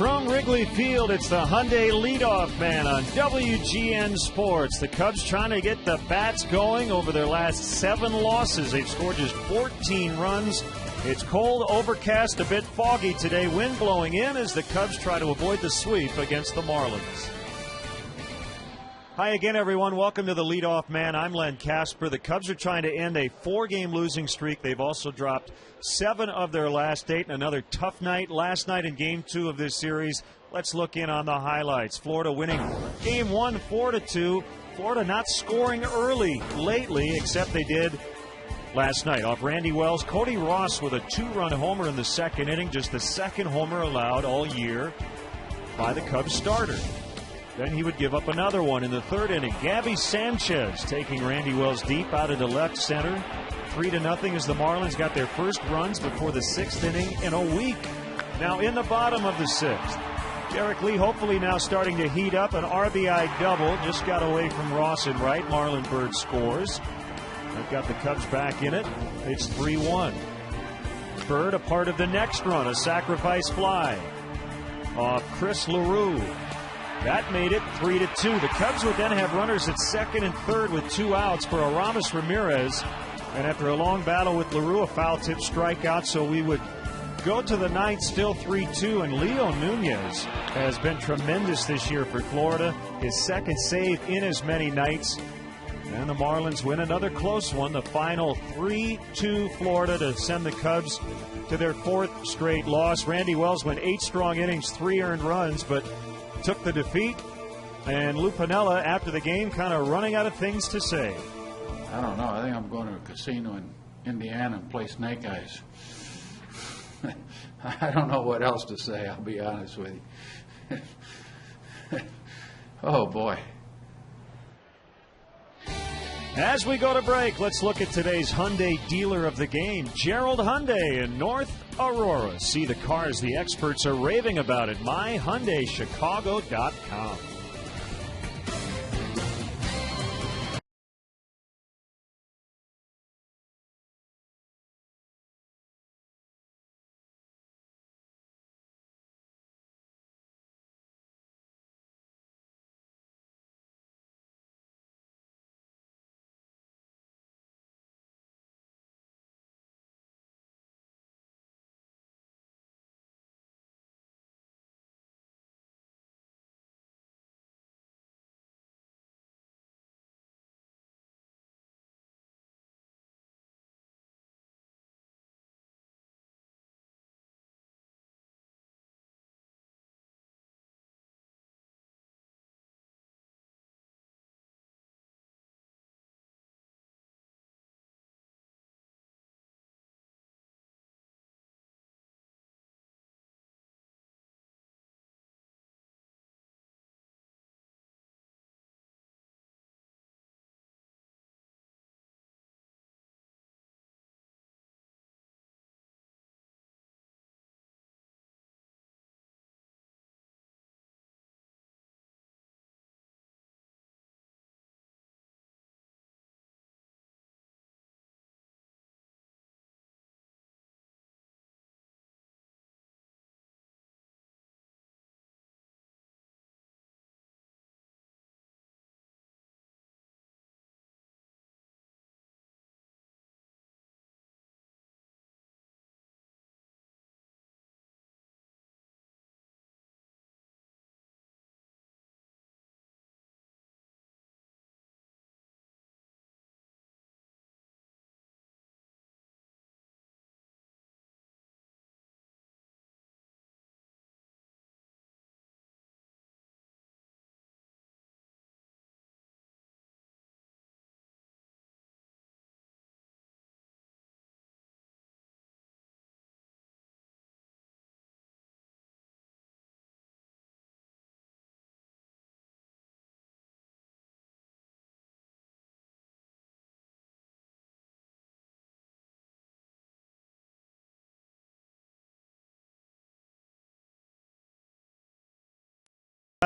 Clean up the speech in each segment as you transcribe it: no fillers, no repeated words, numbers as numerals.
From Wrigley Field, it's the Hyundai leadoff man on WGN Sports. The Cubs trying to get the bats going over their last 7 losses. They've scored just 14 runs. It's cold, overcast, a bit foggy today. Wind blowing in as the Cubs try to avoid the sweep against the Marlins. Hi again, everyone. Welcome to the leadoff man. I'm Len Casper. The Cubs are trying to end a 4-game losing streak. They've also dropped 7 of their last 8. Another tough night last night in Game 2 of this series. Let's look in on the highlights. Florida winning Game 1 4-2. Florida not scoring early lately, except they did last night off Randy Wells. Cody Ross with a 2-run homer in the second inning, just the second homer allowed all year by the Cubs starter. Then he would give up another one in the third inning. Gabby Sanchez taking Randy Wells deep out into left center. 3-0 as the Marlins got their first runs before the 6th inning in a week. Now in the bottom of the 6th, Derek Lee hopefully now starting to heat up. An RBI double, just got away from Ross and right. Marlon Byrd scores. They've got the Cubs back in it. It's 3-1. Byrd a part of the next run, a sacrifice fly off Chris LaRue. That made it 3-2. The Cubs would then have runners at second and third with 2 outs for Aramis Ramirez. And after a long battle with LaRue, a foul tip strikeout, so we would go to the 9th, still 3-2. And Leo Nunez has been tremendous this year for Florida. His second save in as many nights. And the Marlins win another close one. The final 3-2 Florida to send the Cubs to their 4th straight loss. Randy Wells went 8 strong innings, 3 earned runs, but took the defeat. And Lou Piniella, after the game, kind of running out of things to say. I don't know. I think I'm going to a casino in Indiana and play snake eyes. I don't know what else to say, I'll be honest with you. Oh, boy. As we go to break, let's look at today's Hyundai dealer of the game, Gerald Hyundai in North Aurora. See the cars the experts are raving about at myhyundaichicago.com.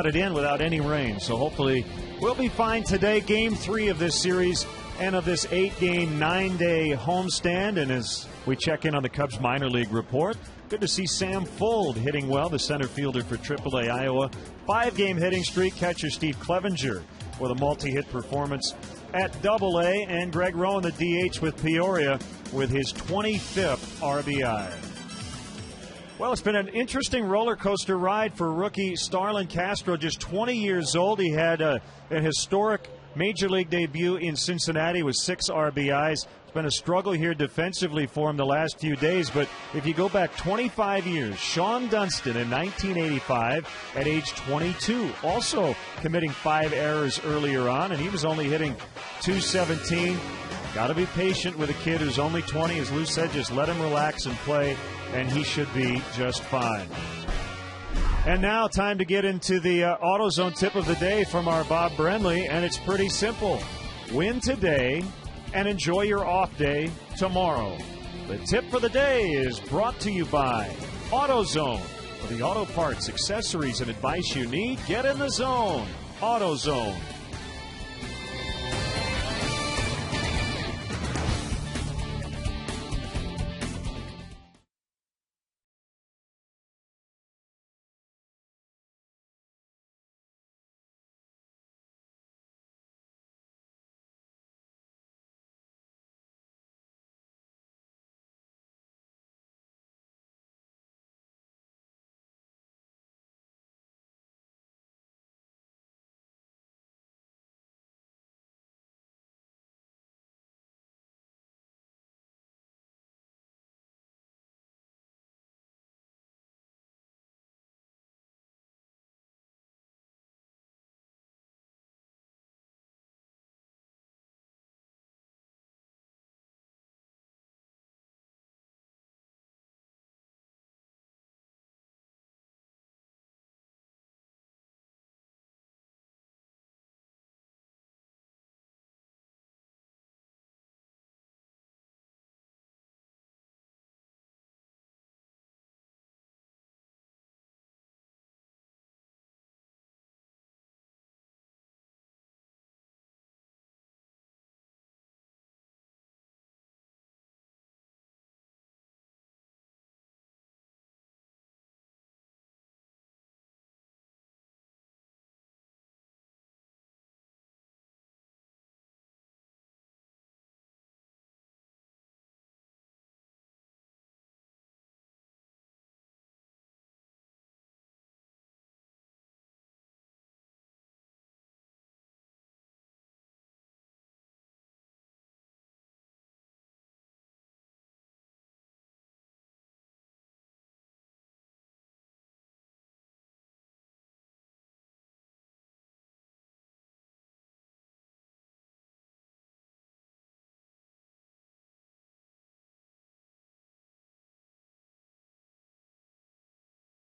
It in without any rain, so hopefully we'll be fine today. Game 3 of this series end of this 8-game, 9-day homestand. And as we check in on the Cubs minor league report, good to see Sam Fuld hitting well, the center fielder for AAA Iowa. 5-game hitting streak. Catcher Steve Clevenger with a multi-hit performance at AA, and Greg Rowan, the DH with Peoria, with his 25th RBI. Well, it's been an interesting roller coaster ride for rookie Starlin Castro, just 20 years old. He had an historic Major League debut in Cincinnati with 6 RBIs. It's been a struggle here defensively for him the last few days, but if you go back 25 years, Sean Dunston in 1985 at age 22, also committing 5 errors earlier on, and he was only hitting .217. Got to be patient with a kid who's only 20. As Lou said, just let him relax and play, and he should be just fine. And now time to get into the AutoZone tip of the day from our Bob Brenly, and it's pretty simple. Win today and enjoy your off day tomorrow. The tip for the day is brought to you by AutoZone. For the auto parts, accessories, and advice you need, get in the zone. AutoZone.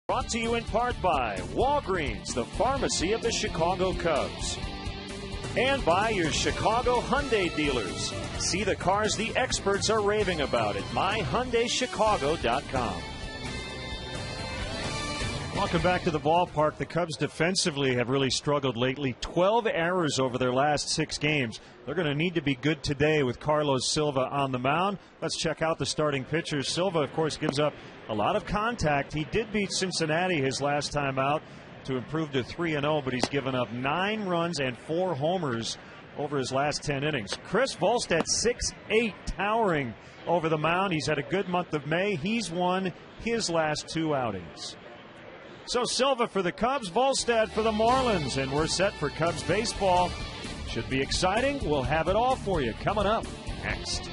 Brought to you in part by Walgreens, the pharmacy of the Chicago Cubs. And by your Chicago Hyundai dealers. See the cars the experts are raving about at myhyundaichicago.com. Welcome back to the ballpark. The Cubs defensively have really struggled lately. 12 errors over their last 6 games. They're going to need to be good today with Carlos Silva on the mound. Let's check out the starting pitchers. Silva, of course, gives up a lot of contact. He did beat Cincinnati his last time out to improve to 3-0, but he's given up 9 runs and 4 homers over his last 10 innings. Chris Volstad, 6'8", towering over the mound. He's had a good month of May. He's won his last 2 outings. So Silva for the Cubs, Volstad for the Marlins, and we're set for Cubs baseball. Should be exciting. We'll have it all for you coming up next.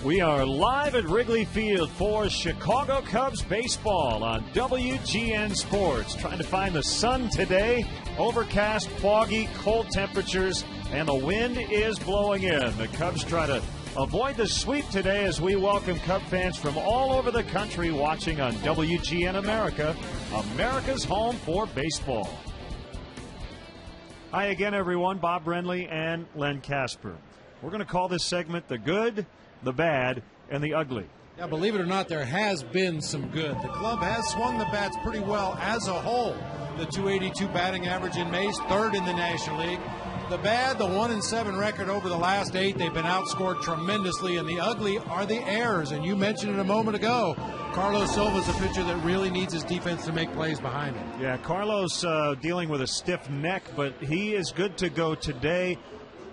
We are live at Wrigley Field for Chicago Cubs baseball on WGN Sports. Trying to find the sun today. Overcast, foggy, cold temperatures, and the wind is blowing in. The Cubs try to avoid the sweep today as we welcome Cub fans from all over the country watching on WGN America, America's home for baseball. Hi again, everyone. Bob Brenly and Len Casper. We're going to call this segment The Good, the Bad, and the Ugly. Yeah, believe it or not, there has been some good. The club has swung the bats pretty well as a whole. The .282 batting average in May's third in the National League. The bad, the 1-7 record over the last 8. They've been outscored tremendously, and the ugly are the errors. And you mentioned it a moment ago. Carlos Silva's a pitcher that really needs his defense to make plays behind him. Yeah, Carlos dealing with a stiff neck, but he is good to go today.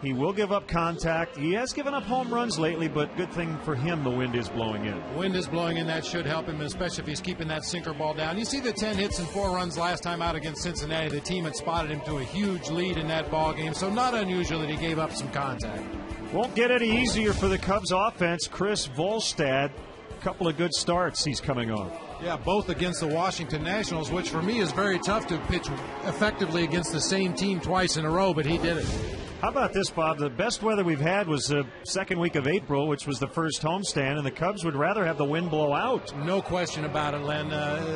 He will give up contact. He has given up home runs lately, but good thing for him, the wind is blowing in. Wind is blowing in. That should help him, especially if he's keeping that sinker ball down. You see the 10 hits and 4 runs last time out against Cincinnati. The team had spotted him to a huge lead in that ball game, so not unusual that he gave up some contact. Won't get any easier for the Cubs offense. Chris Volstad, a couple of good starts he's coming off. Yeah, both against the Washington Nationals, which for me is very tough to pitch effectively against the same team twice in a row, but he did it. How about this, Bob? The best weather we've had was the second week of April, which was the first homestand, and the Cubs would rather have the wind blow out. No question about it, Len.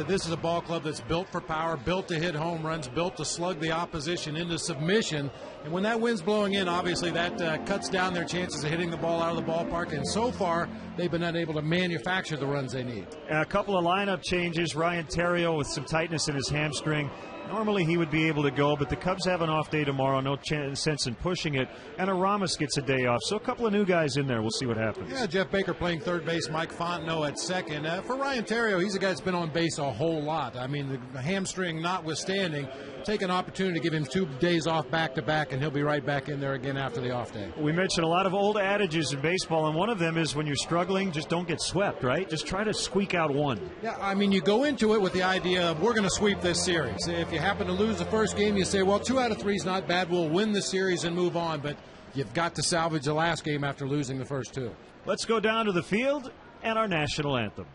This is a ball club that's built for power, built to hit home runs, built to slug the opposition into submission. And when that wind's blowing in, obviously that cuts down their chances of hitting the ball out of the ballpark. And so far, they've been unable to manufacture the runs they need. A couple of lineup changes. Ryan Theriot with some tightness in his hamstring. Normally he would be able to go, but the Cubs have an off day tomorrow. No sense in pushing it. And Aramis gets a day off. So a couple of new guys in there. We'll see what happens. Yeah, Jeff Baker playing third base, Mike Fontenot at second. For Ryan Theriot, he's a guy that's been on base a whole lot. I mean, the hamstring notwithstanding, take an opportunity to give him 2 days off back-to-back, and he'll be right back in there again after the off day. We mentioned a lot of old adages in baseball, and one of them is when you're struggling, just don't get swept, right? Just try to squeak out one. Yeah, I mean, you go into it with the idea of we're going to sweep this series. If you happen to lose the first game, you say, well, 2 out of 3 is not bad. We'll win the series and move on, but you've got to salvage the last game after losing the first 2. Let's go down to the field and our national anthem.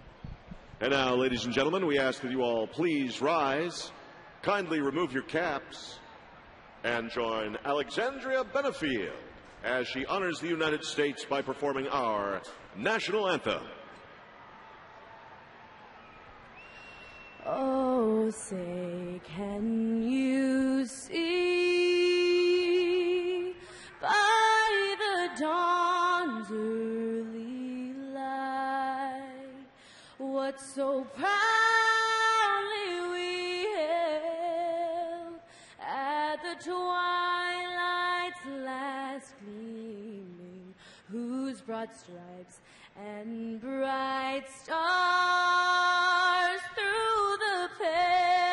And now, ladies and gentlemen, we ask that you all please rise, kindly remove your caps, and join Alexandria Benefield as she honors the United States by performing our national anthem. Oh, say, can you see by the dawn's early light what so proudly we hailed at the twilight's last gleaming, whose broad stripes and bright stars through the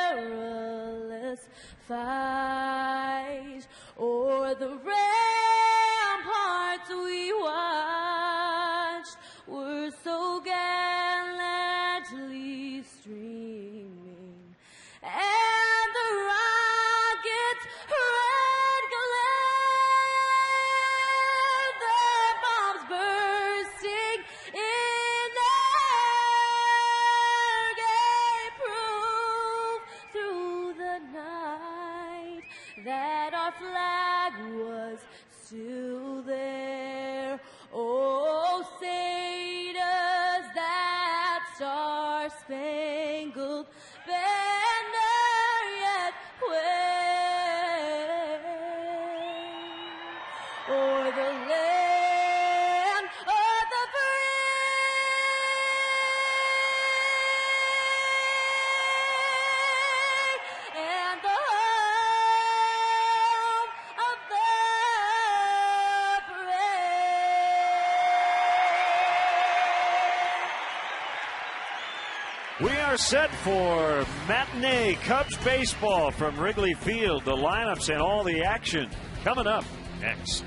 perilous fight o'er the ramparts we watched were so gallantly streaming, and the rockets' red glare, the bombs bursting in air, gave proof through the night that our flag was still there. Oh, say does that star-spangled banner yet wave o'er the land of the free and the home of the brave. We are set for matinee Cubs baseball from Wrigley Field. The lineups and all the action coming up next.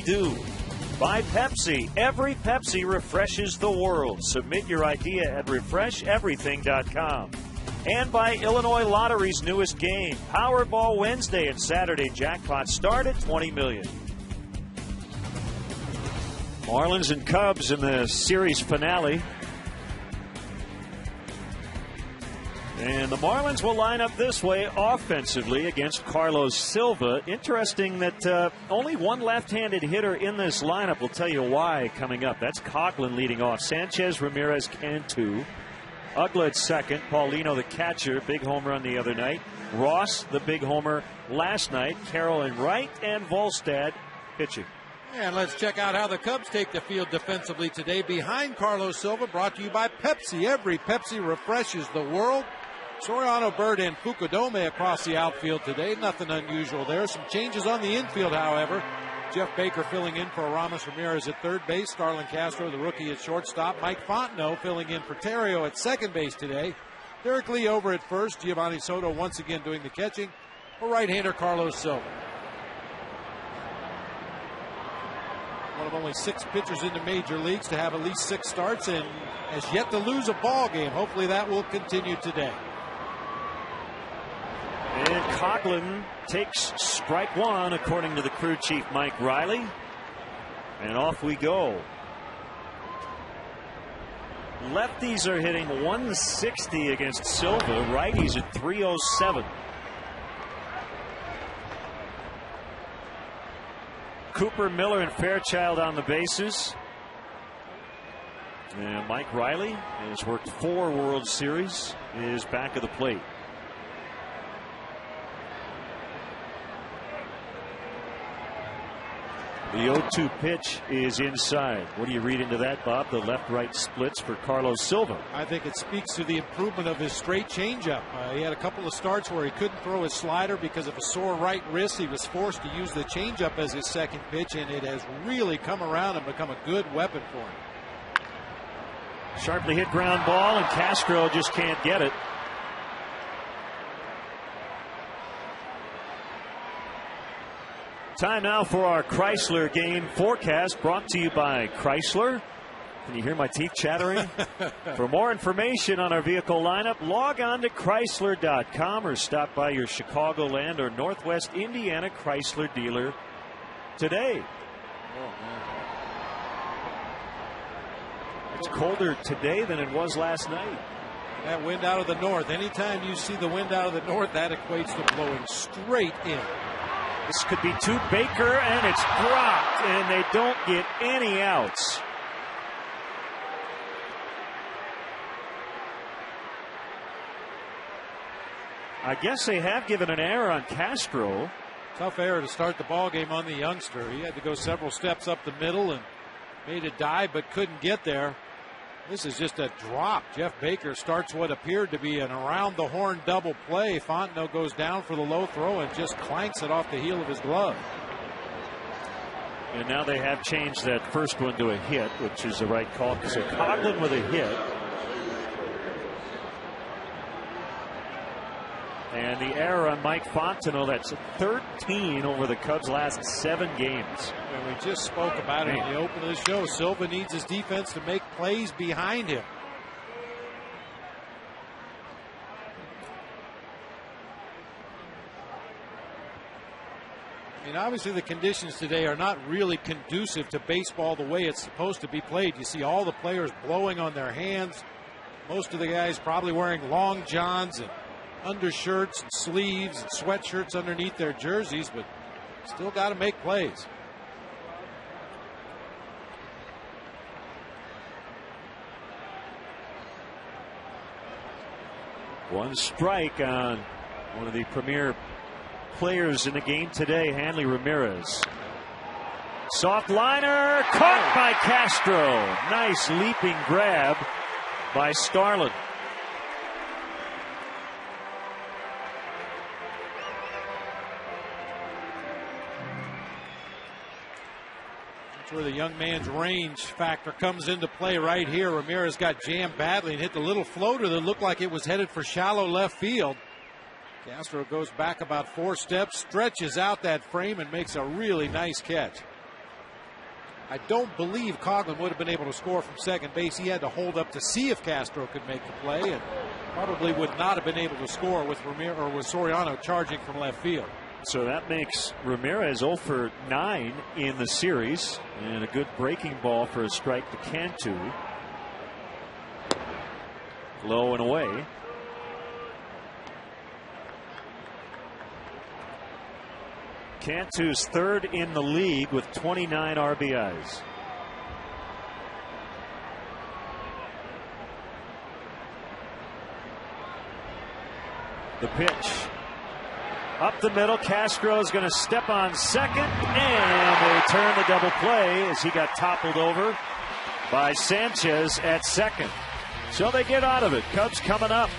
do. By Pepsi. Every Pepsi refreshes the world. Submit your idea at refresheverything.com. And by Illinois Lottery's newest game, Powerball Wednesday and Saturday jackpot start at $20 million. Marlins and Cubs in the series finale. And the Marlins will line up this way offensively against Carlos Silva. Interesting that only one left-handed hitter in this lineup. We'll tell you why coming up. That's Coughlin leading off. Sanchez, Ramirez, Cantu. Ugla at second. Paulino, the catcher, big homer on the other night. Ross, the big homer last night. Carroll in right, and Volstad pitching. And let's check out how the Cubs take the field defensively today. Behind Carlos Silva, brought to you by Pepsi. Every Pepsi refreshes the world. Soriano, Bird, and Fukudome across the outfield today. Nothing unusual there. Some changes on the infield, however. Jeff Baker filling in for Aramis Ramirez at third base. Starlin Castro, the rookie, at shortstop. Mike Fontenot filling in for Terrio at second base today. Derek Lee over at first. Giovanni Soto once again doing the catching for right-hander Carlos Silva. One of only 6 pitchers in the major leagues to have at least 6 starts and has yet to lose a ball game. Hopefully that will continue today. And Coughlin takes strike one, according to the crew chief Mike Riley. And off we go. Lefties are hitting 160 against Silva. Righties at 307. Cooper, Miller, and Fairchild on the bases. And Mike Riley has worked 4 World Series, is back at the plate. The 0-2 pitch is inside. What do you read into that, Bob? The left-right splits for Carlos Silva. I think it speaks to the improvement of his straight changeup. He had a couple of starts where he couldn't throw his slider because of a sore right wrist. He was forced to use the changeup as his second pitch, and it has really come around and become a good weapon for him. Sharply hit ground ball, and Castro just can't get it. Time now for our Chrysler game forecast, brought to you by Chrysler. Can you hear my teeth chattering? For more information on our vehicle lineup, log on to Chrysler.com or stop by your Chicagoland or Northwest Indiana Chrysler dealer today. It's colder today than it was last night. That wind out of the north. Anytime you see the wind out of the north, that equates to blowing straight in. This could be to Baker, and it's dropped, and they don't get any outs. I guess they have given an error on Castro. Tough error to start the ball game on the youngster. He had to go several steps up the middle and made a dive but couldn't get there. This is just a drop. Jeff Baker starts what appeared to be an around-the-horn double play. Fontenot goes down for the low throw and just clanks it off the heel of his glove. And now they have changed that first one to a hit, which is the right call. So Coughlin with a hit. And the error on Mike Fontenot, that's 13 over the Cubs' last 7 games. And we just spoke about it in the open of the show. Silva needs his defense to make plays behind him. I mean, obviously the conditions today are not really conducive to baseball the way it's supposed to be played. You see all the players blowing on their hands. Most of the guys probably wearing long johns and undershirts and sleeves and sweatshirts underneath their jerseys, but still got to make plays. One strike on one of the premier players in the game today, Hanley Ramirez. Soft liner, caught by Castro. Nice leaping grab by Starlin. That's where the young man's range factor comes into play right here. Ramirez got jammed badly and hit the little floater that looked like it was headed for shallow left field. Castro goes back about 4 steps, stretches out that frame, and makes a really nice catch. I don't believe Coghlan would have been able to score from second base. He had to hold up to see if Castro could make the play, and probably would not have been able to score with Soriano charging from left field. So that makes Ramirez 0 for 9 in the series, and a good breaking ball for a strike to Cantu. Low and away. Cantu's third in the league with 29 RBIs. The pitch. Up the middle. Castro is going to step on second, and they return the double play as he got toppled over by Sanchez at second. So they get out of it. Cubs coming up.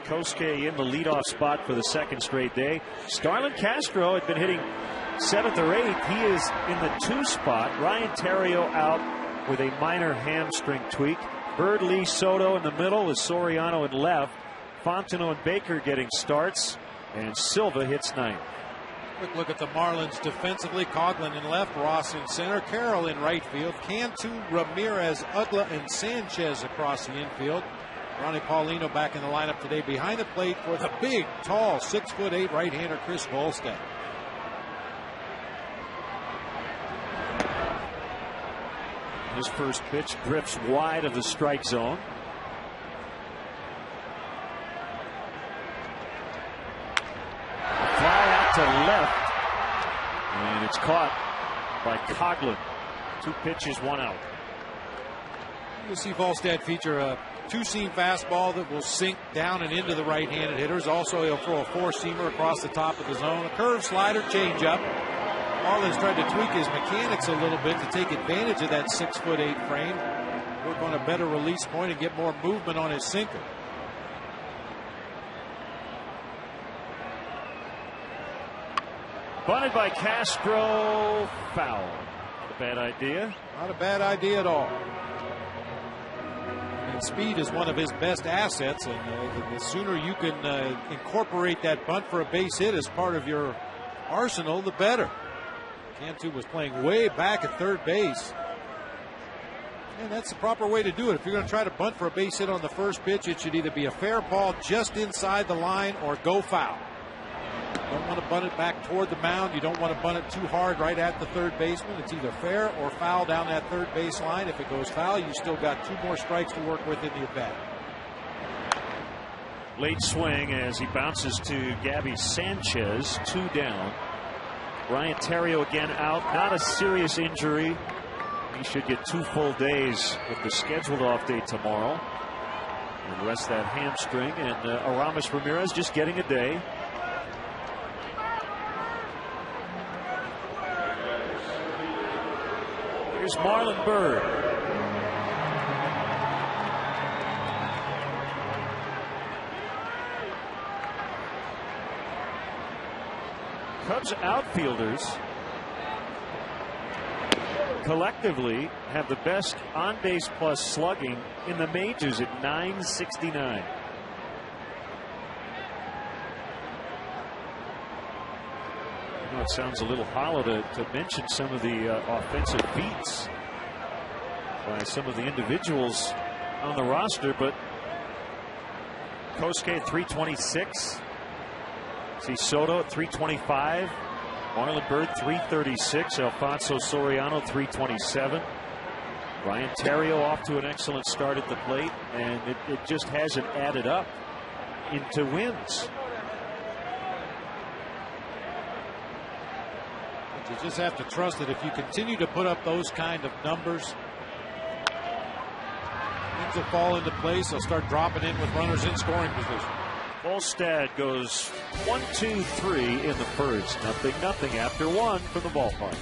Kosuke in the leadoff spot for the second straight day. Starlin Castro had been hitting 7th or 8th. He is in the 2 spot. Ryan Theriot out with a minor hamstring tweak. Bird, Lee, Soto in the middle with Soriano in left. Fontenot and Baker getting starts, and Silva hits 9th. Quick look at the Marlins defensively. Coghlan in left, Ross in center, Carroll in right field, Cantu, Ramirez, Ugla, and Sanchez across the infield. Ronnie Paulino back in the lineup today behind the plate for the big, tall, 6'8" right-hander Chris Volstad. His first pitch drifts wide of the strike zone. A fly out to left, and it's caught by Coghlan. 2 pitches, 1 out. You'll see Volstad feature a 2-seam fastball that will sink down and into the right-handed hitters. Also, he'll throw a 4-seamer across the top of the zone. A curve, slider, changeup. Marlins tried to tweak his mechanics a little bit to take advantage of that 6'8" frame. Work on a better release point and get more movement on his sinker. Bunted by Castro, foul. Not a bad idea. Not a bad idea at all. And speed is one of his best assets, and the sooner you can incorporate that bunt for a base hit as part of your arsenal, the better. Cantu was playing way back at third base. And that's the proper way to do it. If you're going to try to bunt for a base hit on the first pitch, it should either be a fair ball just inside the line or go foul. You don't want to bunt it back toward the mound. You don't want to bunt it too hard right at the third baseman. It's either fair or foul down that third base line. If it goes foul, you still got 2 more strikes to work with in the at-bat. Late swing as he bounces to Gabby Sanchez, 2 down. Ryan Theriot again out. Not a serious injury. He should get 2 full days with the scheduled off day tomorrow. And rest that hamstring. And Aramis Ramirez just getting a day. Here's Marlon Byrd. Cubs outfielders collectively have the best on base plus slugging in the majors at .969. I know it sounds a little hollow to mention some of the offensive feats by some of the individuals on the roster, but Kosuke at 326. See Soto at 325. Marlon Byrd 336. Alfonso Soriano 327. Ryan Theriot off to an excellent start at the plate, and it just hasn't added up into wins. But you just have to trust that if you continue to put up those kind of numbers, things will fall into place. They'll start dropping in with runners in scoring position. Volstad goes 1-2-3 in the first. 0-0 after 1 from the ballpark.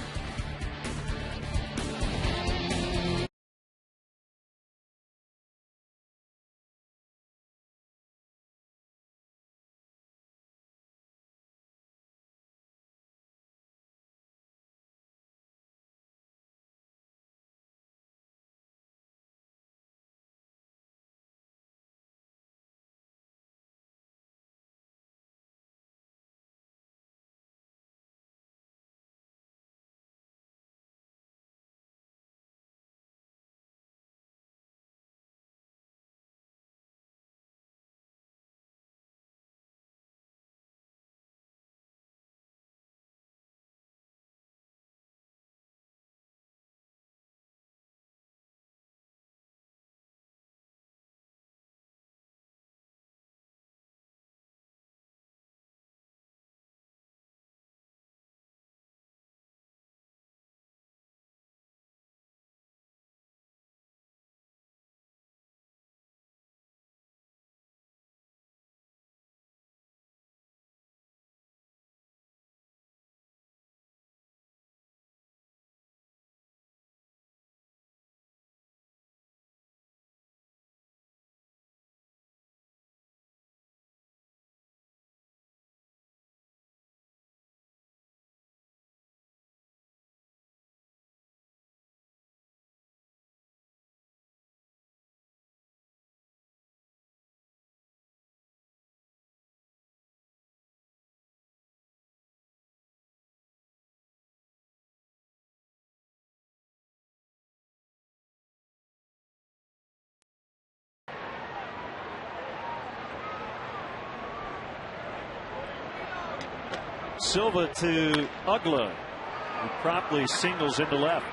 Silva to Ugla, who promptly singles into left.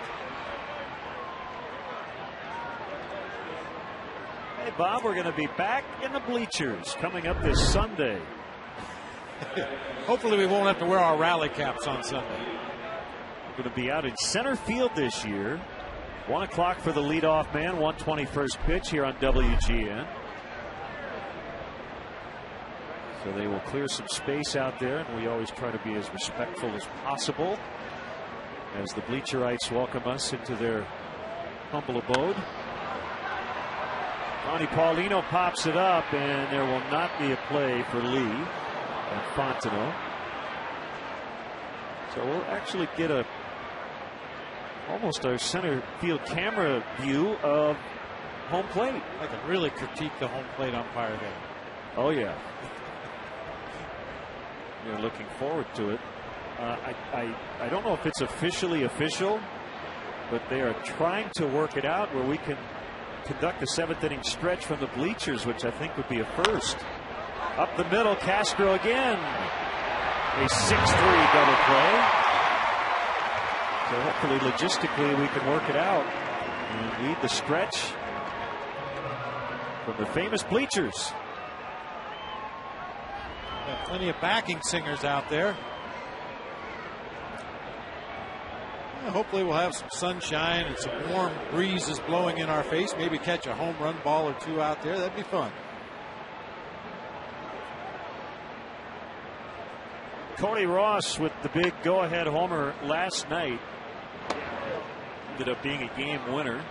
Hey Bob, we're going to be back in the bleachers coming up this Sunday. Hopefully we won't have to wear our rally caps on Sunday. We're going to be out in center field this year. 1 o'clock for the leadoff man, 121st pitch here on WGN. So they will clear some space out there, and we always try to be as respectful as possible as the Bleacherites welcome us into their humble abode. Ronnie Paulino pops it up, and there will not be a play for Lee and Fontenot. So we'll actually get almost our center field camera view of home plate. I can really critique the home plate umpire there. Oh yeah. You're looking forward to it. I don't know if it's officially official, but they are trying to work it out where we can conduct a 7th inning stretch from the bleachers, which I think would be a first. Up the middle, Castro again. A 6-3 double play. So hopefully logistically we can work it out and lead the stretch from the famous bleachers. Got plenty of backing singers out there. Well, hopefully we'll have some sunshine and some warm breezes blowing in our face. Maybe catch a home run ball or two out there. That'd be fun. Cody Ross with the big go-ahead homer last night. Ended up being a game winner.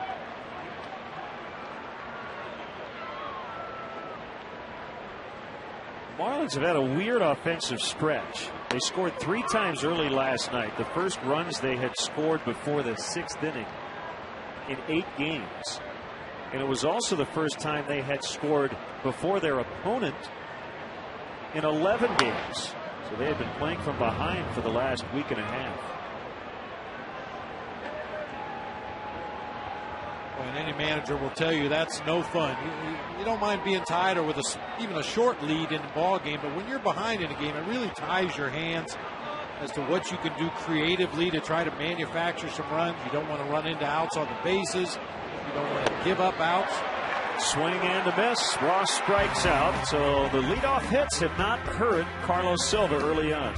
Marlins have had a weird offensive stretch. They scored 3 times early last night. The first runs they had scored before the 6th inning in 8 games. And it was also the first time they had scored before their opponent in 11 games. So they had been playing from behind for the last week and a half. Well, and any manager will tell you that's no fun. You don't mind being tied or with even a short lead in the ball game, but when you're behind in a game, it really ties your hands as to what you can do creatively to try to manufacture some runs. You don't want to run into outs on the bases. You don't want to give up outs. Swing and a miss. Ross strikes out. So the leadoff hits have not hurt Carlos Silva early on.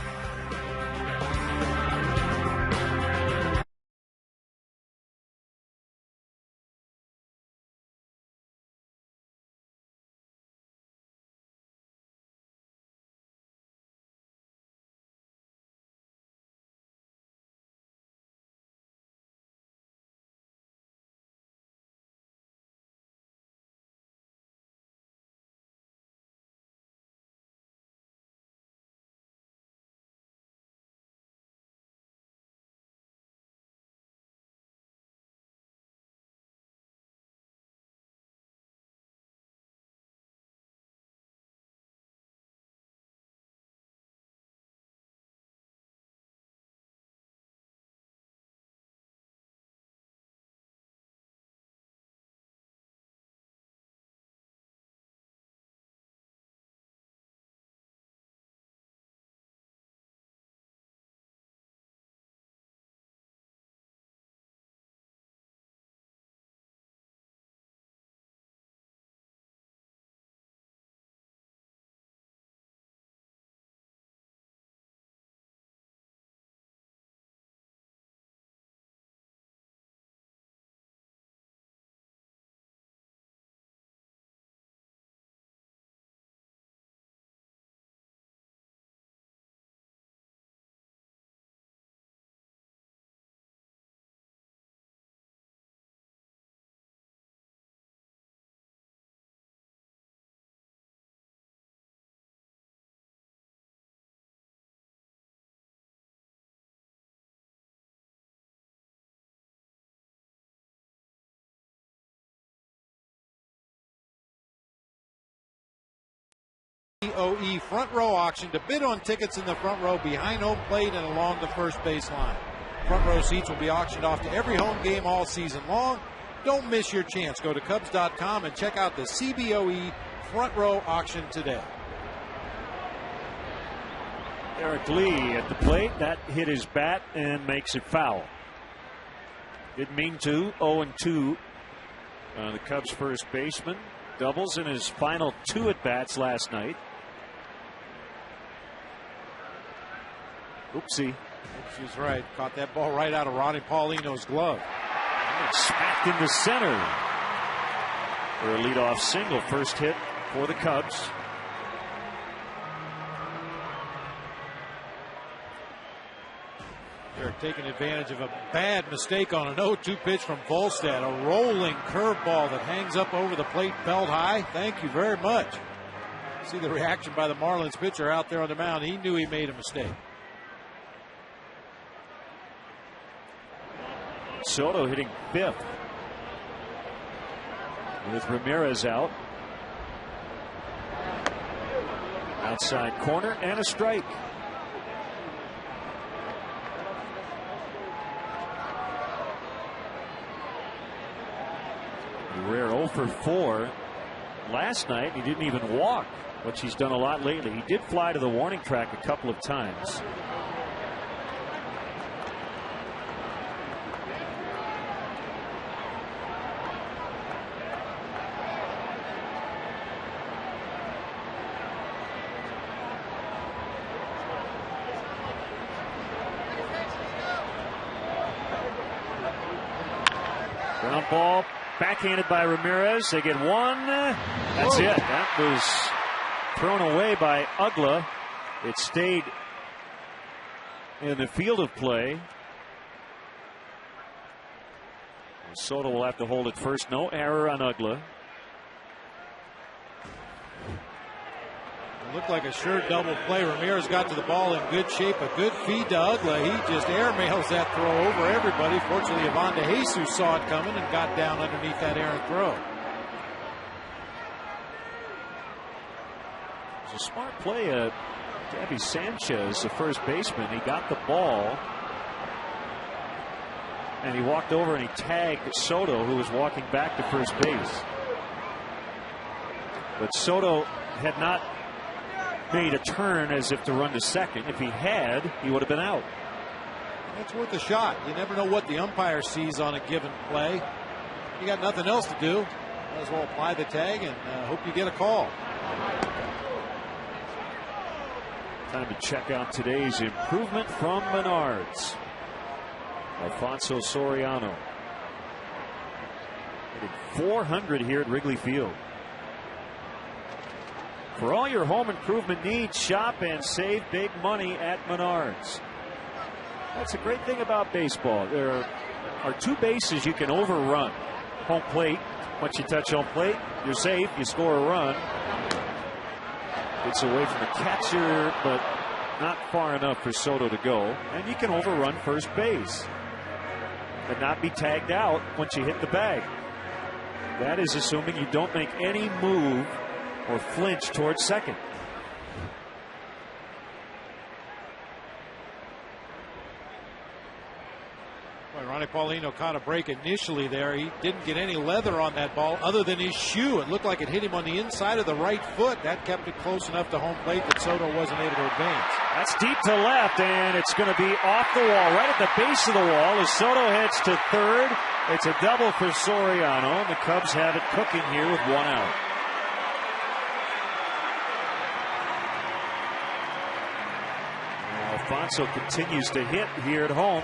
OE front row auction to bid on tickets in the front row behind home plate and along the first base line. Front row seats will be auctioned off to every home game all season long. Don't miss your chance. Go to Cubs.com and check out the CBOE front row auction today. Eric Lee at the plate. That hit his bat and makes it foul. Didn't mean to. 0-2. The Cubs first baseman doubles in his final 2 at bats last night. Oopsie. She's right. Caught that ball right out of Ronnie Paulino's glove. And smacked into center for a leadoff single. First hit for the Cubs. They're taking advantage of a bad mistake on an 0-2 pitch from Volstad. A rolling curveball that hangs up over the plate, belt high. Thank you very much. See the reaction by the Marlins pitcher out there on the mound. He knew he made a mistake. Soto hitting 5th with Ramirez out. Outside corner and a strike. Rare 0 for 4 last night. He didn't even walk, which he's done a lot lately. He did fly to the warning track a couple of times. Ground ball. Backhanded by Ramirez. They get 1. That's it. That was thrown away by Ugla. It stayed in the field of play. Soto will have to hold it first. No error on Ugla. Looked like a sure double play. Ramirez got to the ball in good shape. A good feed to Ugla. He just airmails that throw over everybody. Fortunately, Ivan De Jesus saw it coming and got down underneath that errant throw. It was a smart play. Gabby Sanchez, the first baseman, he got the ball and he walked over and he tagged Soto, who was walking back to first base. But Soto had not made a turn as if to run to second. If he had, he would have been out. That's worth a shot. You never know what the umpire sees on a given play. You got nothing else to do. Might as well apply the tag and hope you get a call. Time to check out today's improvement from Menards. Alfonso Soriano hitting .400 here at Wrigley Field. For all your home improvement needs, shop and save big money at Menards. That's a great thing about baseball. There are two bases you can overrun. Home plate. Once you touch home plate, you're safe. You score a run. Gets away from the catcher, but not far enough for Soto to go. And you can overrun first base and not be tagged out once you hit the bag. That is assuming you don't make any move or flinch towards second. Well, Ronnie Paulino caught a break initially there. He didn't get any leather on that ball other than his shoe. It looked like it hit him on the inside of the right foot. That kept it close enough to home plate that Soto wasn't able to advance. That's deep to left, and it's going to be off the wall, right at the base of the wall as Soto heads to third. It's a double for Soriano, and the Cubs have it cooking here with one out. Alfonso continues to hit here at home.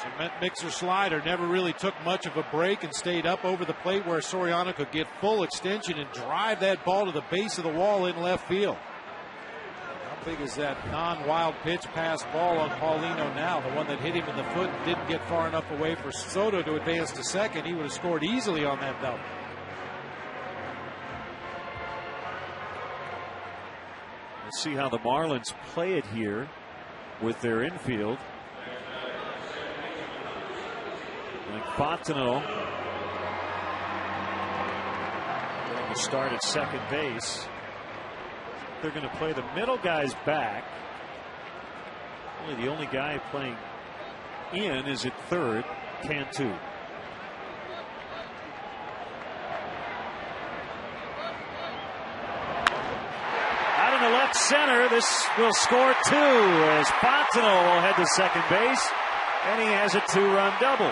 Cement mixer slider never really took much of a break and stayed up over the plate where Soriano could get full extension and drive that ball to the base of the wall in left field. How big is that non-wild pitch pass ball on Paulino now? The one that hit him in the foot and didn't get far enough away for Soto to advance to second. He would have scored easily on that double. Let's see how the Marlins play it here with their infield. Like Fontenot getting the start at second base. They're going to play the middle guys back. Really the only guy playing in is at third, Cantu. Left center, this will score two as Fontenot will head to second base, and he has a two-run double.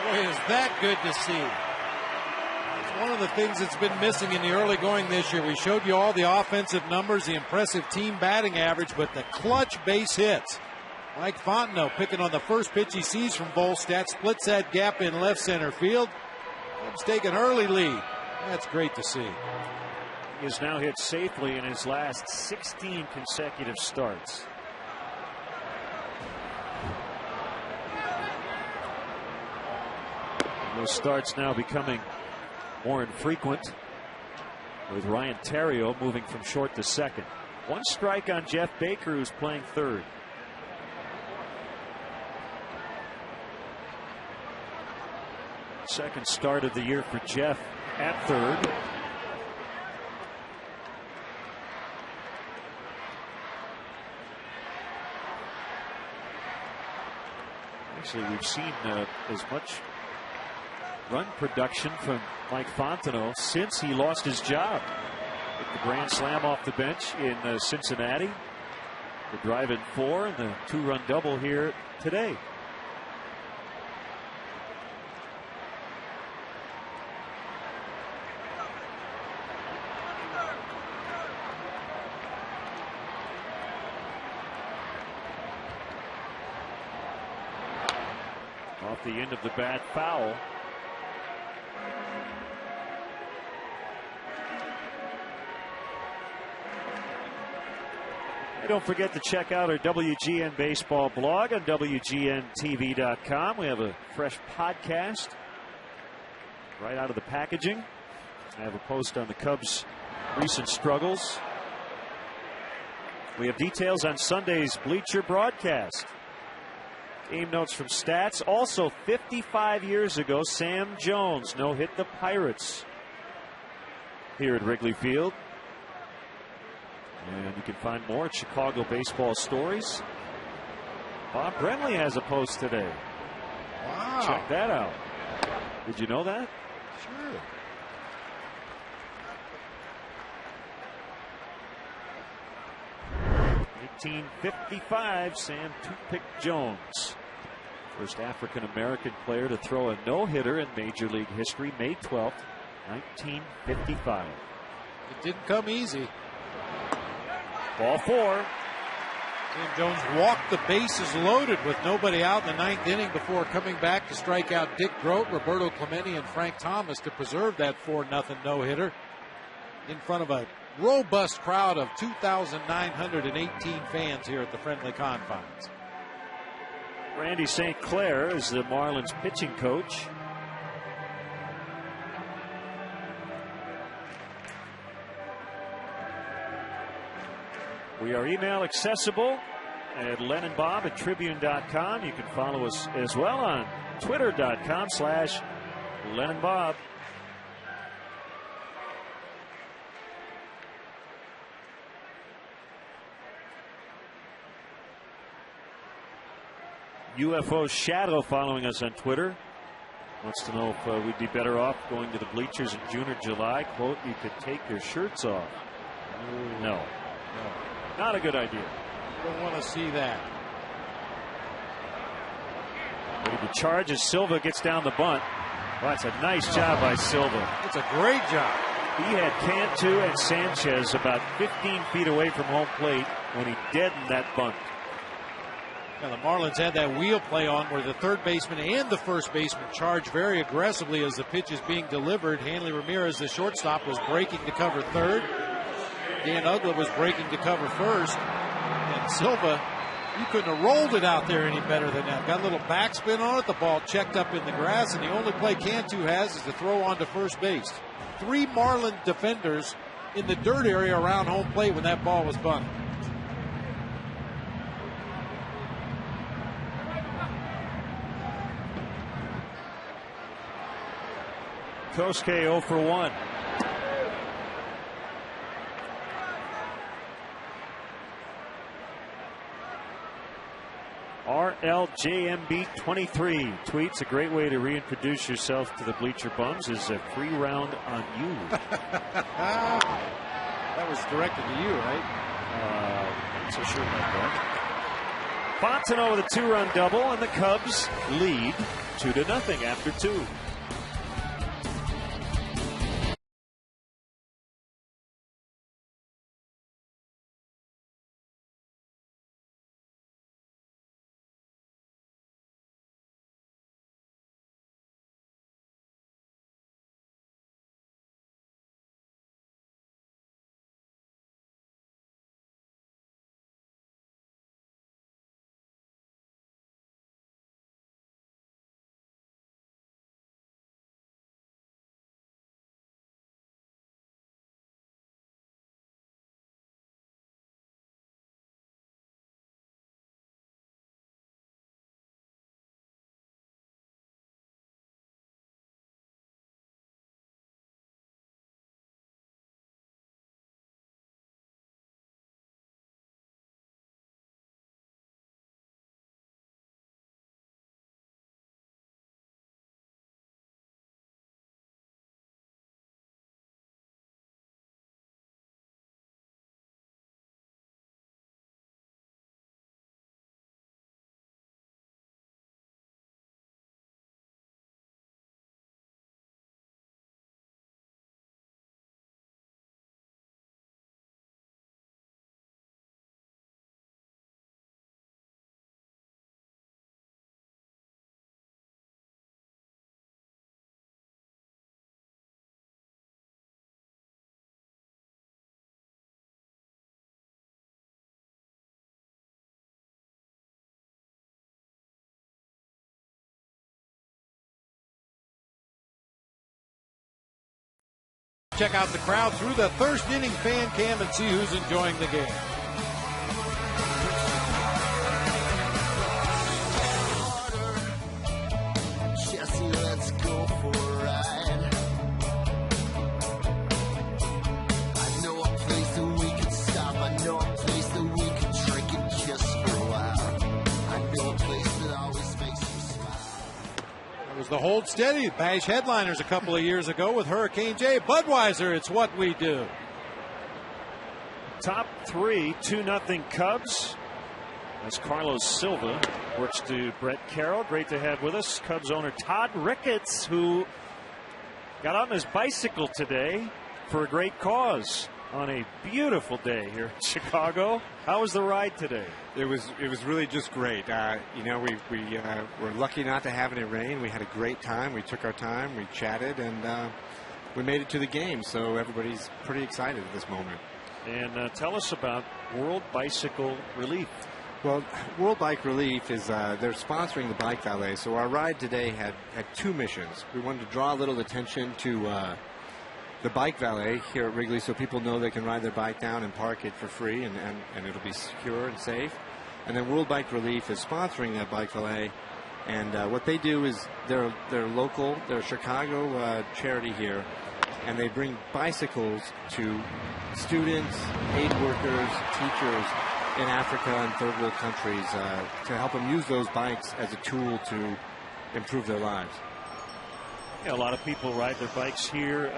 Boy, is that good to see. It's one of the things that's been missing in the early going this year. We showed you all the offensive numbers, the impressive team batting average, but the clutch base hits. Mike Fontenot picking on the first pitch he sees from Volstad, splits that gap in left center field. Cubs take an early lead. That's great to see. He has now hit safely in his last 16 consecutive starts. And those starts now becoming more infrequent, with Ryan Theriot moving from short to second. One strike on Jeff Baker, who's playing third. Second start of the year for Jeff at third. Actually, we've seen as much run production from Mike Fontenot since he lost his job. With the grand slam off the bench in Cincinnati, the drive-in 4 and the two-run double here today. Off the end of the bat, foul. Don't forget to check out our WGN Baseball blog on WGNTV.com. We have a fresh podcast right out of the packaging. I have a post on the Cubs' recent struggles. We have details on Sunday's Bleacher broadcast. Game notes from Stats. Also, 55 years ago, Sam Jones no-hit the Pirates here at Wrigley Field. And you can find more at Chicago Baseball Stories. Bob Brenly has a post today. Wow. Check that out. Did you know that? Sure. '55, Sam Toothpick Jones. First African-American player to throw a no-hitter in Major League history, May 12th, 1955. It didn't come easy. Ball 4. Sam Jones walked the bases loaded with nobody out in the 9th inning before coming back to strike out Dick Grote, Roberto Clemente, and Frank Thomas to preserve that 4-0 no-hitter in front of a robust crowd of 2,918 fans here at the friendly confines. Randy St. Clair is the Marlins pitching coach. We are email accessible at LenonBob@Tribune.com. You can follow us as well on Twitter.com/LenonBob. UFO Shadow following us on Twitter wants to know if we'd be better off going to the bleachers in June or July. Quote, you could take your shirts off. No. Not a good idea. Don't want to see that. Ready to charge as Silva gets down the bunt. Well, that's a nice job by Silva. It's a great job. He had Cantu and Sanchez about 15 feet away from home plate when he deadened that bunt. Now, the Marlins had that wheel play on where the third baseman and the first baseman charged very aggressively as the pitch is being delivered. Hanley Ramirez, the shortstop, was breaking to cover third. Dan Uggla was breaking to cover first. And Silva, you couldn't have rolled it out there any better than that. Got a little backspin on it. The ball checked up in the grass, and the only play Cantu has is to throw on to first base. 3 Marlin defenders in the dirt area around home plate when that ball was bunted. Kosuke 0 for 1. RLJMB23 tweets, a great way to reintroduce yourself to the Bleacher Bums is a free round on you. That was directed to you, right? Not so sure about that. Fontenot with a 2-run double, and the Cubs lead 2-0 after 2. check out the crowd through the first inning fan cam and see who's enjoying the game. Jesse, let's go for a ride. I know a place that we can stop. I know a place that we can drink and kiss for a while. I know a place that always makes you smile. It was the Hold Steady Bash headliners a couple of years ago with Hurricane J. Budweiser, it's what we do. Top three, 2-0 Cubs. As Carlos Silva works to Brett Carroll. Great to have with us Cubs owner Todd Rickets, who got on his bicycle today for a great cause on a beautiful day here in Chicago. How was the ride today? It was really just great. You know, we were lucky not to have any rain. We had a great time. We took our time. We chatted, and we made it to the game. So everybody's pretty excited at this moment. And tell us about World Bicycle Relief. Well, World Bike Relief is they're sponsoring the Bike Valet. So our ride today had two missions. We wanted to draw a little attention to the Bike Valet here at Wrigley, so people know they can ride their bike down and park it for free, and it'll be secure and safe. And then World Bike Relief is sponsoring that Bike Valet. And what they do is they're local. They're a Chicago charity here, and they bring bicycles to students, aid workers, teachers in Africa and third world countries to help them use those bikes as a tool to improve their lives. Yeah, a lot of people ride their bikes here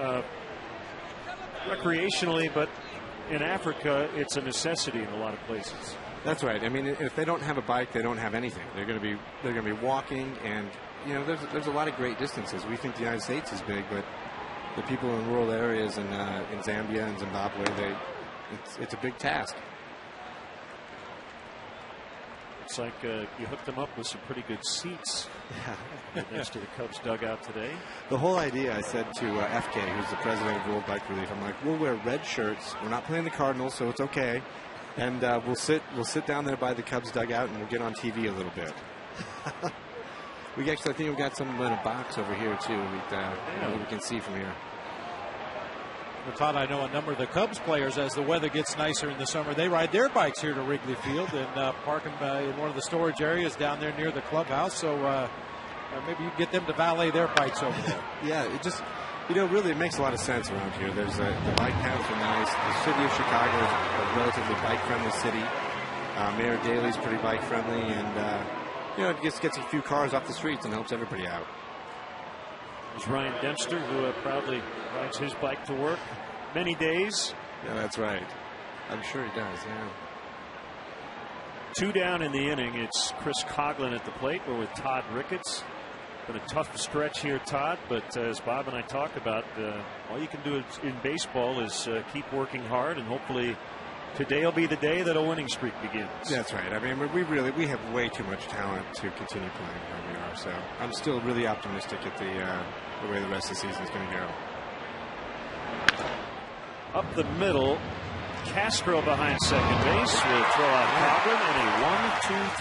recreationally, but in Africa it's a necessity in a lot of places. That's right. I mean, if they don't have a bike, they don't have anything. They're going to be walking, and you know, there's a lot of great distances. We think the United States is big, but the people in rural areas in Zambia and Zimbabwe, it's a big task. Looks like you hooked them up with some pretty good seats next to the Cubs dugout today. The whole idea, I said to FK, who's the president of World Bike Relief, I'm like, we'll wear red shirts. We're not playing the Cardinals, so it's okay. And we'll sit down there by the Cubs dugout, and we'll get on TV a little bit. I think we've got some in a box over here too. We can see from here. Well, Todd, I know a number of the Cubs players, as the weather gets nicer in the summer, they ride their bikes here to Wrigley Field and park them in one of the storage areas down there near the clubhouse. So maybe you can get them to valet their bikes over there. Yeah, it just, really it makes a lot of sense around here. There's the bike paths are nice. The city of Chicago is a relatively bike-friendly city. Mayor Daley's pretty bike-friendly, and it just gets a few cars off the streets and helps everybody out. There's Ryan Dempster, who proudly rides his bike to work many days. Yeah, that's right. I'm sure he does, yeah. 2 down in the inning. It's Chris Coughlin at the plate. We're with Todd Rickets. Been a tough stretch here, Todd, but as Bob and I talked about, all you can do in baseball is keep working hard, and hopefully today will be the day that a winning streak begins. That's right. I mean, we have way too much talent to continue playing where we are. So I'm still really optimistic at the way the rest of the season is going to go. Up the middle, Castro behind second base will throw out Coughlin in a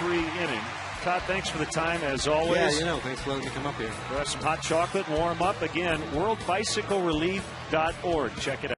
1-2-3 inning. Todd, thanks for the time as always. Yeah, thanks for letting me come up here. We'll have some hot chocolate and warm up. Again, worldbicyclerelief.org. Check it out.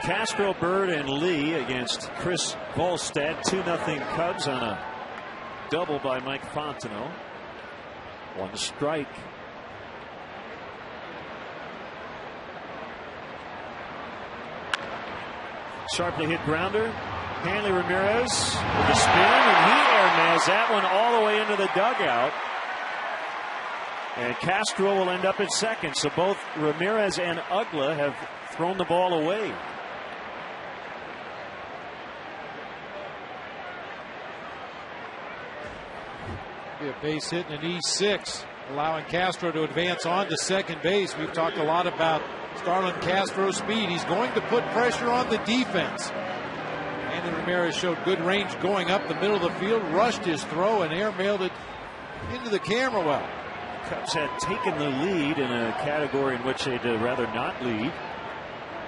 Castro, Bird, and Lee against Chris Volstad. 2-0 Cubs on a double by Mike Fontenot. 1 strike. Sharply hit grounder. Hanley Ramirez with a spin, and he airmails that one all the way into the dugout. And Castro will end up at second. So both Ramirez and Ugla have thrown the ball away. Be a base hit and an E6, allowing Castro to advance on to second base. We've talked a lot about Starlin Castro's speed. He's going to put pressure on the defense. Andy Ramirez showed good range going up the middle of the field, rushed his throw, and airmailed it into the camera well. Cubs had taken the lead in a category in which they'd rather not lead.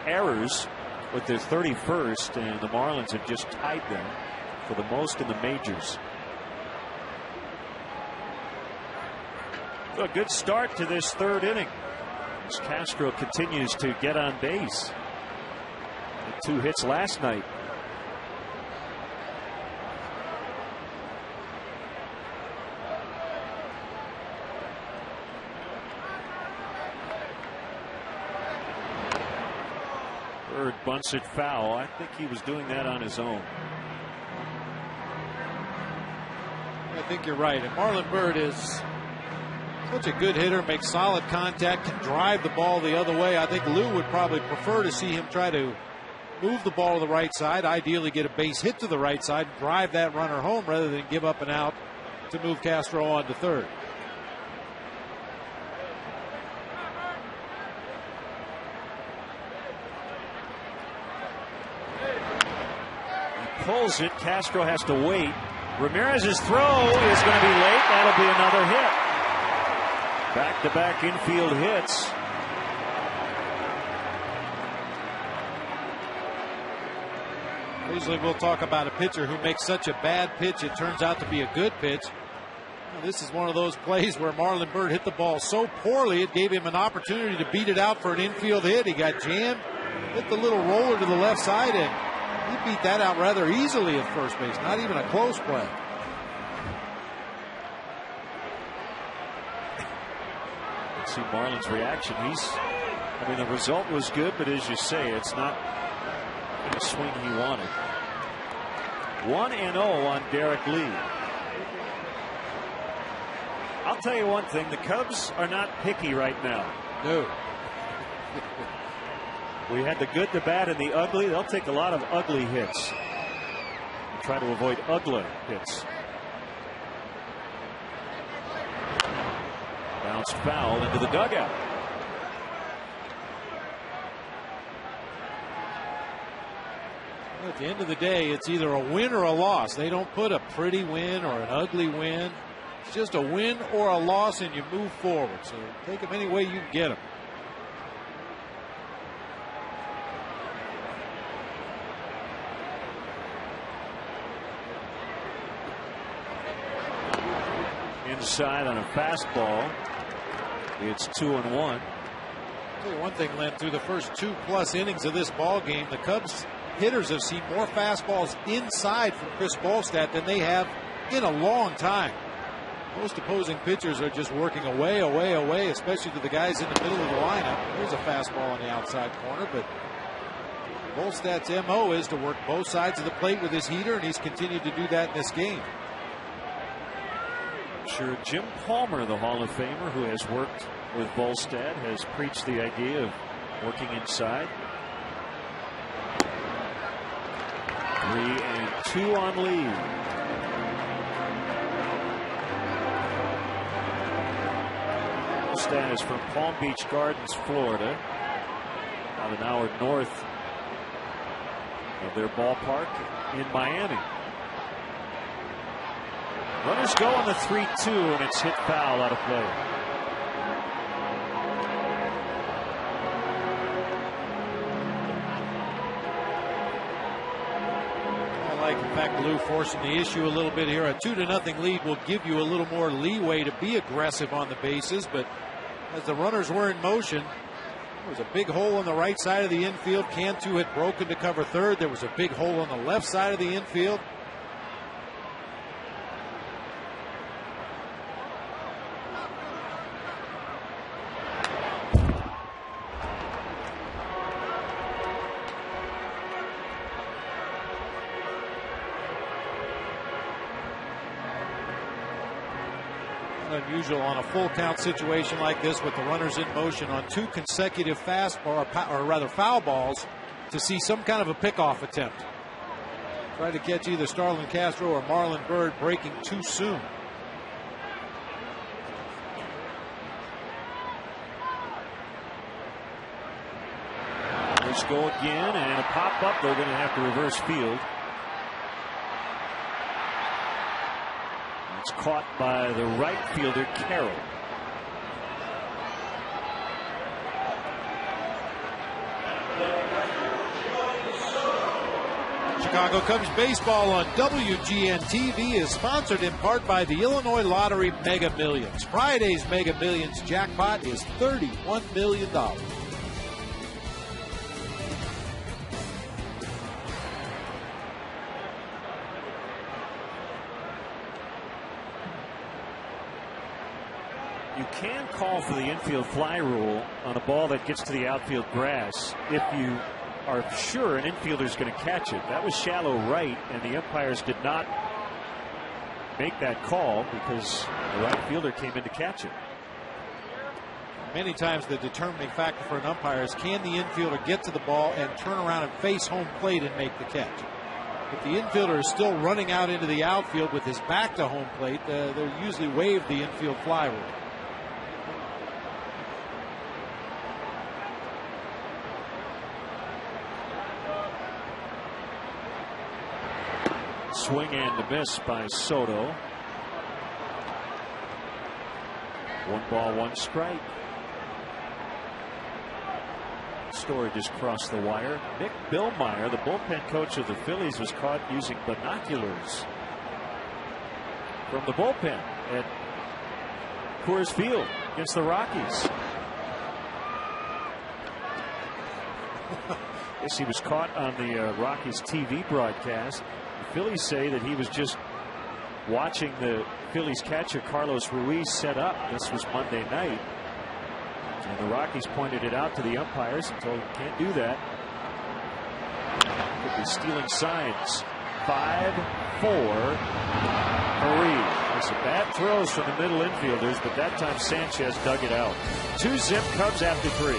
Errors with their 31st, and the Marlins have just tied them for the most in the majors. So a good start to this third inning as Castro continues to get on base. Had 2 hits last night. Bird bunts it foul. I think he was doing that on his own. I think you're right. And Marlon Bird is such a good hitter, makes solid contact, can drive the ball the other way. I think Lou would probably prefer to see him try to move the ball to the right side, ideally get a base hit to the right side, drive that runner home rather than give up an out to move Castro on to third. Pulls it. Castro has to wait. Ramirez's throw is going to be late. That'll be another hit. Back-to-back infield hits. Usually we'll talk about a pitcher who makes such a bad pitch it turns out to be a good pitch. Well, this is one of those plays where Marlon Bird hit the ball so poorly it gave him an opportunity to beat it out for an infield hit. He got jammed, hit the little roller to the left side, and he beat that out rather easily at first base. Not even a close play. Let's see Marlon's reaction. I mean, the result was good, but as you say, it's not the swing he wanted. 1-0 on Derek Lee. I'll tell you one thing, the Cubs are not picky right now. No. We had the good, the bad, and the ugly. They'll take a lot of ugly hits. Try to avoid ugly hits. Bounced foul into the dugout. At the end of the day, it's either a win or a loss. They don't put a pretty win or an ugly win. It's just a win or a loss, and you move forward. So take them any way you can get them. Inside on a fastball. It's 2-1. I'll tell you one thing, Len, through the first 2+ innings of this ball game, the Cubs hitters have seen more fastballs inside from Chris Volstad than they have in a long time. Most opposing pitchers are just working away, especially to the guys in the middle of the lineup. There's a fastball on the outside corner, but Volstad's MO is to work both sides of the plate with his heater, and he's continued to do that in this game. Sure, Jim Palmer, the Hall of Famer who has worked with Volstad, has preached the idea of working inside. 3-2 on Lee. Volstad is from Palm Beach Gardens, Florida, about an hour north of their ballpark in Miami. Runners go on the 3-2, and it's hit foul out of play. I like, in fact, Lou forcing the issue a little bit here. A 2-0 lead will give you a little more leeway to be aggressive on the bases, but as the runners were in motion, There was a big hole on the right side of the infield. Cantu had broken to cover third. There was a big hole on the left side of the infield. Unusual on a full count situation like this with the runners in motion on 2 consecutive foul balls to see some kind of a pickoff attempt. Try to catch either Starlin Castro or Marlon Byrd breaking too soon. Let's go again, and a pop up. They're going to have to reverse field. It's caught by the right fielder, Carroll. Chicago Cubs baseball on WGN TV is sponsored in part by the Illinois Lottery Mega Millions. Friday's Mega Millions jackpot is $31 million. You can call for the infield fly rule on a ball that gets to the outfield grass if you are sure an infielder is going to catch it. That was shallow right, and the umpires did not make that call because the right fielder came in to catch it. Many times the determining factor for an umpire is can the infielder get to the ball and turn around and face home plate and make the catch. If the infielder is still running out into the outfield with his back to home plate, they'll usually waive the infield fly rule. Swing and a miss by Soto. 1 ball, 1 strike. Story just crossed the wire. Nick Billmeyer, the bullpen coach of the Phillies, was caught using binoculars from the bullpen at Coors Field against the Rockies. Yes, he was caught on the Rockies TV broadcast. The Phillies say that he was just watching the Phillies catcher Carlos Ruiz set up. This was Monday night. And the Rockies pointed it out to the umpires and told them can't do that. Could be stealing signs. 5-4 Ruiz. Some bad throws from the middle infielders, but that time Sanchez dug it out. 2-zip Cubs after 3.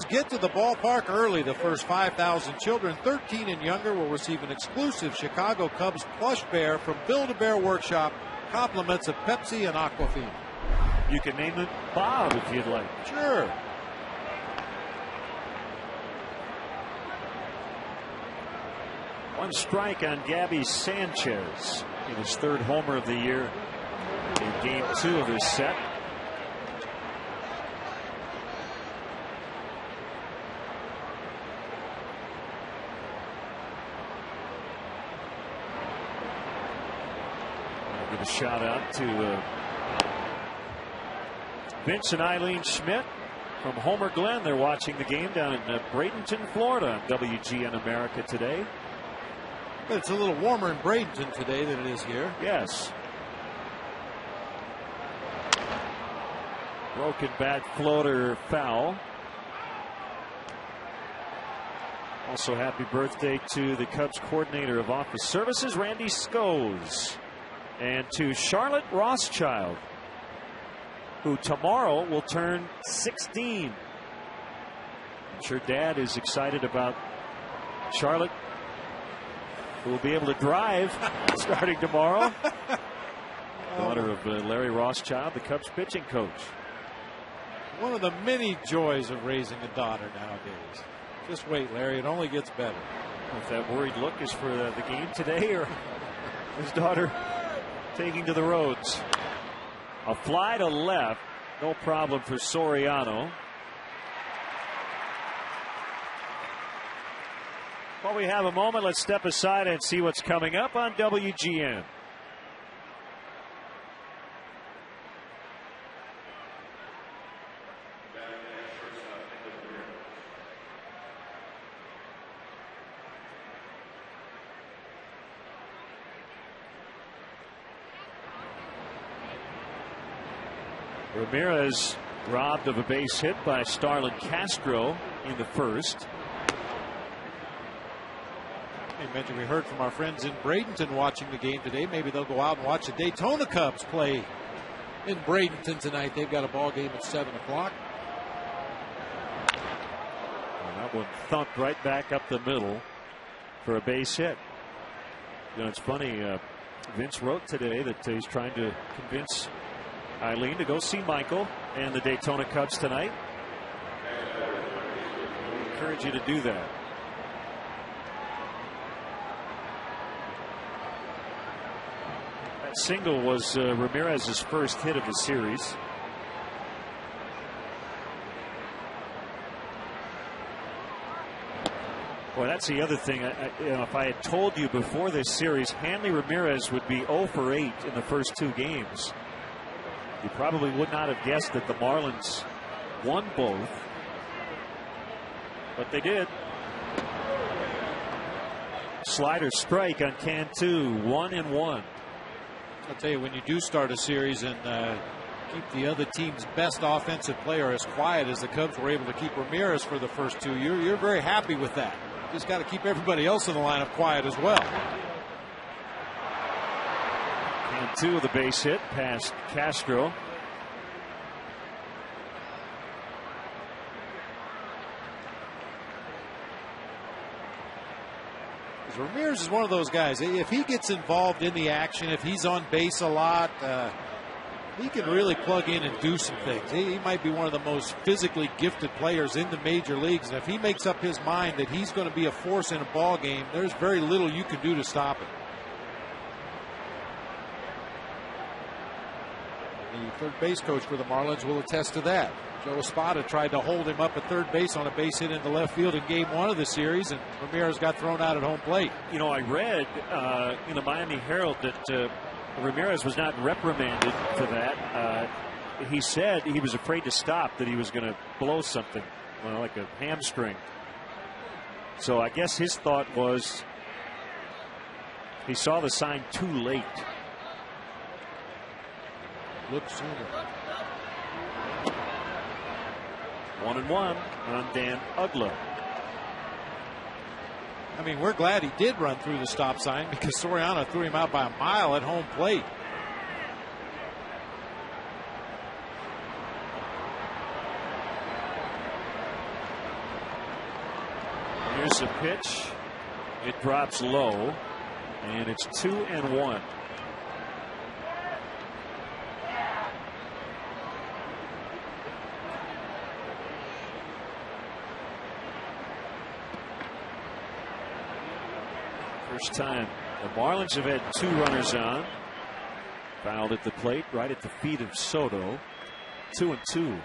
get to the ballpark early. The first 5,000 children 13 and younger will receive an exclusive Chicago Cubs plush bear from Build-A-Bear Workshop. Compliments of Pepsi and Aquafina. You can name it Bob if you'd like. Sure. One strike on Gabby Sanchez in his third homer of the year in game 2 of this set. I'll give a shout out to Vince and Eileen Schmidt from Homer Glen. They're watching the game down in Bradenton, Florida on WGN America today. But it's a little warmer in Bradenton today than it is here. Yes. Broken bat, floater, foul. Also happy birthday to the Cubs coordinator of office services, Randy Scoes, and to Charlotte Rothschild, who tomorrow will turn 16. I'm sure Dad is excited about Charlotte, who will be able to drive starting tomorrow. Daughter of Larry Rothschild, the Cubs pitching coach. One of the many joys of raising a daughter nowadays. Just wait, Larry, it only gets better. If that worried look is for the game today or his daughter taking to the roads. A fly to left, no problem for Soriano. While we have a moment, let's step aside and see what's coming up on WGN. Ramirez robbed of a base hit by Starlin Castro in the first. I mentioned we heard from our friends in Bradenton watching the game today. Maybe they'll go out and watch the Daytona Cubs play in Bradenton tonight. They've got a ball game at 7 o'clock. And that one thumped right back up the middle for a base hit. You know, it's funny. Vince wrote today that he's trying to convince Eileen to go see Michael and the Daytona Cubs tonight. I encourage you to do that. That single was Ramirez's first hit of the series. Boy, that's the other thing. If I had told you before this series, Hanley Ramirez would be 0 for 8 in the first 2 games, you probably would not have guessed that the Marlins won both, but they did. Slider strike on Cantu, 1-1. I'll tell you, when you do start a series and keep the other team's best offensive player as quiet as the Cubs were able to keep Ramirez for the first 2, you're very happy with that. Just got to keep everybody else in the lineup quiet as well. And 2 of the base hit past Castro. Ramirez is one of those guys. If he gets involved in the action, if he's on base a lot, he can really plug in and do some things. He might be one of the most physically gifted players in the major leagues. And if he makes up his mind that he's going to be a force in a ball game, there's very little you can do to stop him. The third base coach for the Marlins will attest to that. Joe Espada tried to hold him up at third base on a base hit into left field in game 1 of the series, and Ramirez got thrown out at home plate. You know, I read in the Miami Herald that Ramirez was not reprimanded for that. He said he was afraid to stop, that he was going to blow something, like a hamstring. So I guess his thought was he saw the sign too late. Look sooner. 1-1 on Dan Uggla. I mean, we're glad he did run through the stop sign because Soriano threw him out by a mile at home plate. Here's a pitch. It drops low, and it's 2-1. First time the Marlins have had 2 runners on. Fouled at the plate, right at the feet of Soto. 2-2.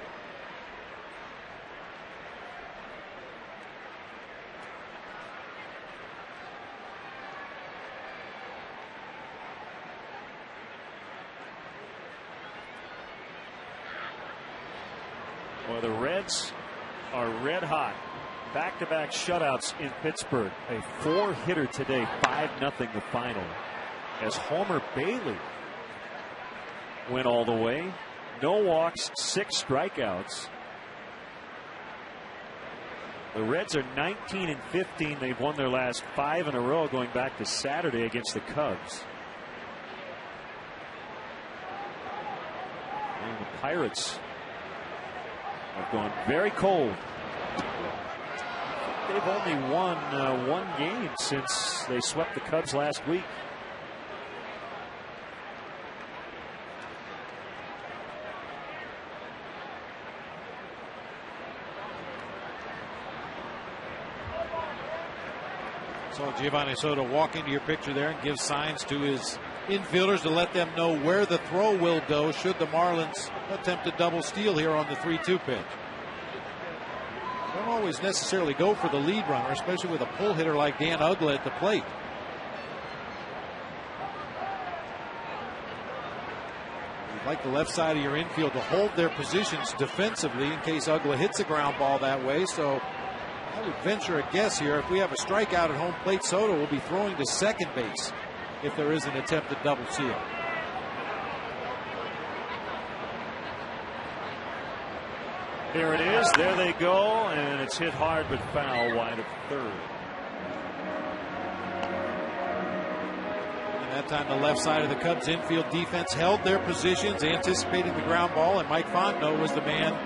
Well, the Reds are red hot. Back-to-back shutouts in Pittsburgh. A 4-hitter today, 5-0 the final. As Homer Bailey went all the way. No walks, 6 strikeouts. The Reds are 19-15. They've won their last 5 in a row going back to Saturday against the Cubs. And the Pirates have gone very cold. They've only won 1 game since they swept the Cubs last week. So Giovanni Soto walk into your picture there and give signs to his infielders to let them know where the throw will go should the Marlins attempt a double steal here on the 3-2 pitch. Don't always necessarily go for the lead runner, especially with a pull hitter like Dan Uggla at the plate. You'd like the left side of your infield to hold their positions defensively in case Uggla hits a ground ball that way. So I would venture a guess here. If we have a strikeout at home plate, Soto will be throwing to second base if there is an attempted double steal. Here it is. There they go. And it's hit hard but foul wide of third. And that time the left side of the Cubs infield defense held their positions, anticipating the ground ball, and Mike Fontenot was the man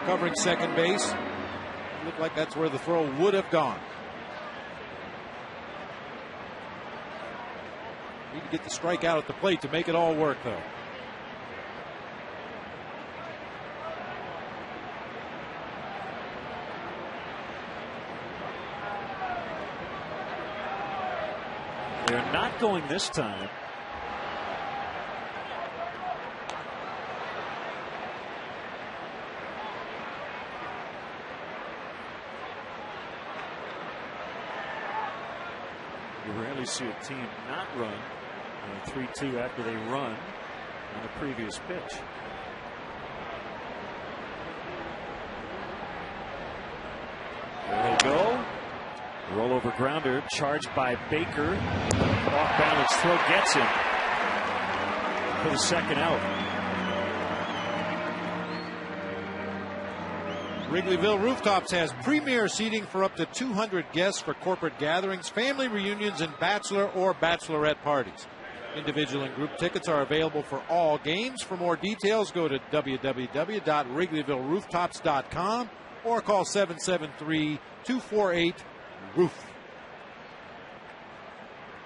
covering second base. It looked like that's where the throw would have gone. Need to get the strikeout at the plate to make it all work, though. They're not going this time. You rarely see a team not run on a 3-2 after they run on a previous pitch. There they go. Rollover grounder charged by Baker. Off balance throw gets him for the second out. Wrigleyville Rooftops has premier seating for up to 200 guests for corporate gatherings, family reunions, and bachelor or bachelorette parties. Individual and group tickets are available for all games. For more details, go to www.wrigleyvillerooftops.com or call 773-248-ROOF.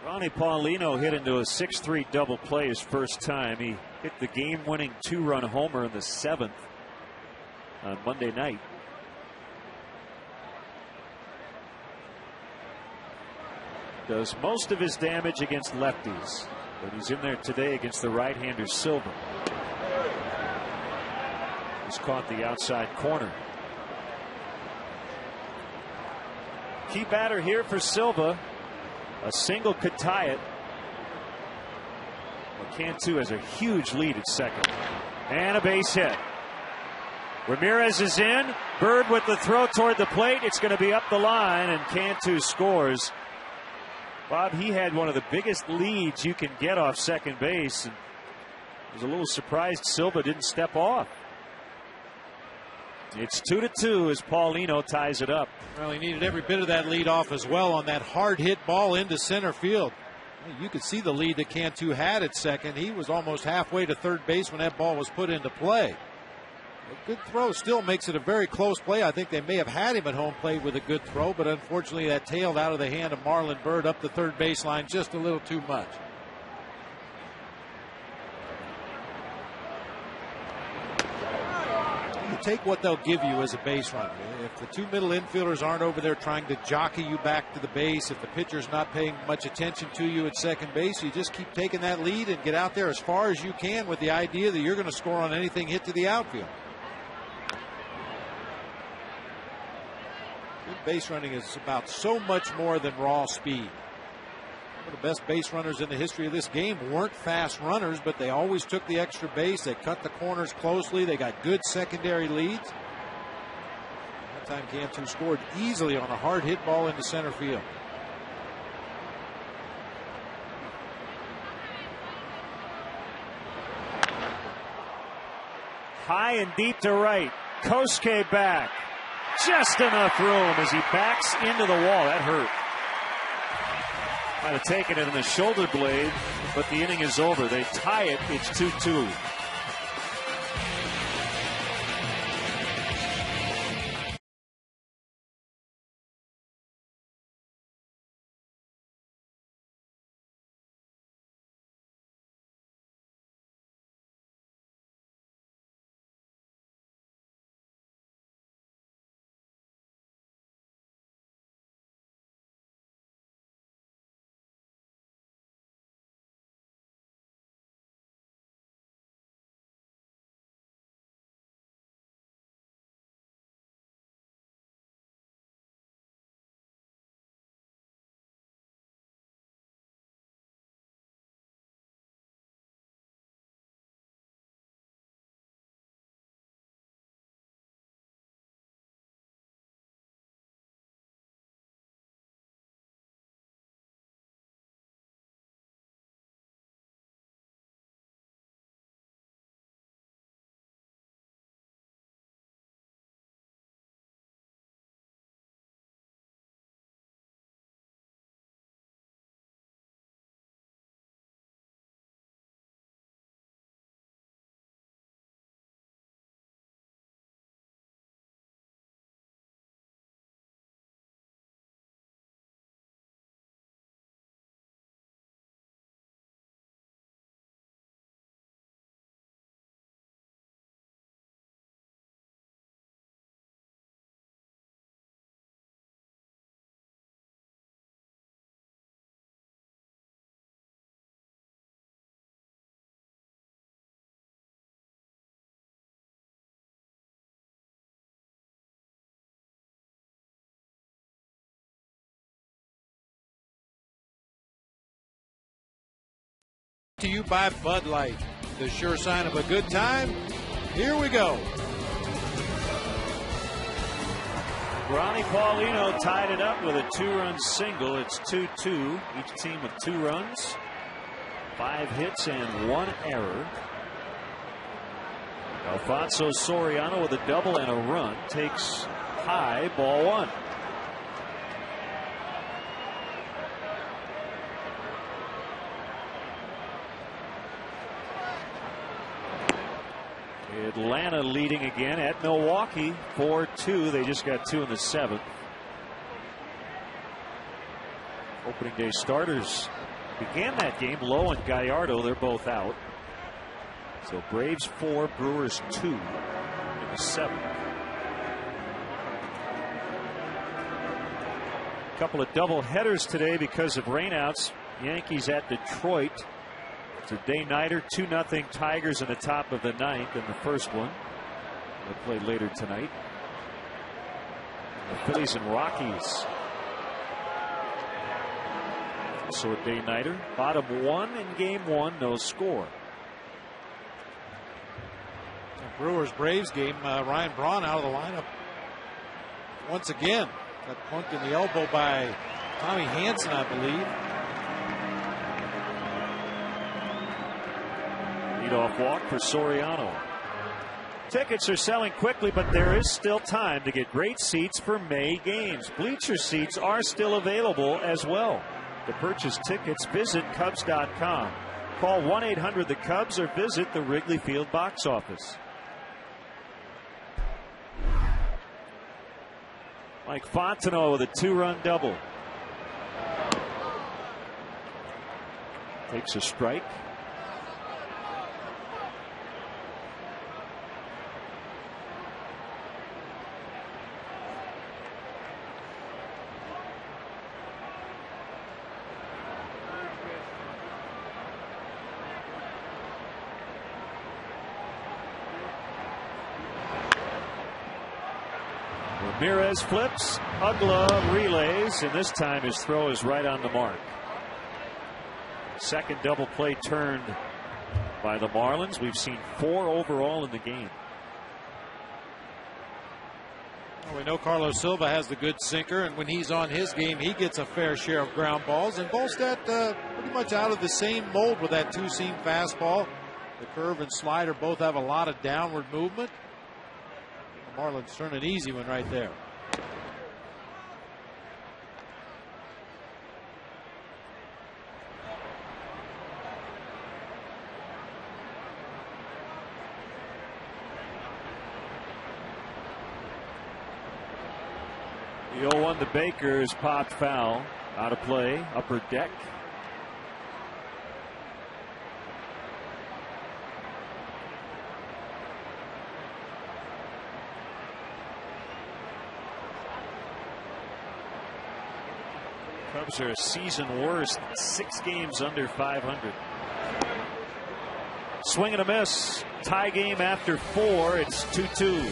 Ronnie Paulino hit into a 6-3 double play his first time. He hit the game-winning 2-run homer in the 7th on Monday night. Does most of his damage against lefties, but he's in there today against the right-hander Silva. He's caught the outside corner. Key batter here for Silva. A single could tie it. Well, Cantu has a huge lead at second. And a base hit. Ramirez is in. Bird with the throw toward the plate. It's going to be up the line, and Cantu scores. Bob, he had one of the biggest leads you can get off second base, and was a little surprised Silva didn't step off. It's 2-2 as Paulino ties it up. Well, he needed every bit of that lead off as well on that hard hit ball into center field. You could see the lead that Cantu had at second. He was almost halfway to third base when that ball was put into play. A good throw still makes it a very close play. I think they may have had him at home plate with a good throw, but unfortunately that tailed out of the hand of Marlon Byrd up the third baseline just a little too much. You take what they'll give you as a base runner. If the two middle infielders aren't over there trying to jockey you back to the base, if the pitcher's not paying much attention to you at second base, you just keep taking that lead and get out there as far as you can with the idea that you're going to score on anything hit to the outfield. Good base running is about so much more than raw speed. Some of the best base runners in the history of this game weren't fast runners, but they always took the extra base. They cut the corners closely. They got good secondary leads. That time Cantu scored easily on a hard hit ball into center field. High and deep to right. Kosuke back. Just enough room as he backs into the wall. That hurt. Might have taken it in the shoulder blade, but the inning is over. They tie it. It's 2-2. To you by Bud Light, the sure sign of a good time. Here we go. Ronnie Paulino tied it up with a 2-run single. It's 2-2. Each team with 2 runs, 5 hits, and 1 error. Alfonso Soriano with a double and a run takes high, ball 1. Atlanta leading again at Milwaukee 4-2. They just got 2 in the 7th. Opening day starters began that game. Lowe and Gallardo, they're both out. So Braves 4, Brewers 2 in the 7th. A couple of double headers today because of rainouts. Yankees at Detroit. It's a day-nighter, 2-0 Tigers in the top of the 9th in the first one. They play later tonight. The Phillies and Rockies. Also a day-nighter. Bottom 1 in game 1, no score. Brewers Braves game, Ryan Braun out of the lineup once again. Got punked in the elbow by Tommy Hanson, I believe. Leadoff walk for Soriano. Tickets are selling quickly, but there is still time to get great seats for May games. Bleacher seats are still available as well. To purchase tickets, visit Cubs.com. Call 1-800-THE-CUBS or visit the Wrigley Field box office. Mike Fontenot with a 2-run double. Takes a strike. Ramirez flips, Ugla relays, and this time his throw is right on the mark. Second double play turned by the Marlins. We've seen 4 overall in the game. Well, we know Carlos Silva has the good sinker, and when he's on his game, he gets a fair share of ground balls. And Volstad pretty much out of the same mold with that 2-seam fastball. The curve and slider both have a lot of downward movement. The Marlins turn an easy one right there. The 0-1 to Baker is popped foul. Out of play, upper deck. Cubs are a season worst, 6 games under 500. Swing and a miss. Tie game after 4. It's 2-2.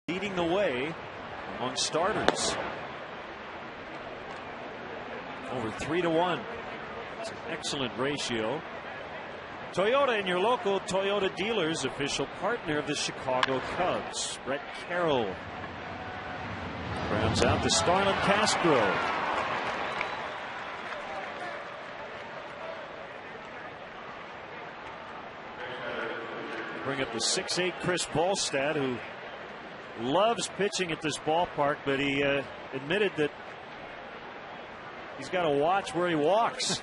Leading the way among starters. Over 3-1. It's an excellent ratio. Toyota and your local Toyota dealers, official partner of the Chicago Cubs. Brett Carroll rounds out to Starlin Castro. Bring up the 6'8" Chris Volstad, who loves pitching at this ballpark, but he admitted that he's got to watch where he walks.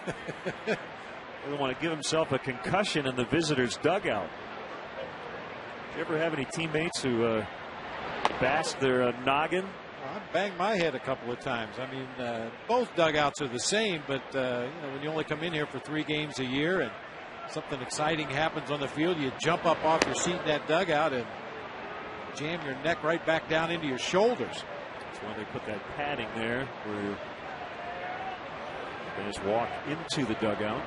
Doesn't want to give himself a concussion in the visitors' dugout. Do you ever have any teammates who bash their noggin? Well, I banged my head a couple of times. I mean, both dugouts are the same, but you know, when you only come in here for 3 games a year and something exciting happens on the field, you jump up off your seat in that dugout and jam your neck right back down into your shoulders. That's why they put that padding there where guys walk into the dugout.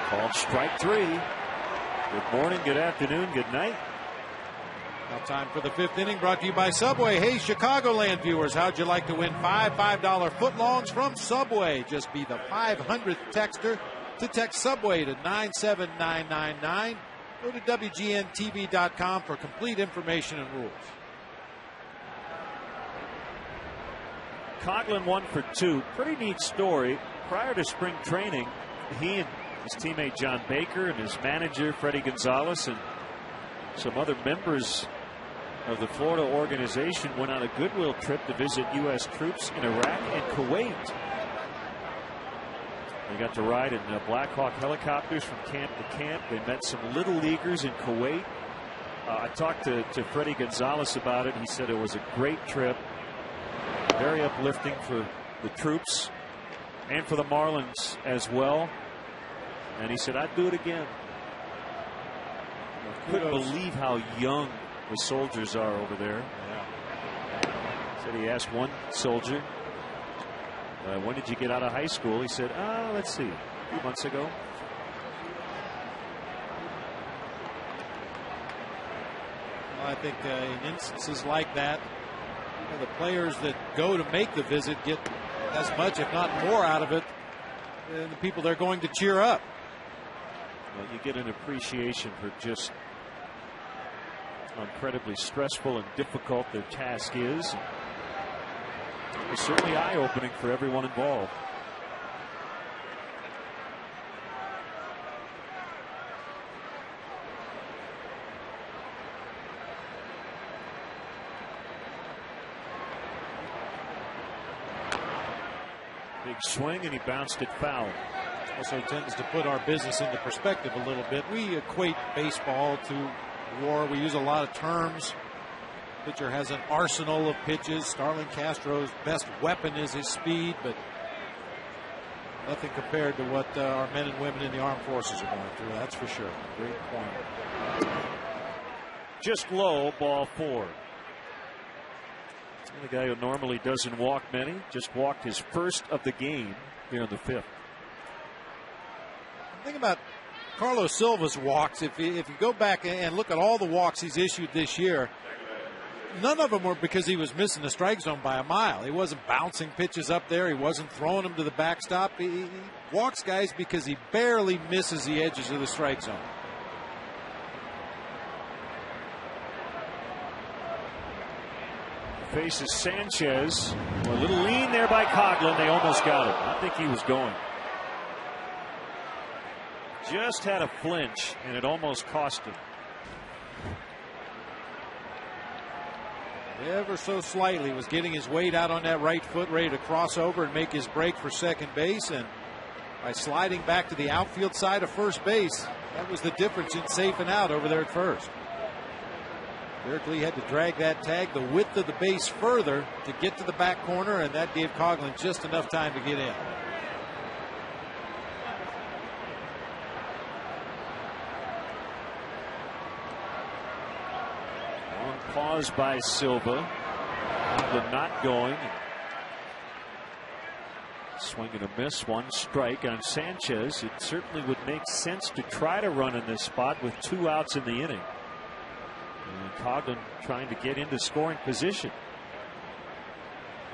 Called strike 3. Good morning, good afternoon, good night. Now time for the 5th inning, brought to you by Subway. Hey, Chicagoland viewers, how'd you like to win $5 footlongs from Subway? Just be the 500th texter to text Subway to 97999. Go to WGNTV.com for complete information and rules. Coughlin 1 for 2. Pretty neat story. Prior to spring training, he and his teammate John Baker and his manager Freddie Gonzalez and some other members of the Florida organization went on a goodwill trip to visit U.S. troops in Iraq and Kuwait. They got to ride in Black Hawk helicopters from camp to camp. They met some little leaguers in Kuwait. I talked to Freddie Gonzalez about it. He said it was a great trip, very uplifting for the troops and for the Marlins as well. And he said, I'd do it again. Couldn't believe how young the soldiers are over there. Yeah. Said he asked one soldier, when did you get out of high school? He said, let's see, a few months ago. Well, I think in instances like that, the players that go to make the visit get as much, if not more, out of it than the people they're going to cheer up. Well, you get an appreciation for just how incredibly stressful and difficult their task is. It's certainly eye-opening for everyone involved. Big swing, and he bounced it foul. Also tends to put our business into perspective a little bit. We equate baseball to war. We use a lot of terms. Pitcher has an arsenal of pitches. Starlin Castro's best weapon is his speed, but nothing compared to what our men and women in the armed forces are going through. That's for sure. Great point. Just low, ball 4. The guy who normally doesn't walk many just walked his first of the game here in the 5th. Think about Carlos Silva's walks. If you go back and look at all the walks he's issued this year, none of them were because he was missing the strike zone by a mile. He wasn't bouncing pitches up there. He wasn't throwing them to the backstop. He walks guys because he barely misses the edges of the strike zone. Faces Sanchez. A little lean there by Coughlin. They almost got him. I think he was going. Just had a flinch, and it almost cost him. Ever so slightly was getting his weight out on that right foot, ready to cross over and make his break for second base. And by sliding back to the outfield side of first base, that was the difference in safe and out over there at first. Derek Lee had to drag that tag the width of the base further to get to the back corner, and that gave Coughlin just enough time to get in. Long pause by Silva. Coughlin not going. Swing and a miss, 1 strike on Sanchez. It certainly would make sense to try to run in this spot with 2 outs in the inning. And Coughlin trying to get into scoring position.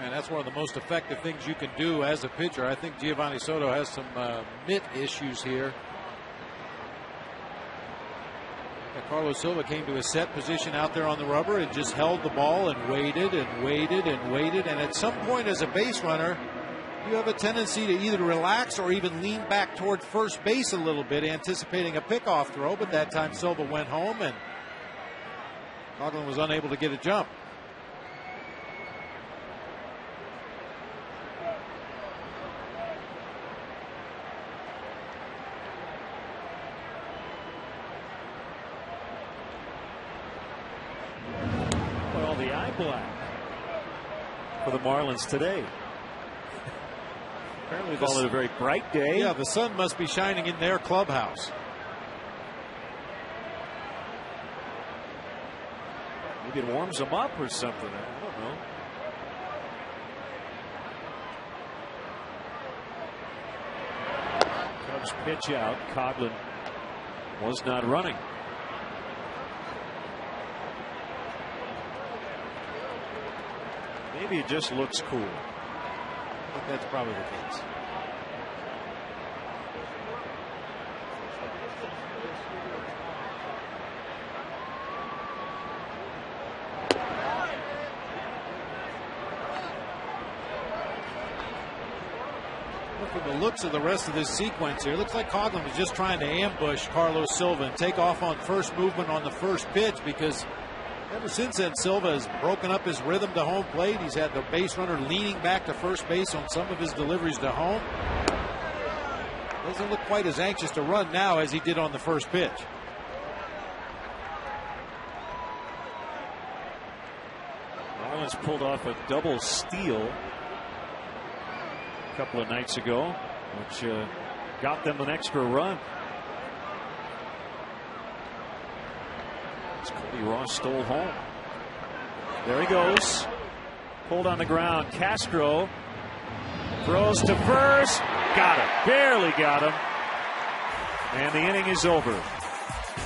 And that's one of the most effective things you can do as a pitcher. I think Giovanni Soto has some mitt issues here. Carlos Silva came to a set position out there on the rubber and just held the ball and waited and waited and waited. And at some point as a base runner, you have a tendency to either relax or even lean back toward first base a little bit, anticipating a pickoff throw. But that time Silva went home and Coughlin was unable to get a jump. Well, the eye black for the Marlins today. Apparently they call it a very bright day. Yeah, the sun must be shining in their clubhouse. Maybe it warms them up or something. No. Cubs pitch out. Coghlan was not running. Maybe it just looks cool. I think that's probably the case. From the looks of the rest of this sequence here, it looks like Coghlan was just trying to ambush Carlos Silva and take off on first movement on the first pitch, because ever since then Silva has broken up his rhythm to home plate. He's had the base runner leaning back to first base on some of his deliveries to home. Doesn't look quite as anxious to run now as he did on the first pitch. Marlins pulled off a double steal a couple of nights ago, which got them an extra run. As Cody Ross stole home. There he goes. Pulled on the ground. Castro throws to first. Got him. Barely got him. And the inning is over.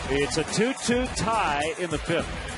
It's a 2-2 tie in the fifth.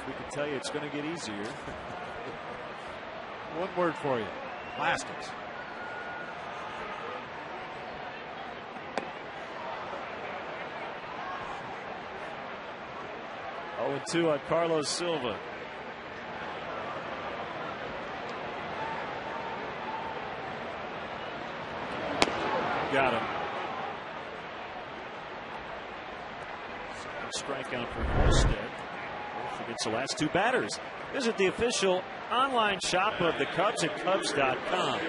We can tell you it's going to get easier. One word for you: plastics. Oh, 2 on Carlos Silva. Got him. Second strikeout for Holstead. Against the last 2 batters. Visit the official online shop of the Cubs at Cubs.com.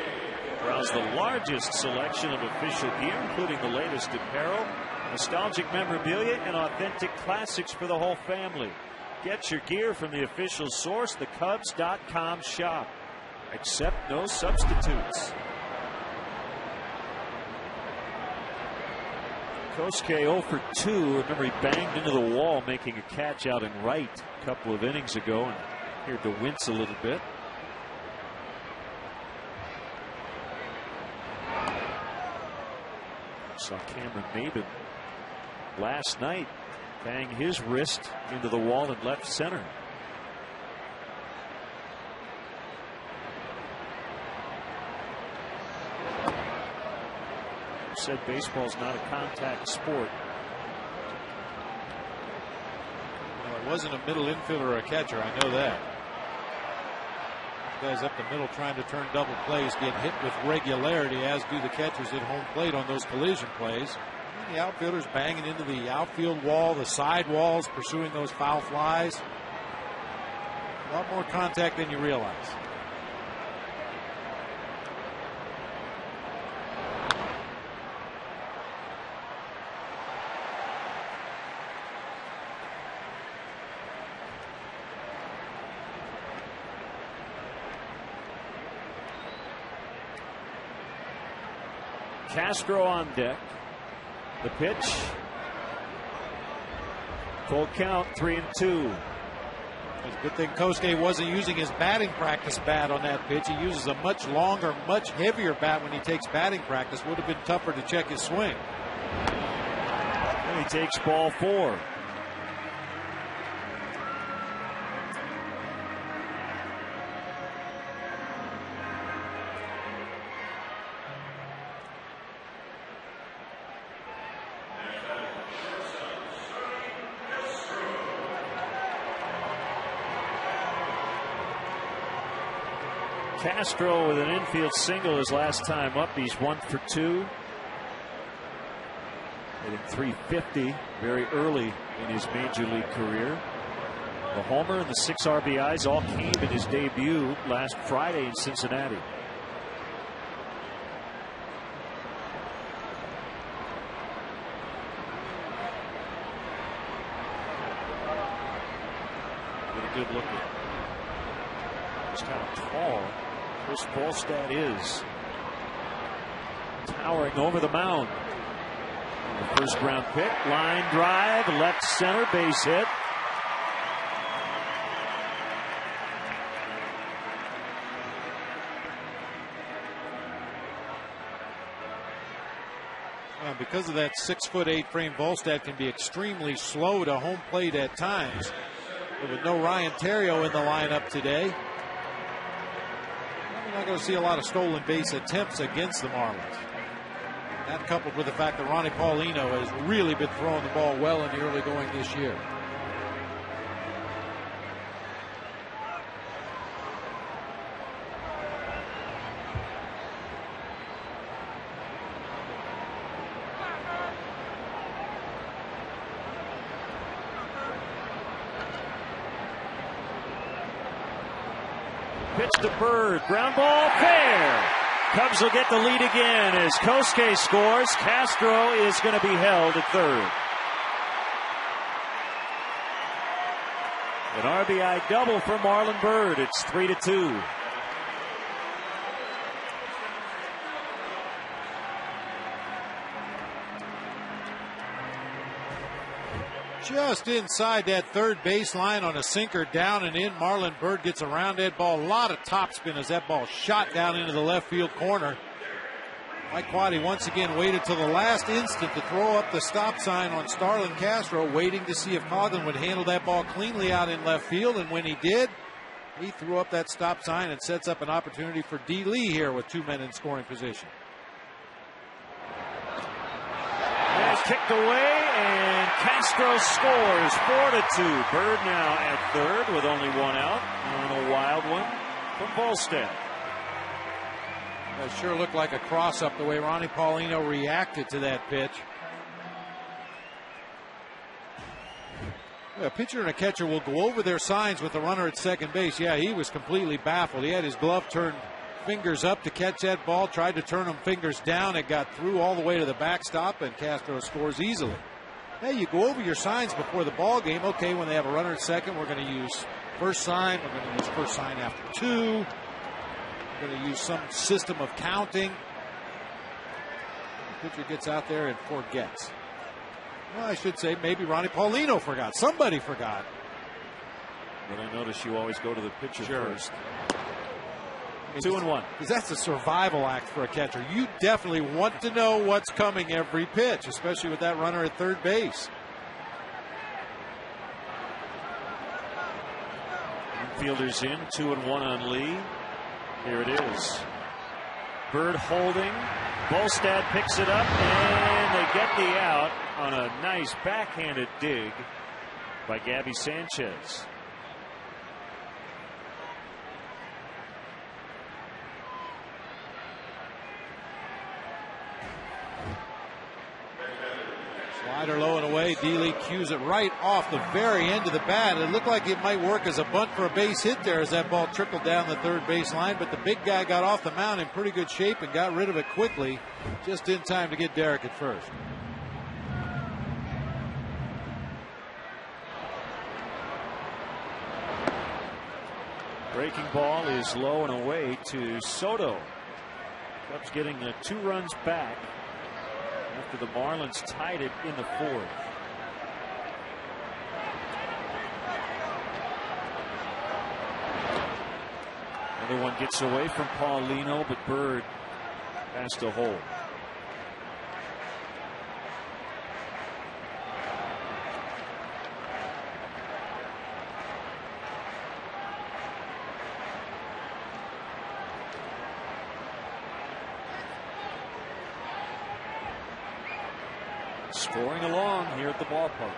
Browse the largest selection of official gear, including the latest apparel, nostalgic memorabilia, and authentic classics for the whole family. Get your gear from the official source, the Cubs.com shop. Accept no substitutes. Kosuke 0 for 2. Remember, he banged into the wall making a catch out in right a couple of innings ago and appeared to wince a little bit. Saw Cameron Maben last night bang his wrist into the wall in left center. Said baseball's not a contact sport. Well, it wasn't a middle infielder or a catcher, I know that. Guys up the middle trying to turn double plays get hit with regularity, as do the catchers at home plate on those collision plays. And the outfielders banging into the outfield wall, the side walls, pursuing those foul flies. A lot more contact than you realize. Castro on deck. The pitch. Full count, 3-2. It's a good thing Kosuke wasn't using his batting practice bat on that pitch. He uses a much longer, much heavier bat when he takes batting practice. Would have been tougher to check his swing. And he takes ball 4. Castro with an infield single his last time up. He's 1 for 2. Hitting .350 very early in his major league career. The homer and the 6 RBIs all came in his debut last Friday in Cincinnati. Get a good look at just how tall Chris Volstad is. Towering over the mound. The first round pick, line drive, left center, base hit. Because of that 6'8" frame, Volstad can be extremely slow to home plate at times. But with no Ryan Theriot in the lineup today, we're not going to see a lot of stolen base attempts against the Marlins. That coupled with the fact that Ronnie Paulino has really been throwing the ball well in the early going this year. Pitch to Bird, ground ball, fair. Cubs will get the lead again as Kosuke scores. Castro is going to be held at third. An RBI double for Marlon Bird. It's 3-2. Just inside that third baseline on a sinker, down and in. Marlon Bird gets around that ball. A lot of topspin as that ball shot down into the left field corner. Mike Quade once again waited till the last instant to throw up the stop sign on Starlin Castro, waiting to see if Coghlan would handle that ball cleanly out in left field. And when he did, he threw up that stop sign and sets up an opportunity for D. Lee here with 2 men in scoring position. Kicked away, and Castro scores 4-2. Bird now at third with only 1 out on a wild one from Volstad. That sure looked like a cross-up the way Ronnie Paulino reacted to that pitch. A pitcher and a catcher will go over their signs with the runner at second base. Yeah, he was completely baffled. He had his glove turned fingers up to catch that ball, tried to turn them fingers down. It got through all the way to the backstop, and Castro scores easily. Hey, you go over your signs before the ball game. Okay, when they have a runner at second, we're going to use first sign. We're going to use first sign after 2. We're going to use some system of counting. The pitcher gets out there and forgets. Well, I should say maybe Ronnie Paulino forgot. Somebody forgot. But I notice you always go to the pitcher first. 2-1. Because that's a survival act for a catcher. You definitely want to know what's coming every pitch, especially with that runner at third base. Infielders in, 2-1 on Lee. Here it is. Bird holding. Volstad picks it up, and they get the out on a nice backhanded dig by Gabby Sanchez. Slider low and away. D-Lee cues it right off the very end of the bat. It looked like it might work as a bunt for a base hit there as that ball trickled down the third base line, but the big guy got off the mound in pretty good shape and got rid of it quickly, just in time to get Derek at first. Breaking ball is low and away to Soto. Cubs getting the 2 runs back after the Marlins tied it in the 4th. Another one gets away from Paulino, but Bird has to hold. Scoring along here at the ballpark.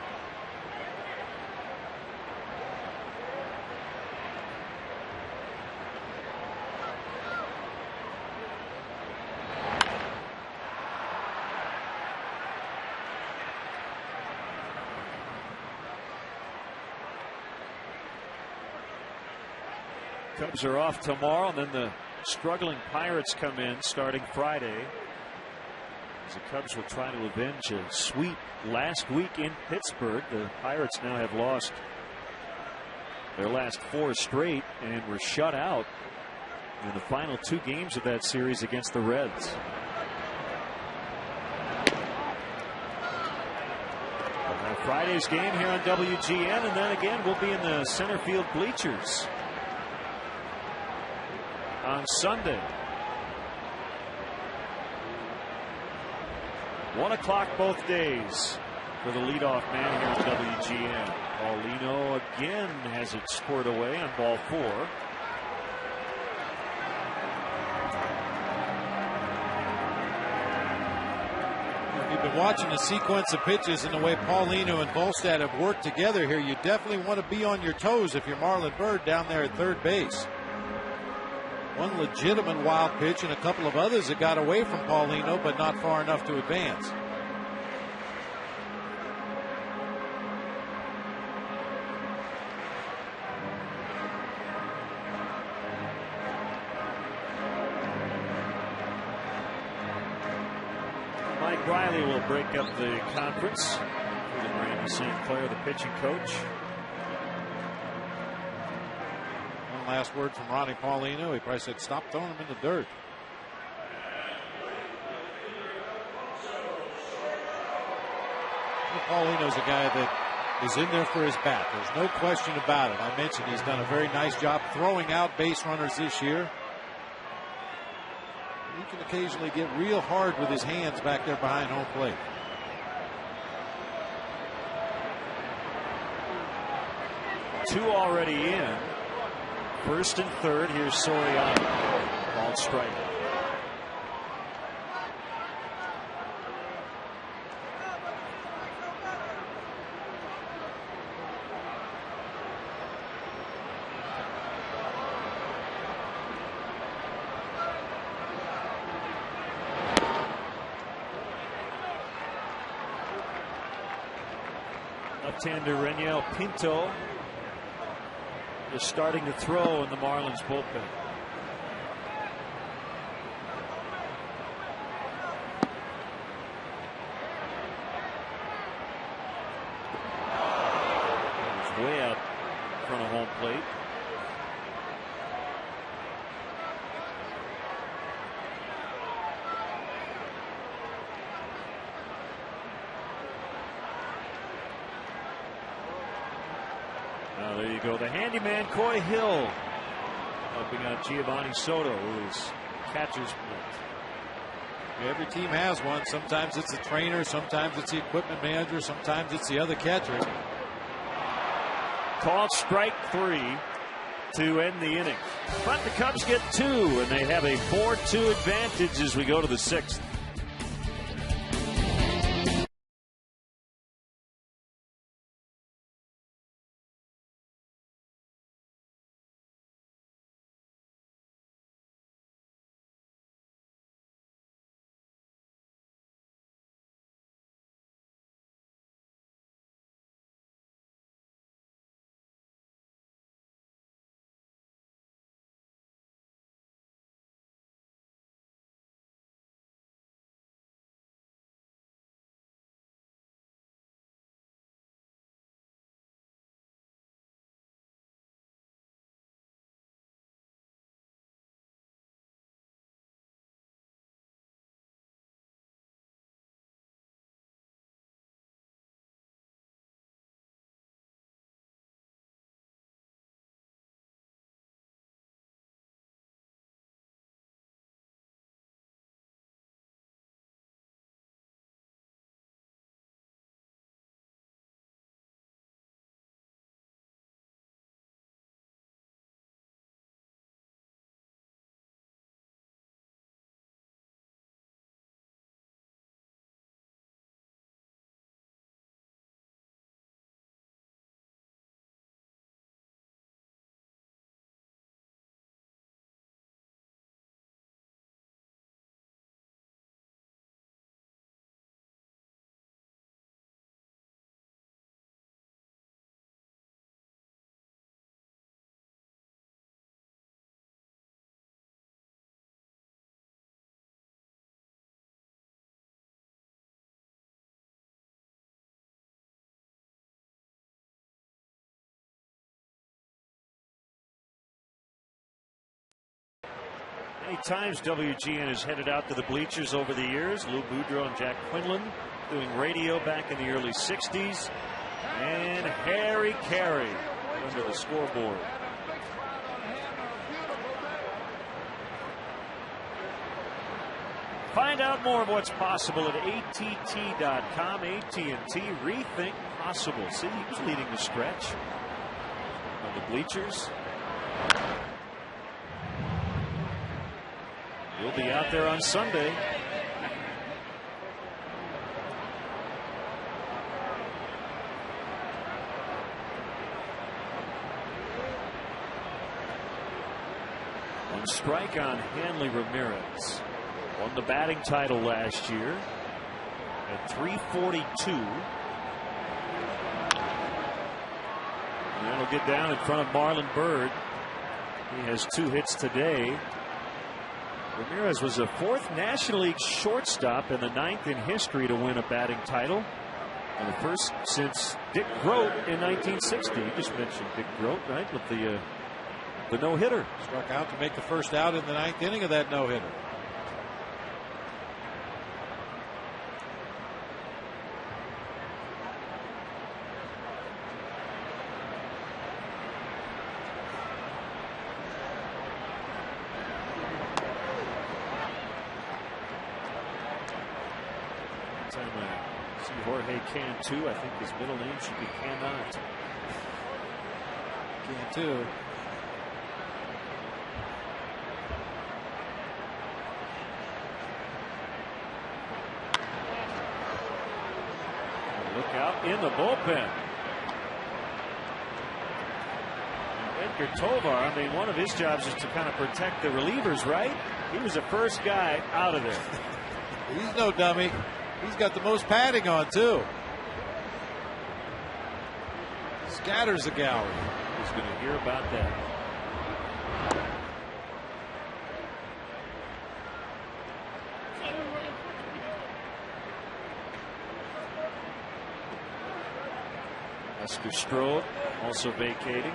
Cubs are off tomorrow, and then the struggling Pirates come in starting Friday. The Cubs will try to avenge a sweep last week in Pittsburgh. The Pirates now have lost their last 4 straight and were shut out in the final 2 games of that series against the Reds. Friday's game here on WGN, and then again we'll be in the center field bleachers on Sunday. 1 o'clock both days for the leadoff man here at WGN. Paulino again has it squared away on ball 4. If you've been watching the sequence of pitches and the way Paulino and Volstad have worked together here, you definitely want to be on your toes if you're Marlon Byrd down there at third base. One legitimate wild pitch and a couple of others that got away from Paulino, but not far enough to advance. Mike Riley will break up the conference for the Randy St. Clair, the pitching coach. Last word from Ronnie Paulino. He probably said, stop throwing him in the dirt. Paulino's a guy that is in there for his bat. There's no question about it. I mentioned he's done a very nice job throwing out base runners this year. He can occasionally get real hard with his hands back there behind home plate. Two already in. First and third. Here's Soriano. Ball strike. Left-hander Reniel Pinto is starting to throw in the Marlins bullpen. He's way out in front of home plate. There you go. The handyman, Coy Hill, helping out Giovanni Soto, who is catcher's mitt. Every team has one. Sometimes it's the trainer, sometimes it's the equipment manager, sometimes it's the other catcher. Called strike 3 to end the inning. But the Cubs get 2, and they have a 4-2 advantage as we go to the 6th. Many times WGN has headed out to the bleachers over the years. Lou Boudreau and Jack Quinlan doing radio back in the early 60s. And Harry Carey under the scoreboard. Find out more of what's possible at att.com. AT&T, rethink possible. See, he was leading the stretch on the bleachers. He'll be out there on Sunday. One strike on Hanley Ramirez. Won the batting title last year at 342. And that'll get down in front of Marlon Byrd. He has 2 hits today. Ramirez was the 4th National League shortstop and the 9th in history to win a batting title. And the first since Dick Groat in 1960. You just mentioned Dick Groat, right? With the no-hitter. Struck out to make the first out in the 9th inning of that no-hitter. Time I see Jorge Cantu. I think his middle name should be Cannot. Cantu. Look out in the bullpen. Edgar Tovar, I mean, one of his jobs is to kind of protect the relievers, right? He was the first guy out of there. He's no dummy. He's got the most padding on, too. Scatters the gallery. He's going to hear about that. Oscar Strode also vacating.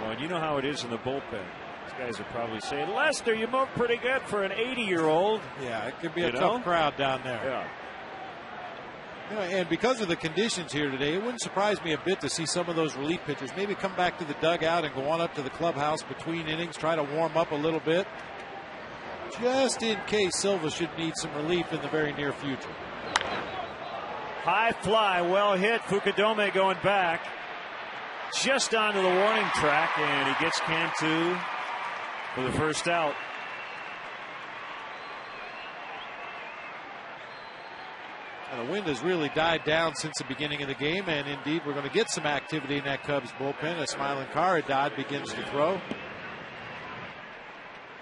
Well, and you know how it is in the bullpen. These guys are probably saying, Lester, you moved pretty good for an 80-year-old. Yeah, it could be a tough crowd down there. Yeah. You know, and because of the conditions here today, it wouldn't surprise me a bit to see some of those relief pitchers maybe come back to the dugout and go on up to the clubhouse between innings, try to warm up a little bit, just in case Silva should need some relief in the very near future. High fly, well hit. Fukudome going back just onto the warning track, and he gets Cantu for the first out. And the wind has really died down since the beginning of the game, and indeed we're going to get some activity in that Cubs bullpen as Smiling Caridad begins to throw.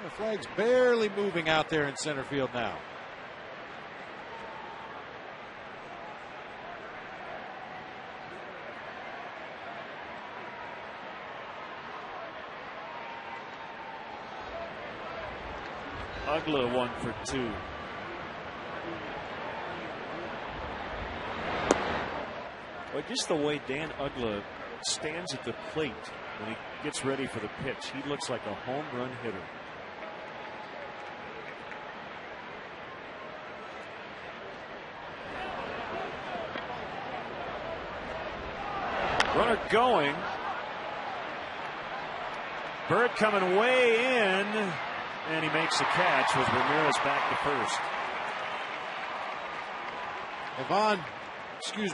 The flag's barely moving out there in center field now. Ugla 1 for 2. Well, just the way Dan Ugla stands at the plate when he gets ready for the pitch, he looks like a home run hitter. Runner going. Bird coming way in, and he makes the catch with Ramirez back to first.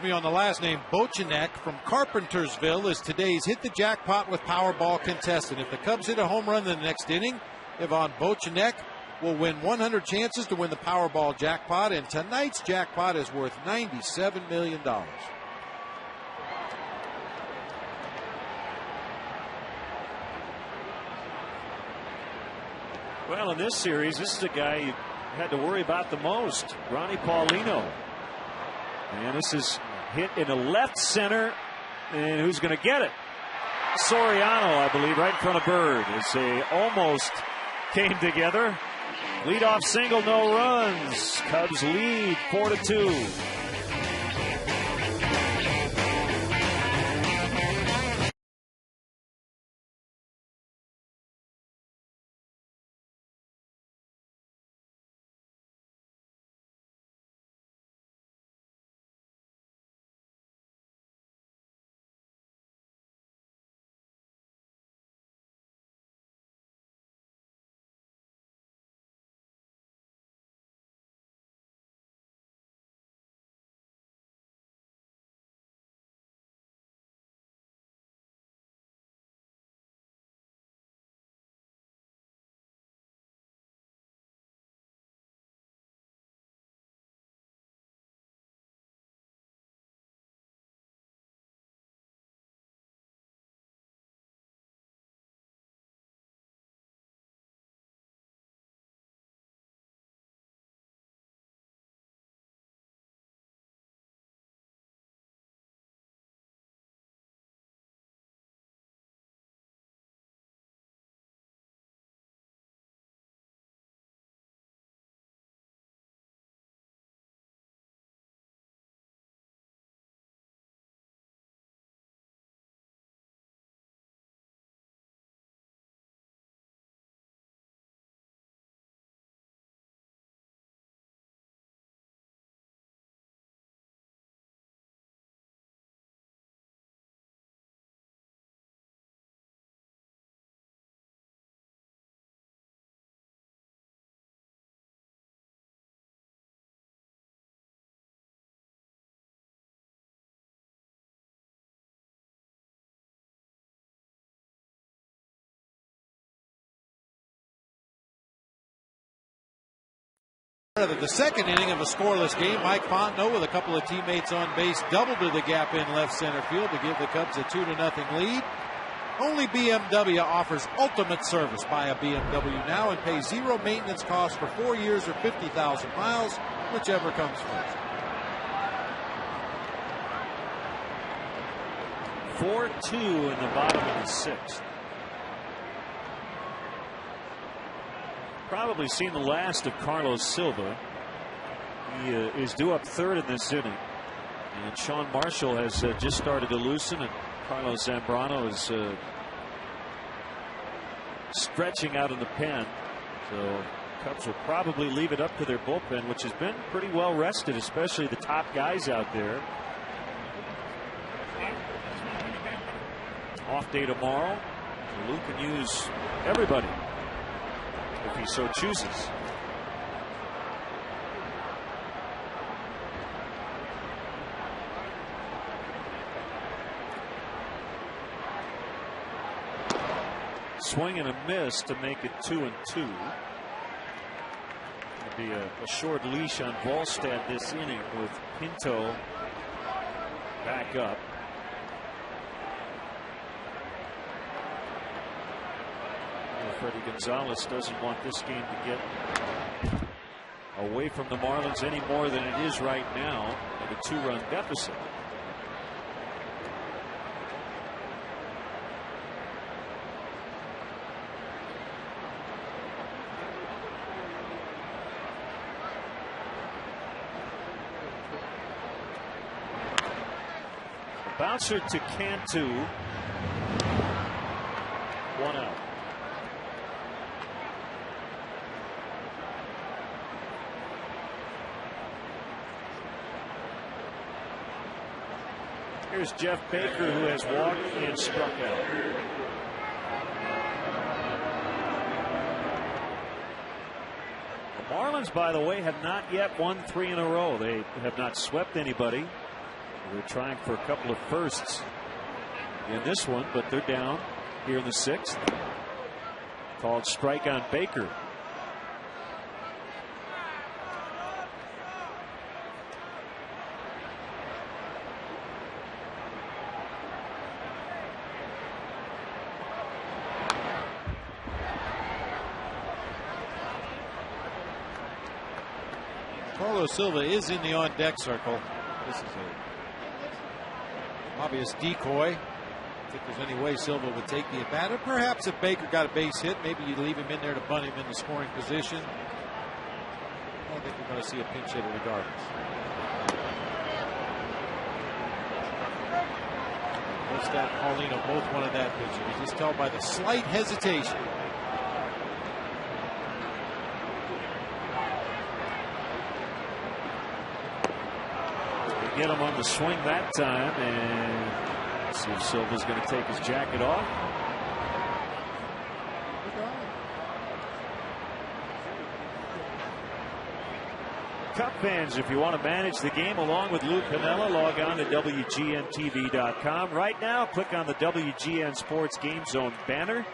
On the last name, Bochenek from Carpentersville is today's Hit the Jackpot with Powerball contestant. If the Cubs hit a home run in the next inning, Ivan Bochenek will win 100 chances to win the Powerball jackpot, and tonight's jackpot is worth $97 million. Well, in this series, this is the guy you had to worry about the most, Ronnie Paulino. And this is hit in the left center, and who's going to get it? Soriano, I believe, right in front of Bird as they almost came together. Leadoff single, no runs. Cubs lead 4-2. The second inning of a scoreless game, Mike Fontenot with a couple of teammates on base doubled to the gap in left center field to give the Cubs a 2-0 lead. Only BMW offers ultimate service. Buy a BMW now and pay zero maintenance costs for 4 years or 50,000 miles, whichever comes first. 4-2 in the bottom of the sixth. Probably seen the last of Carlos Silva. He is due up third in this inning. And Sean Marshall has just started to loosen, and Carlos Zambrano is stretching out in the pen. So Cubs will probably leave it up to their bullpen, which has been pretty well rested, especially the top guys out there. Off day tomorrow. So Luke can use everybody if he so chooses. Swing and a miss to make it 2-2. It'll be a short leash on Volstad this inning with Pinto back up. Freddie Gonzalez doesn't want this game to get away from the Marlins any more than it is right now at a 2-run deficit. A bouncer to Cantu. 1 out. Here's Jeff Baker, who has walked and struck out. The Marlins, by the way, have not yet won 3 in a row. They have not swept anybody. They're trying for a couple of firsts in this one, but they're down here in the 6th. Called strike on Baker. Carlos Silva is in the on-deck circle. This is an obvious decoy. I think there's any way Silva would take the at-bat. Or perhaps if Baker got a base hit, maybe you leave him in there to bunt him in the scoring position. I think we're going to see a pinch hitter regardless. Volstad and Paulino both wanted that pitch. You can just tell by the slight hesitation. Get him on the swing that time, and let's see if Silva's going to take his jacket off. Cub fans, if you want to manage the game along with Lou Piniella, log on to WGNTV.com. Right now, click on the WGN Sports Game Zone banner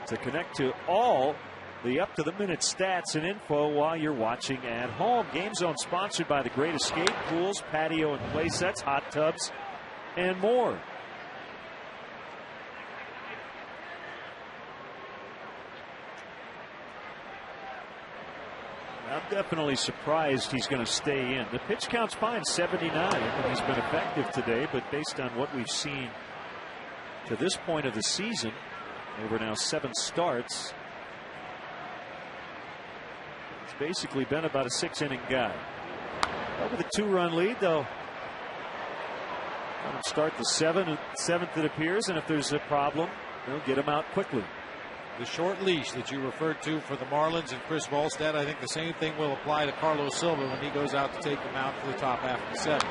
to connect to all the up-to-the-minute stats and info while you're watching at home. Game Zone sponsored by the Great Escape, pools, patio and play sets, hot tubs, and more. I'm definitely surprised he's going to stay in. The pitch count's fine, 79, and he's been effective today, but based on what we've seen to this point of the season, over now 7 starts, basically been about a 6-inning guy. With a 2-run lead, though, start the 7th it appears, and if there's a problem, they'll get him out quickly. The short leash that you referred to for the Marlins and Chris Volstad, I think the same thing will apply to Carlos Silva when he goes out to take them out for the top half of the 7th.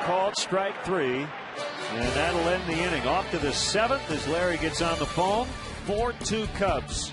Called strike 3, and that'll end the inning. Off to the 7th as Larry gets on the phone 4-2 Cubs.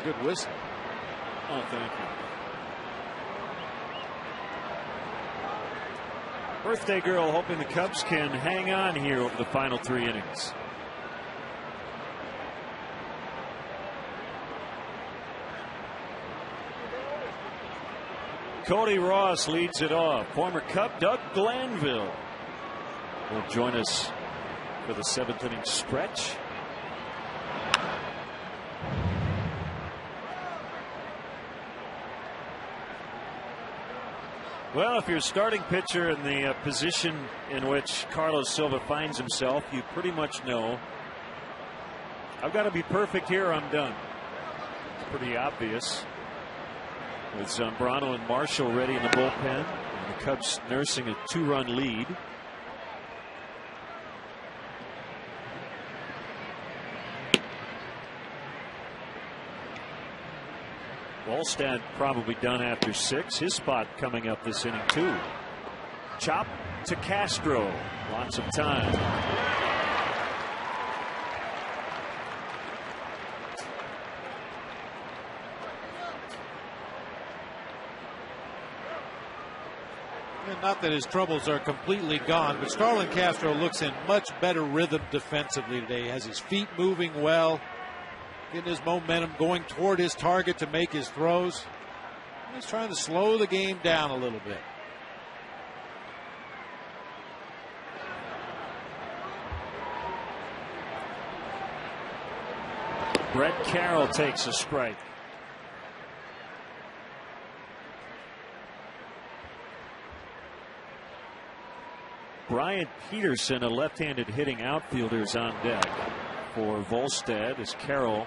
Good whistle. Oh, thank you. Birthday girl hoping the Cubs can hang on here over the final 3 innings. Cody Ross leads it off. Former Cub Doug Glanville will join us for the 7th inning stretch. Well, if you're a starting pitcher in the position in which Carlos Silva finds himself, you pretty much know, I've got to be perfect here or I'm done. It's pretty obvious. With Zambrano and Marshall ready in the bullpen, and the Cubs nursing a 2-run lead. Wallstad probably done after 6. His spot coming up this inning too. Chop to Castro. Lots of time. And not that his troubles are completely gone, but Starlin Castro looks in much better rhythm defensively today. He has his feet moving well, getting his momentum, going toward his target to make his throws. He's trying to slow the game down a little bit. Brett Carroll takes a strike. Brian Peterson, a left-handed hitting outfielder, is on deck for Volstad as Carroll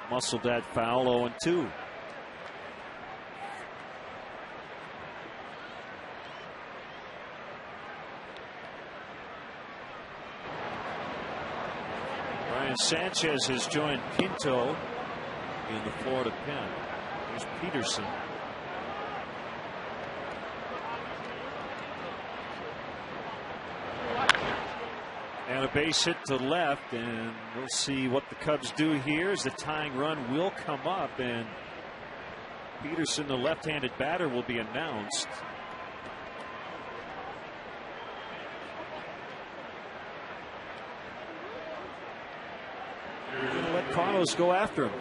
muscled that foul. 0-2. Brian Sanchez has joined Pinto in the Florida pen. Here's Peterson. And a base hit to left, and we'll see what the Cubs do here as the tying run will come up, and Peterson, the left-handed batter, will be announced. They're going to let Carlos go after him.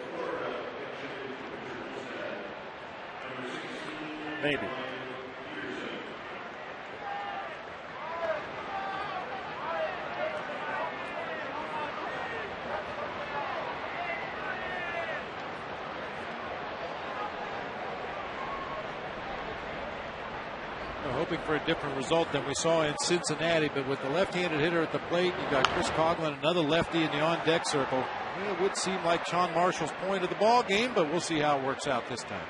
Maybe. We're hoping for a different result than we saw in Cincinnati, but with the left-handed hitter at the plate, you got Chris Coughlin, another lefty in the on-deck circle. It would seem like Sean Marshall's point of the ball game, but we'll see how it works out this time.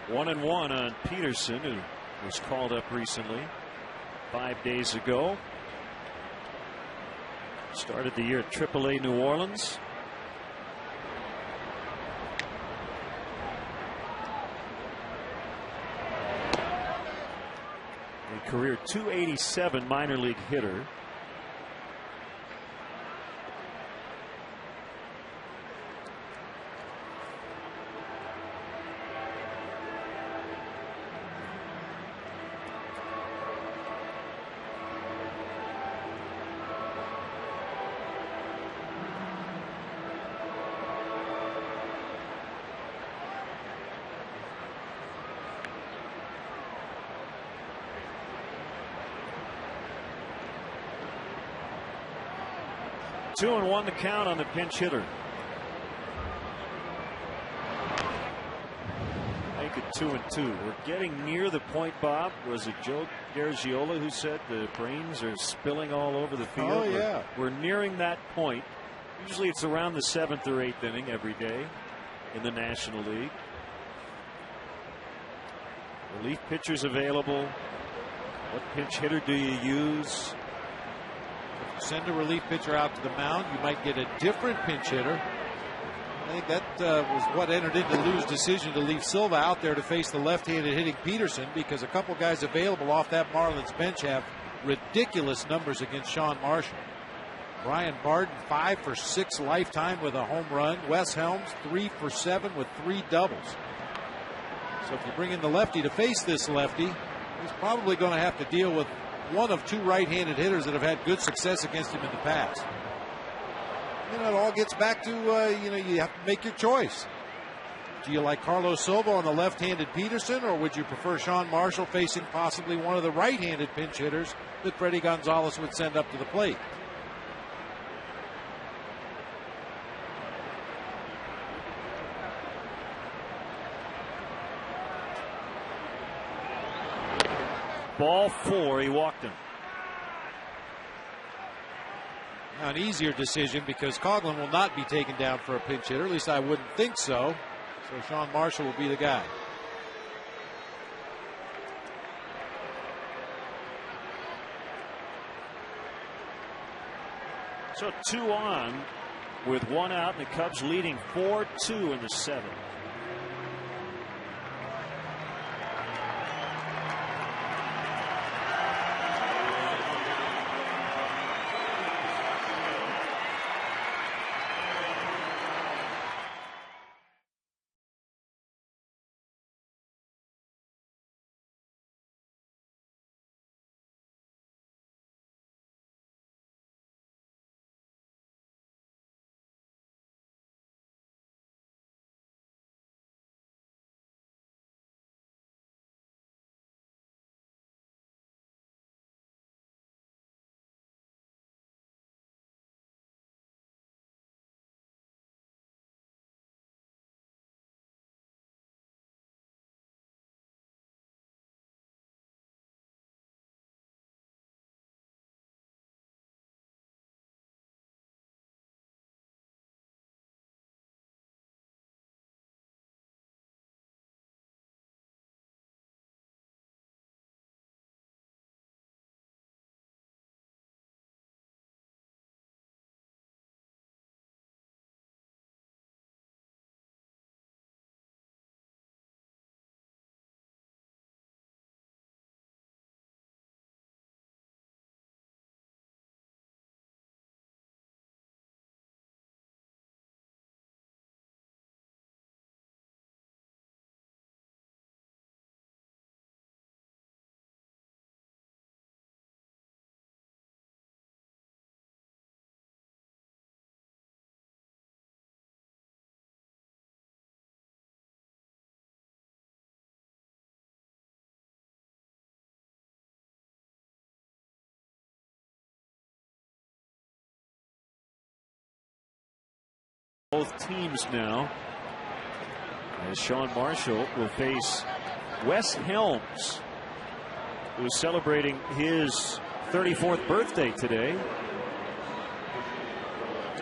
One and one on Peterson, who was called up recently 5 days ago. Started the year at AAA New Orleans. A career .287 minor league hitter. Two and one to count on the pinch hitter. Make it 2-2. We're getting near the point, Bob. Was it Joe Garagiola who said the brains are spilling all over the field? Oh, yeah. We're nearing that point. Usually it's around the 7th or 8th inning every day in the National League. Relief pitchers available. What pinch hitter do you use? Send a relief pitcher out to the mound, you might get a different pinch hitter. I think that was what entered into Lou's decision to leave Silva out there to face the left-handed hitting Peterson, because a couple guys available off that Marlins bench have ridiculous numbers against Sean Marshall. Brian Barden 5 for 6 lifetime with a home run. Wes Helms 3 for 7 with 3 doubles. So if you bring in the lefty to face this lefty, he's probably going to have to deal with one of 2 right-handed hitters that have had good success against him in the past. You know, it all gets back to, you have to make your choice. Do you like Carlos Silva on the left-handed Peterson, or would you prefer Sean Marshall facing possibly one of the right-handed pinch hitters that Freddie Gonzalez would send up to the plate? Ball 4, he walked him. Now an easier decision, because Coughlin will not be taken down for a pinch hitter. At least I wouldn't think so. So Sean Marshall will be the guy. So 2 on with 1 out, and the Cubs leading 4-2 in the 7th. Both teams now, as Sean Marshall will face Wes Helms, who is celebrating his 34th birthday today.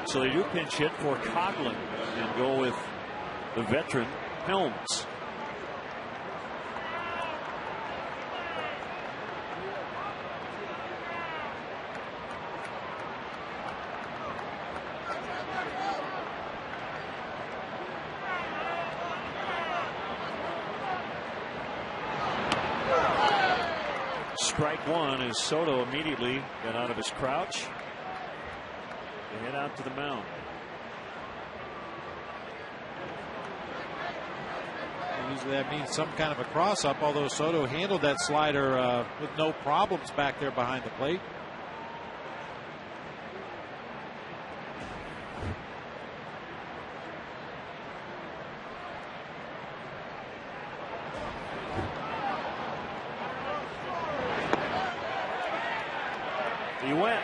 So they do pinch hit for Coghlan and go with the veteran Helms. Strike one as Soto immediately got out of his crouch and head out to the mound. Usually that means some kind of a cross up, although Soto handled that slider with no problems back there behind the plate. He went.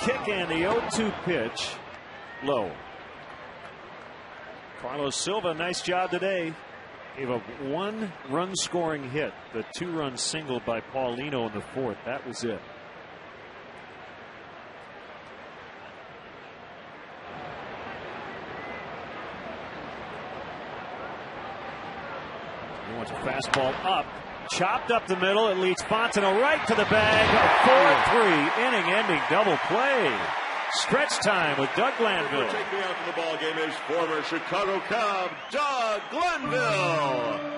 Kick and the 0-2 pitch. Low. Carlos Silva, nice job today. Gave up 1-run scoring hit. The 2-run single by Paulino in the 4th. That was it. He wants a fastball up. Chopped up the middle. It leads Fontenot right to the bag. A 4-3 inning-ending double play. Stretch time with Doug Glanville. Take me out to the ball game is former Chicago Cub Doug Glanville.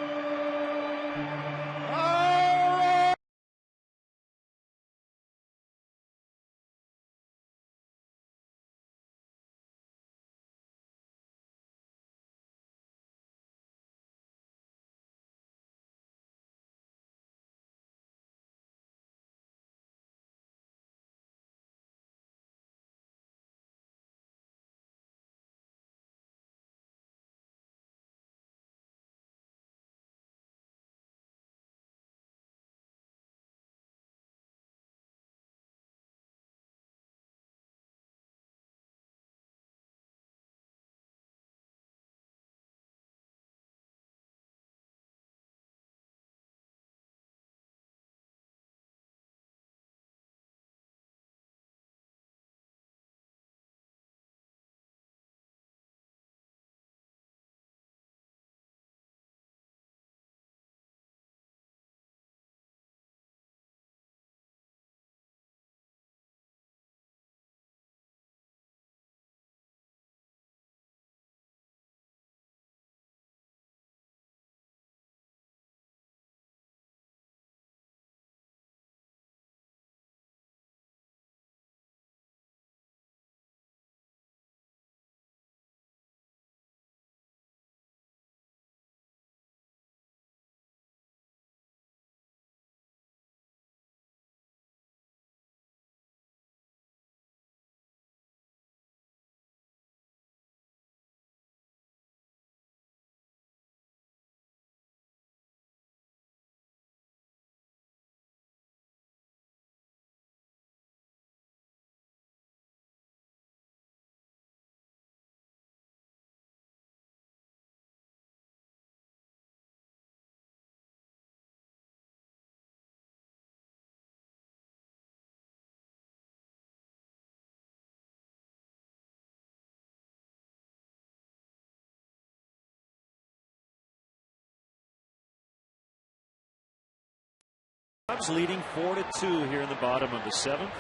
Cubs leading 4-2 here in the bottom of the 7th.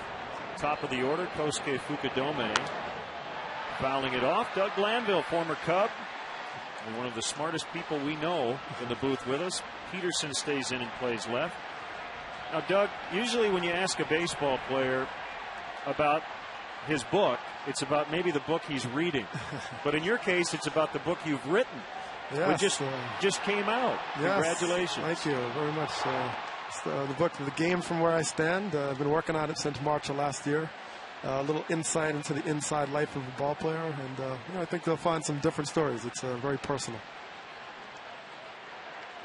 Top of the order, Kosuke Fukudome fouling it off. Doug Glanville, former Cub, and one of the smartest people we know in the booth with us. Peterson stays in and plays left. Now, Doug, usually when you ask a baseball player about his book, it's about maybe the book he's reading. But in your case, it's about the book you've written. Yes, which just came out. Yes, congratulations. thank you very much. It's the book, The Game from Where I Stand. I've been working on it since March of last year. A little insight into the inside life of a ball player, and I think they'll find some different stories. It's very personal.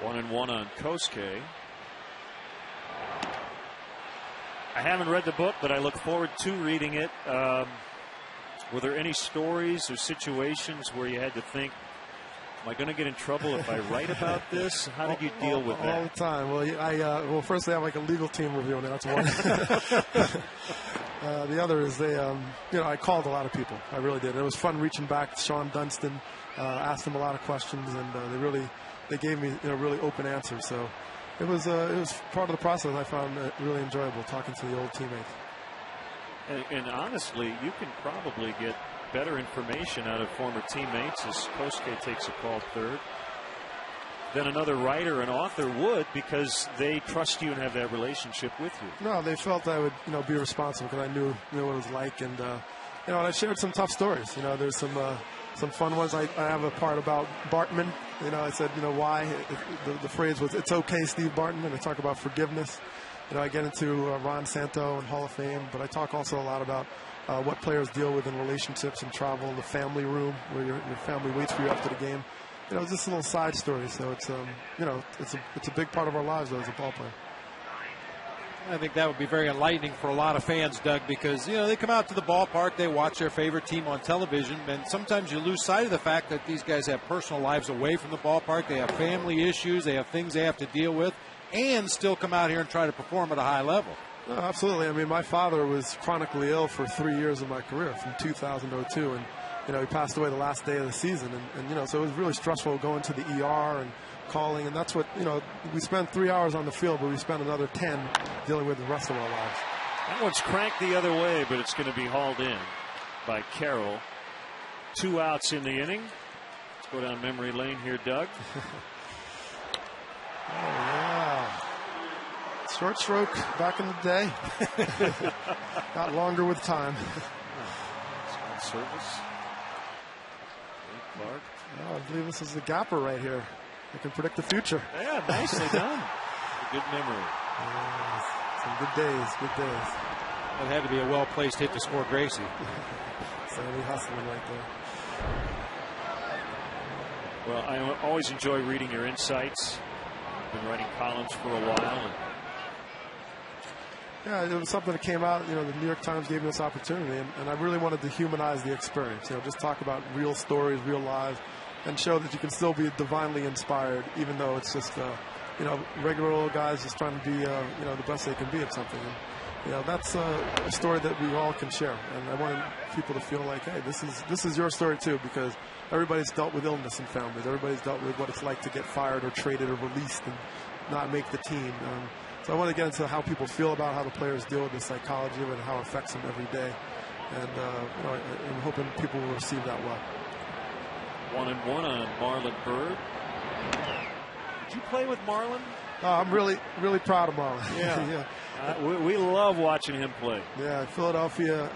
1-1 on Kosuke. I haven't read the book, but I look forward to reading it. Were there any stories or situations where you had to think, am I going to get in trouble if I write about this? How did you deal with that? All the time. Well, first they have like a legal team reviewing it. That's one. The other is I called a lot of people. I really did. It was fun reaching back to Sean Dunston, asked him a lot of questions, and they gave me really open answers. So it was part of the process. I found it really enjoyable talking to the old teammates. And honestly, you can probably get better information out of former teammates as Kosuke takes a call third than another writer and author would, because they trust you and have that relationship with you. No, they felt I would be responsible because I knew what it was like, and and I shared some tough stories. There's some fun ones. I have a part about Bartman. I said why the phrase was "It's okay, Steve Bartman," and I talk about forgiveness. I get into Ron Santo and Hall of Fame, but I talk also a lot about what players deal with in relationships and travel, the family room where your family waits for you after the game. It's just a little side story. So it's it's a big part of our lives though, as a ball player. I think that would be very enlightening for a lot of fans, Doug, because they come out to the ballpark, they watch their favorite team on television, and sometimes you lose sight of the fact that these guys have personal lives away from the ballpark. They have family issues, they have things they have to deal with, and still come out here and try to perform at a high level. No, absolutely. I mean, my father was chronically ill for 3 years of my career, from 2000 to 2002, and he passed away the last day of the season, and so it was really stressful going to the ER and calling, and that's what we spent 3 hours on the field, but we spent another 10 dealing with the rest of our lives. That one's cranked the other way, but it's going to be hauled in by Carroll. 2 outs in the inning. Let's go down memory lane here, Doug. Oh, yeah. Short stroke back in the day. Got longer with time. Service. Clark. Oh, I believe this is the gapper right here. I can predict the future. Yeah, nicely done. A good memory. Some good days, good days. That had to be a well-placed hit to score Gracie. Sandy hustling right there. Well, I always enjoy reading your insights. I've been writing columns for a while. Yeah, it was something that came out. The New York Times gave me this opportunity, and I really wanted to humanize the experience. Just talk about real stories, real lives, and show that you can still be divinely inspired, even though it's just regular old guys just trying to be the best they can be at something. And, that's a story that we all can share, and I wanted people to feel like, hey, this is your story too, because everybody's dealt with illness in families. Everybody's dealt with what it's like to get fired or traded or released and not make the team. So I want to get into how people feel about how the players deal with the psychology of it and how it affects them every day. And I'm hoping people will receive that well. 1-1 on Marlon Byrd. Did you play with Marlon? I'm really, really proud of Marlon. Yeah. We love watching him play. Yeah, Philadelphia,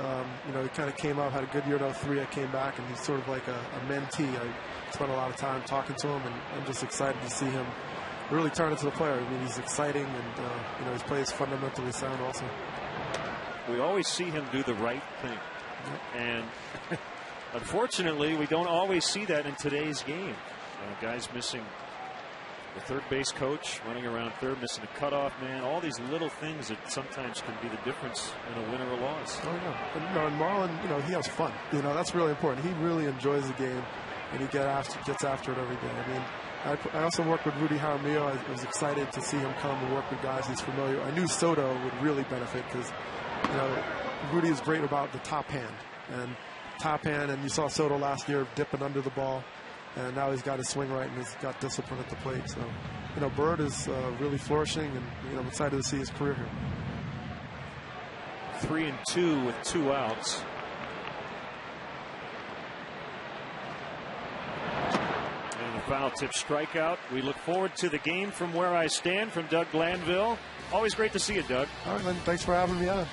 he kind of came out, had a good year in 2003. I came back, and he's sort of like a mentee. I spent a lot of time talking to him, and I'm just excited to see him really turn into the player. I mean, he's exciting, and his play is fundamentally sound also. We always see him do the right thing. Yep. And unfortunately, we don't always see that in today's game. Guys missing the third base coach, running around third, missing a cutoff man, all these little things that sometimes can be the difference in a win or a loss. Oh, yeah. And Marlon, he has fun. That's really important. He really enjoys the game, and he gets after it every day. I mean, I also work with Rudy Jaramillo. I was excited to see him come and work with guys he's familiar. I knew Soto would really benefit because, Rudy is great about the top hand. And you saw Soto last year dipping under the ball. And now he's got his swing right, and he's got discipline at the plate. So, Bird is really flourishing, and I'm excited to see his career here. 3-2 with 2 outs. And a foul tip strikeout. We look forward to the game from where I stand from Doug Glanville. Always great to see you, Doug. All right, Lynn, thanks for having me on.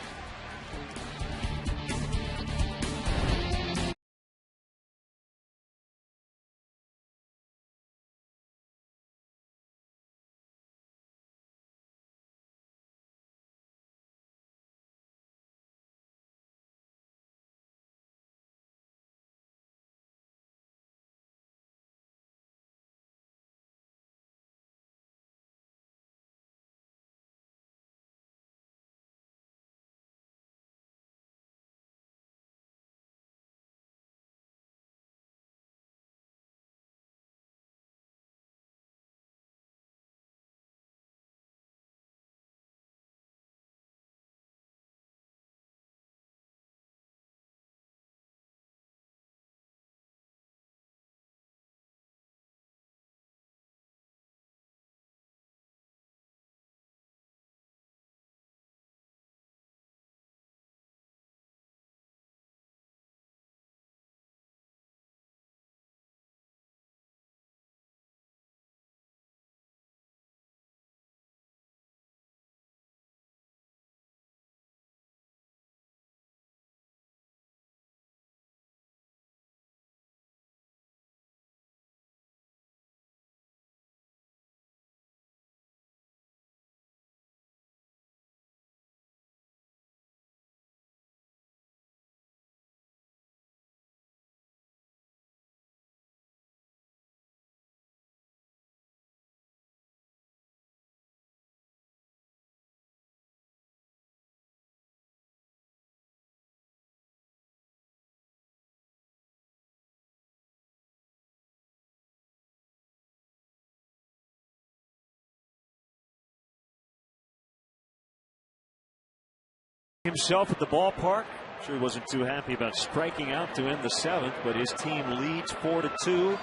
himself at the ballpark. Sure wasn't too happy about striking out to end the 7th, but his team leads 4-2.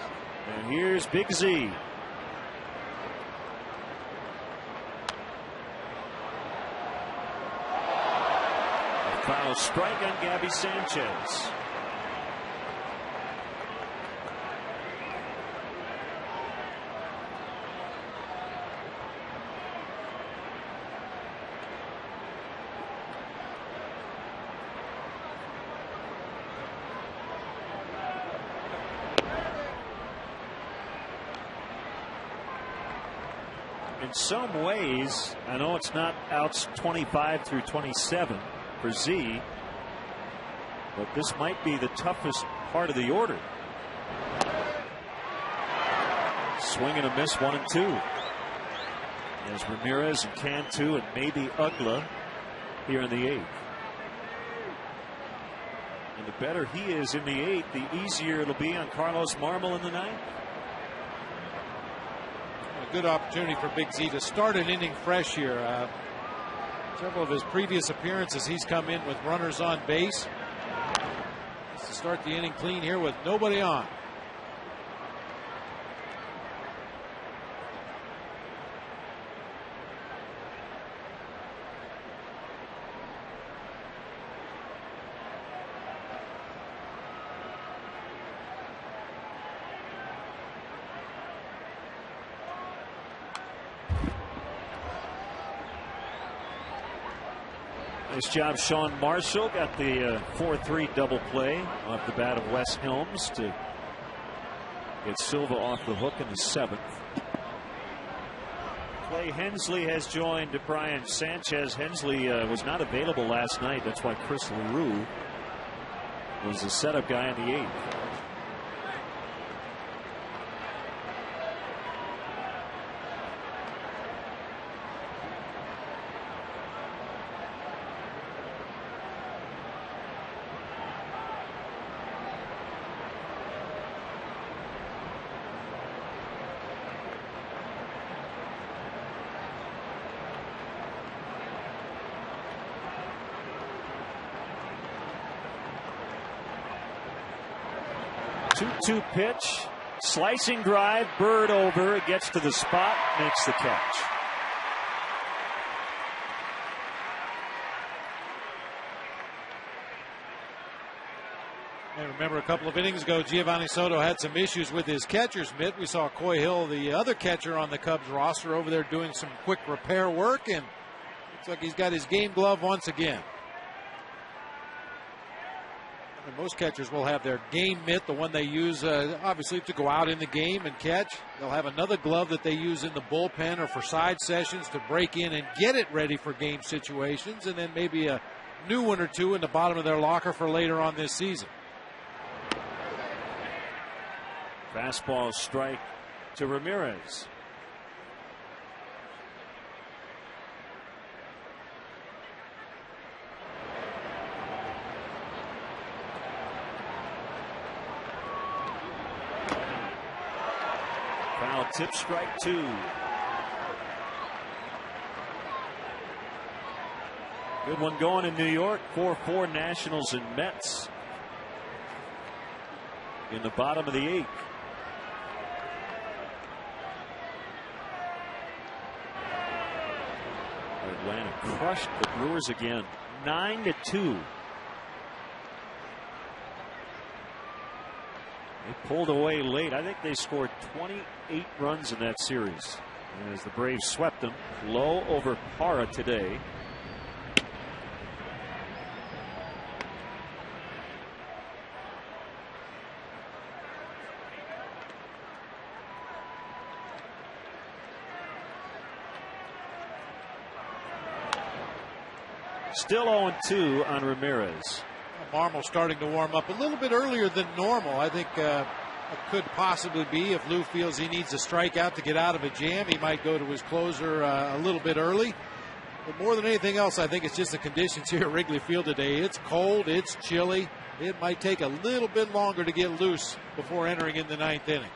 And here's Big Z. A foul strike on Gabby Sanchez. In some ways, I know it's not outs 25 through 27 for Z, but this might be the toughest part of the order. Swing and a miss, 1 and 2. As Ramirez and Cantu and maybe Ugla here in the 8th. And the better he is in the 8th, the easier it'll be on Carlos Marmol in the 9th. Good opportunity for Big Z to start an inning fresh here. Several of his previous appearances, he's come in with runners on base. Just to start the inning clean here with nobody on. Nice job, Sean Marshall. Got the 4-3 double play off the bat of Wes Helms to get Silva off the hook in the 7th. Clay Hensley has joined Brian Sanchez. Hensley was not available last night. That's why Chris LaRue was the setup guy in the 8th. Two pitch, slicing drive, Bird over, it gets to the spot, makes the catch. And remember, a couple of innings ago, Giovanni Soto had some issues with his catcher's mitt. We saw Coy Hill, the other catcher on the Cubs roster, over there doing some quick repair work, and looks like he's got his game glove once again. And most catchers will have their game mitt, the one they use obviously to go out in the game and catch. They'll have another glove that they use in the bullpen or for side sessions to break in and get it ready for game situations, and then maybe a new one or two in the bottom of their locker for later on this season. Fastball strike to Ramirez. Foul tip, strike 2. Good one going in New York. 4-4 Nationals and Mets in the bottom of the 8th. Atlanta crushed the Brewers again, 9-2. They pulled away late. I think they scored 28 runs in that series as the Braves swept them. Low over Parra today. Still 0-2 on Ramirez. Marmol starting to warm up a little bit earlier than normal. I think it could possibly be, if Lou feels he needs a strikeout to get out of a jam, he might go to his closer a little bit early. But more than anything else, I think it's just the conditions here at Wrigley Field today. It's cold, it's chilly. It might take a little bit longer to get loose before entering in the 9th inning.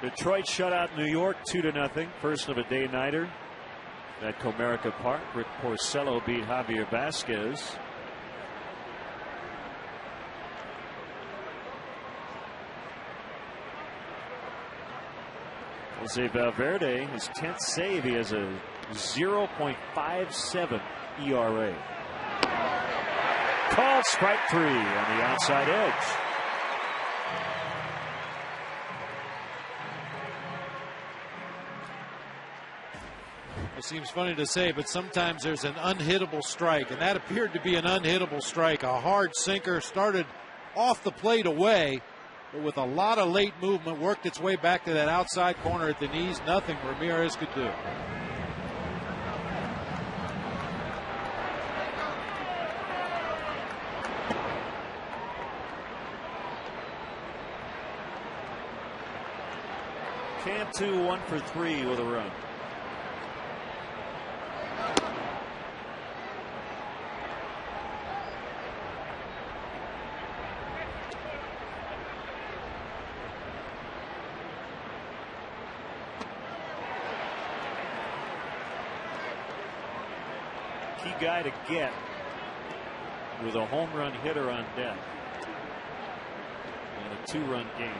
Detroit shut out New York 2-0. First of a day-nighter at Comerica Park. Rick Porcello beat Javier Vasquez. Jose Valverde, his 10th save. He has a 0.57 ERA. Called strike 3 on the outside edge. It seems funny to say, but sometimes there's an unhittable strike, and that appeared to be an unhittable strike. A hard sinker started off the plate away, but with a lot of late movement, worked its way back to that outside corner at the knees. Nothing Ramirez could do. Cantu 1 for 3 with a run. Key guy to get with a home run hitter on deck in a 2-run game.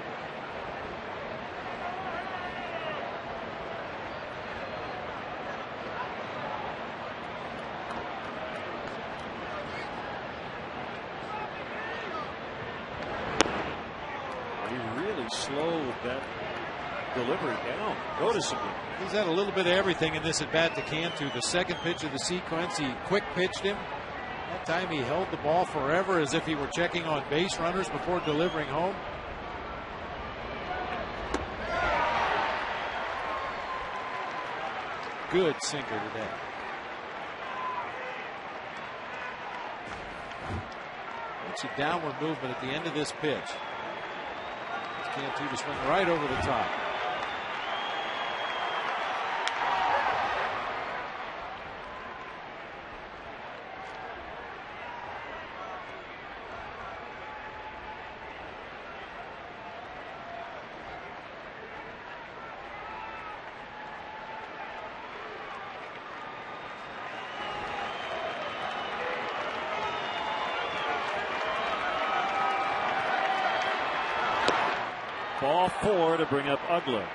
He really slowed that delivery down noticeably. He's had a little bit of everything in this at bat to Cantu. The second pitch of the sequence, he quick pitched him. That time he held the ball forever as if he were checking on base runners before delivering home. Good sinker today. It's a downward movement at the end of this pitch. Cantu to swing right over the top. Ball 4 to bring up Ugla.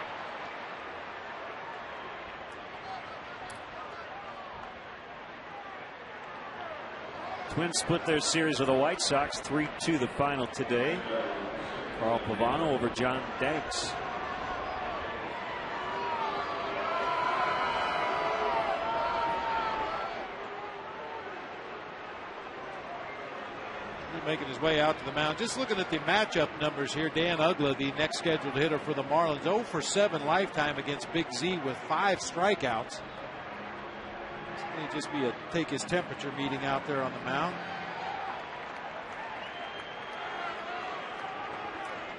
Twins split their series with the White Sox 3-2 the final today. Carl Pavano over John Danks. Making his way out to the mound. Just looking at the matchup numbers here, Dan Ugla, the next scheduled hitter for the Marlins, 0 for 7 lifetime against Big Z with 5 strikeouts. This may just be a take his temperature meeting out there on the mound.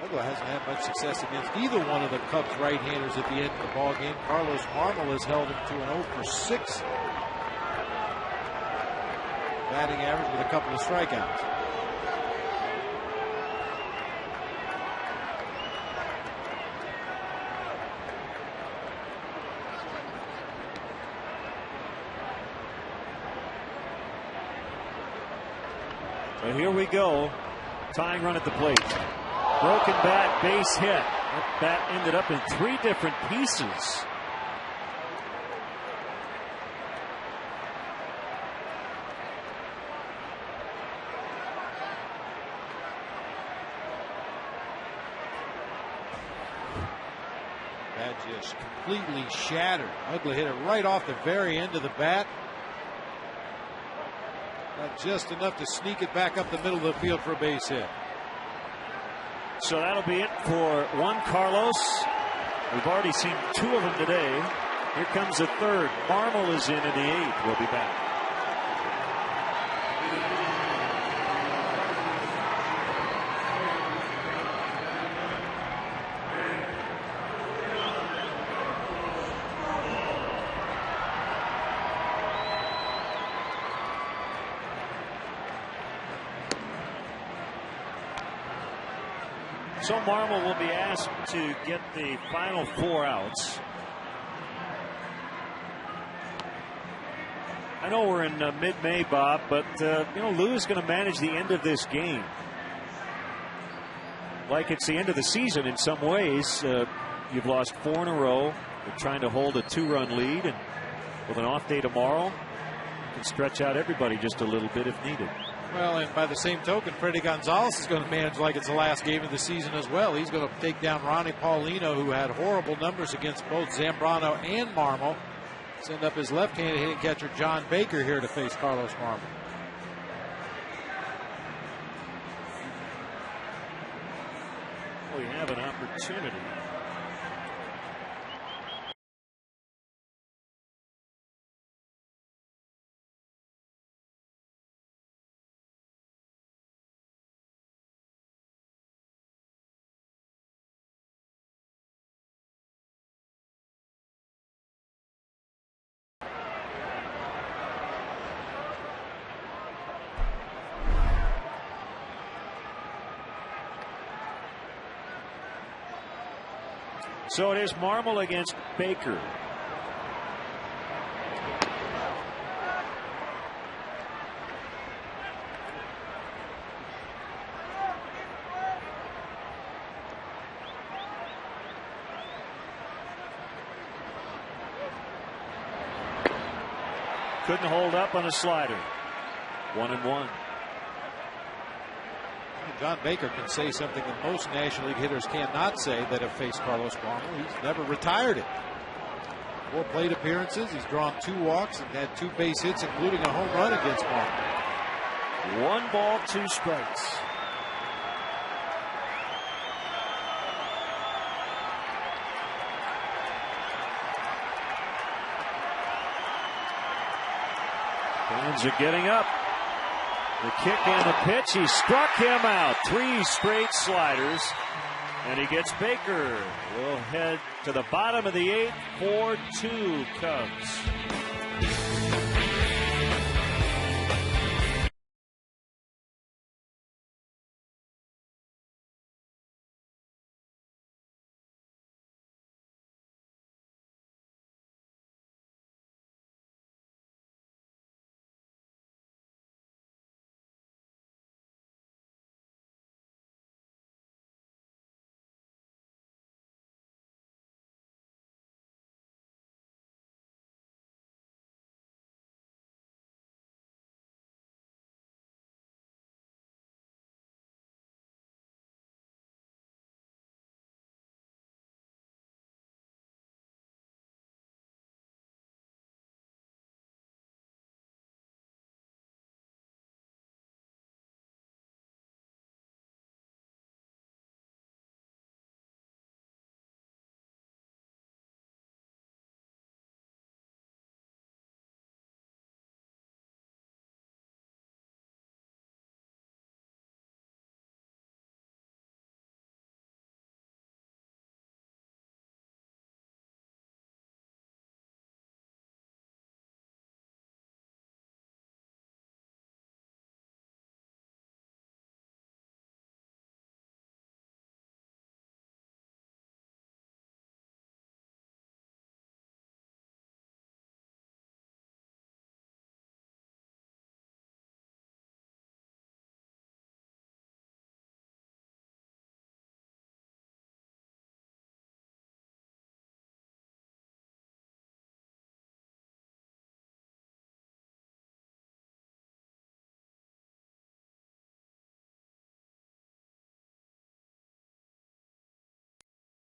Ugla hasn't had much success against either one of the Cubs right-handers at the end of the ball game. Carlos Marmol has held him to an 0 for 6 batting average with a couple of strikeouts. So here we go. Tying run at the plate. Broken bat, base hit. That bat ended up in 3 different pieces. That just completely shattered. Ugla hit it right off the very end of the bat. Not just enough to sneak it back up the middle of the field for a base hit. So that'll be it for Juan Carlos. We've already seen 2 of them today. Here comes the third. Marmol is in the 8th. We'll be back. So Marmol will be asked to get the final 4 outs. I know we're in mid-May, Bob, but Lou is going to manage the end of this game like it's the end of the season in some ways. You've lost 4 in a row. You're trying to hold a 2-run lead, and with an off day tomorrow, you can stretch out everybody just a little bit if needed. Well, and by the same token, Freddie Gonzalez is going to manage like it's the last game of the season as well. He's going to take down Ronnie Paulino, who had horrible numbers against both Zambrano and Marmol. Send up his left-handed hitting catcher John Baker here to face Carlos Marmol. We have an opportunity. So it is Marmol against Baker. Couldn't hold up on a slider. 1-1. John Baker can say something that most National League hitters cannot say that have faced Carlos Marmol. He's never retired it. 4 plate appearances. He's drawn 2 walks and had 2 base hits, including a home run against Marmol. 1 ball, 2 strikes. Fans are getting up. The kick and the pitch. He struck him out. 3 straight sliders. And he gets Baker. We'll head to the bottom of the 8th. 4-2 Cubs.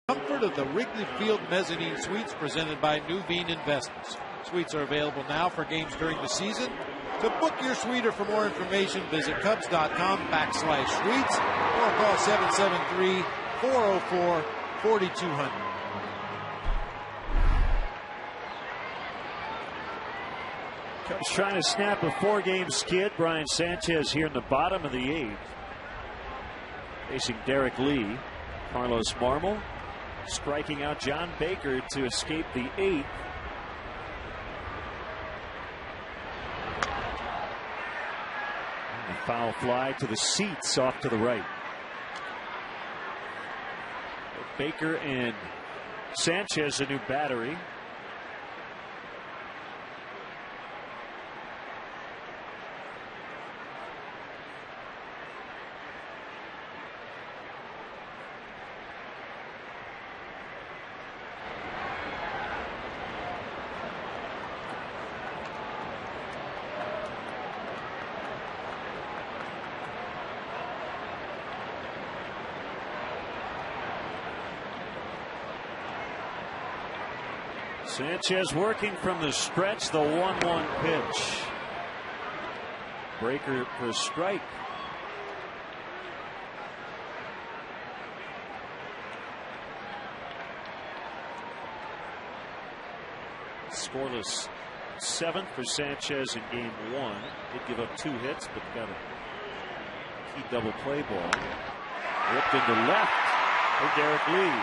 Comfort of the Wrigley Field Mezzanine Suites presented by Nuveen Investments. Suites are available now for games during the season. To book your suite or for more information, visit Cubs.com/suites or call 773-404-4200. Cubs trying to snap a 4-game skid. Brian Sanchez here in the bottom of the 8th. Facing Derek Lee. Carlos Marmol striking out John Baker to escape the 8th. And a foul fly to the seats off to the right. Baker and Sanchez, a new battery. Sanchez working from the stretch, the 1-1 pitch. Breaker for a strike. Scoreless 7th for Sanchez in game 1. Did give up 2 hits, but got a key double play ball. Ripped into left for Derek Lee.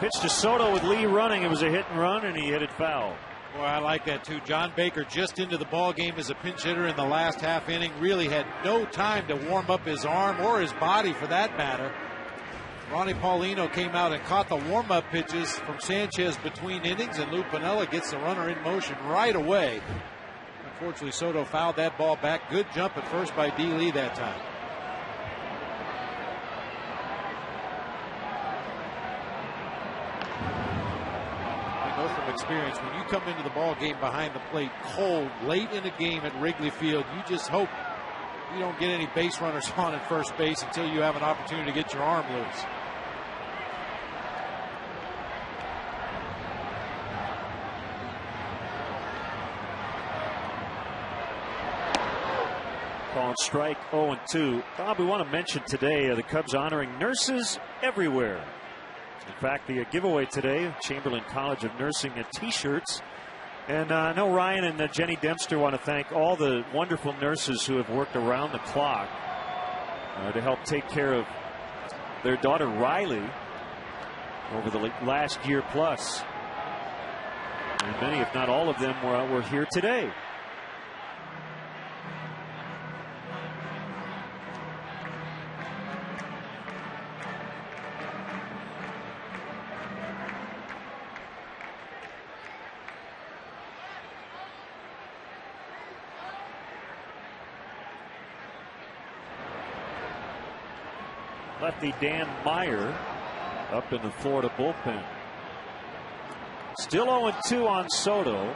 Pitch to Soto with Lee running. It was a hit and run, and he hit it foul. Boy, I like that too. John Baker just into the ball game as a pinch hitter in the last half inning. Really had no time to warm up his arm or his body for that matter. Ronnie Paulino came out and caught the warm-up pitches from Sanchez between innings, and Lou Piniella gets the runner in motion right away. Unfortunately, Soto fouled that ball back. Good jump at first by D. Lee that time. From experience, when you come into the ball game behind the plate cold late in the game at Wrigley Field, you just hope you don't get any base runners on at first base until you have an opportunity to get your arm loose. Called strike 0-2. Bob, we want to mention today the Cubs honoring nurses everywhere. In fact, the giveaway today, Chamberlain College of Nursing t-shirts. And I know Ryan and Jenny Dempster want to thank all the wonderful nurses who have worked around the clock to help take care of their daughter Riley over the last year plus. And many, if not all of them, were here today. Lefty Dan Meyer up in the Florida bullpen. Still 0-2 on Soto.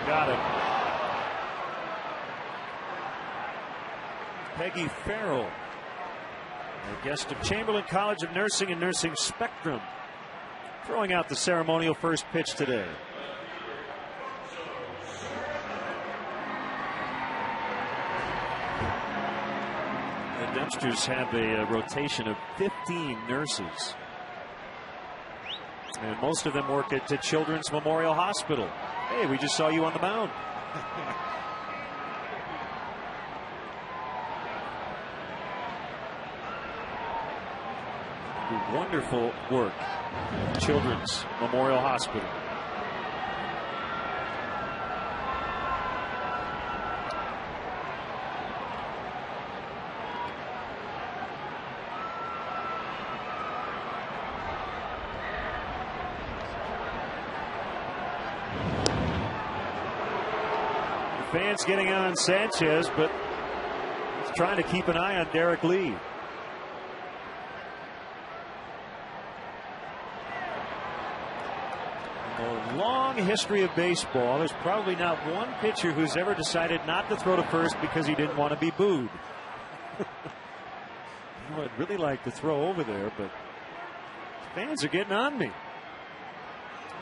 Got him. Peggy Farrell, a guest of Chamberlain College of Nursing and Nursing Spectrum, throwing out the ceremonial first pitch today. The Dempsters have a rotation of 15 nurses, and most of them work at Children's Memorial Hospital. Hey, we just saw you on the mound. Wonderful work, Children's Memorial Hospital. The fans getting on Sanchez, but he's trying to keep an eye on Derek Lee. A long history of baseball. There's probably not one pitcher who's ever decided not to throw to first because he didn't want to be booed. I'd really like to throw over there, but fans are getting on me.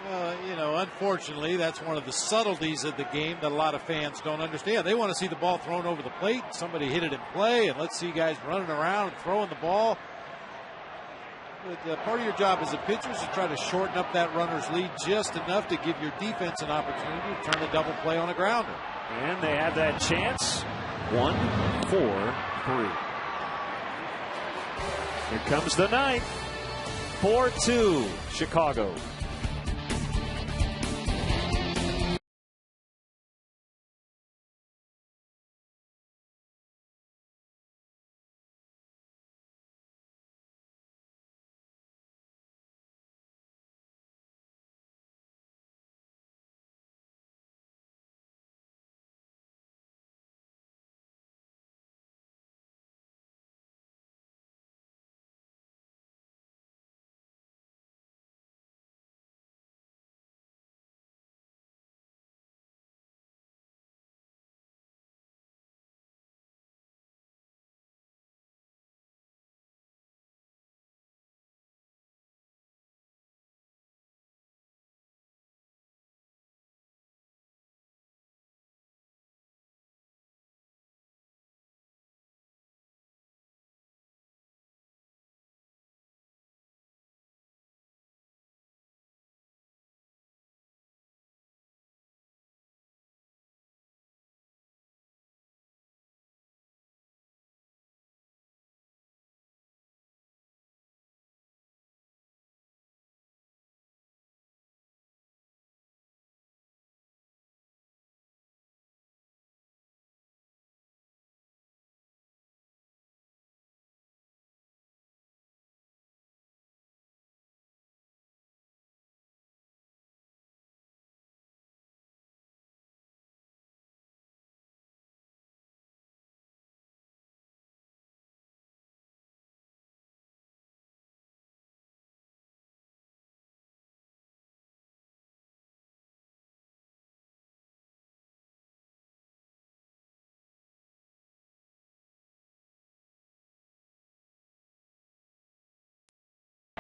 Well, you know, unfortunately, that's one of the subtleties of the game that a lot of fans don't understand. They want to see the ball thrown over the plate, somebody hit it in play, and let's see guys running around and throwing the ball. But part of your job as a pitcher is to try to shorten up that runner's lead just enough to give your defense an opportunity to turn a double play on a grounder. And they have that chance. 1-4-3. Here comes the ninth. 4-2 Chicago.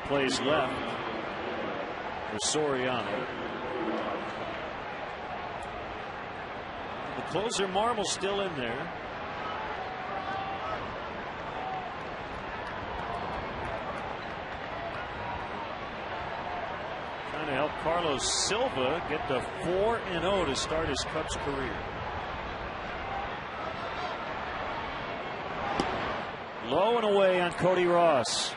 Plays left for Soriano. The closer Marmol's still in there. Trying to help Carlos Silva get to 4-0 to start his Cubs career. Low and away on Cody Ross.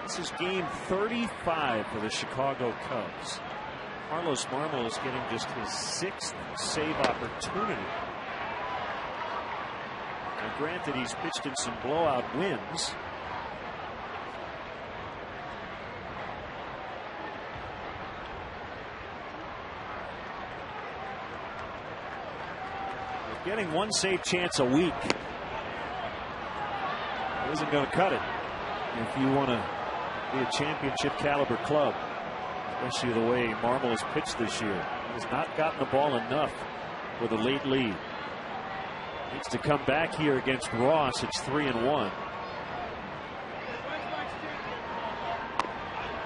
This is game 35 for the Chicago Cubs. Carlos Marmol is getting just his 6th save opportunity. Now, granted, he's pitched in some blowout wins. They're getting one save chance a week. It isn't going to cut it if you want to be a championship caliber club, especially the way Marmol has pitched this year. He has not gotten the ball enough with a late lead. Needs to come back here against Ross. It's 3-1.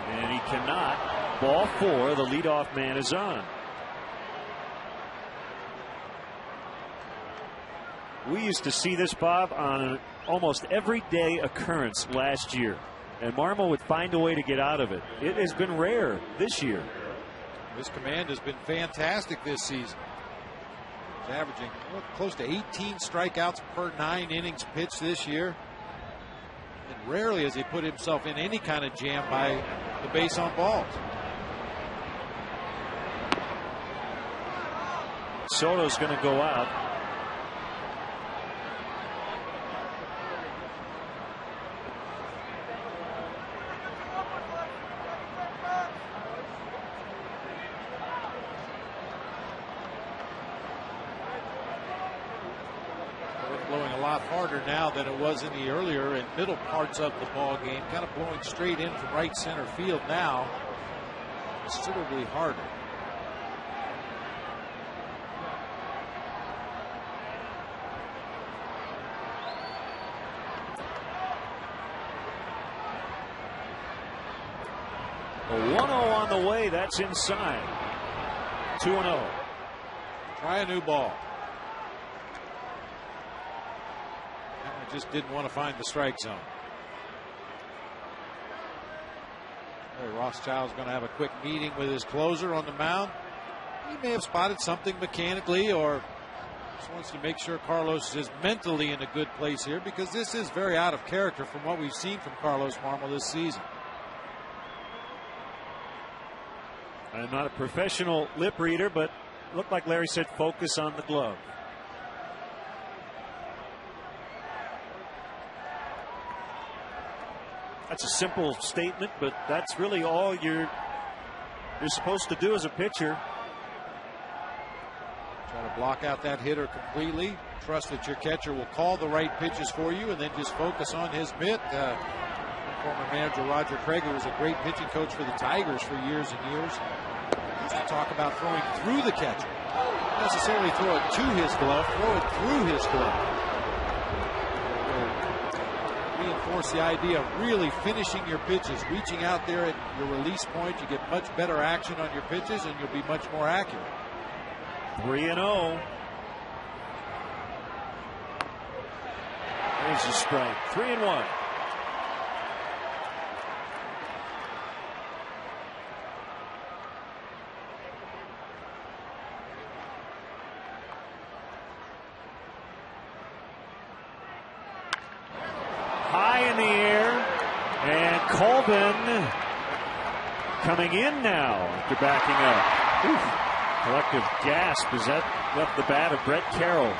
And he cannot. Ball 4. The leadoff man is on. We used to see this, Bob, on an almost everyday occurrence last year. And Marmol would find a way to get out of it. It has been rare this year. His command has been fantastic this season. He's averaging close to 18 strikeouts per 9 innings pitched this year. And rarely has he put himself in any kind of jam by the base on balls. Soto's going to go out. lot harder now than it was in the earlier and middle parts of the ball game. Kind of blowing straight in from right center field now. Considerably harder. A 1-0 on the way. That's inside. 2-0. Try a new ball. I just didn't want to find the strike zone. Rothschild's going to have a quick meeting with his closer on the mound. He may have spotted something mechanically or just wants to make sure Carlos is mentally in a good place here, because this is very out of character from what we've seen from Carlos Marmol this season. I'm not a professional lip reader, but looked like Larry said focus on the glove. That's a simple statement, but that's really all you're supposed to do as a pitcher. Try to block out that hitter completely. Trust that your catcher will call the right pitches for you, and then just focus on his mitt. Former manager Roger Craig, who was a great pitching coach for the Tigers for years and years, used to talk about throwing through the catcher. Not necessarily throw it to his glove, throw it through his glove. Reinforce the idea of really finishing your pitches, reaching out there at your release point. You get much better action on your pitches, and you'll be much more accurate. 3-0. There's a strike. 3-1. High in the air, and Colvin coming in now after backing up. Oof. Collective gasp as that left the bat of Brett Carroll.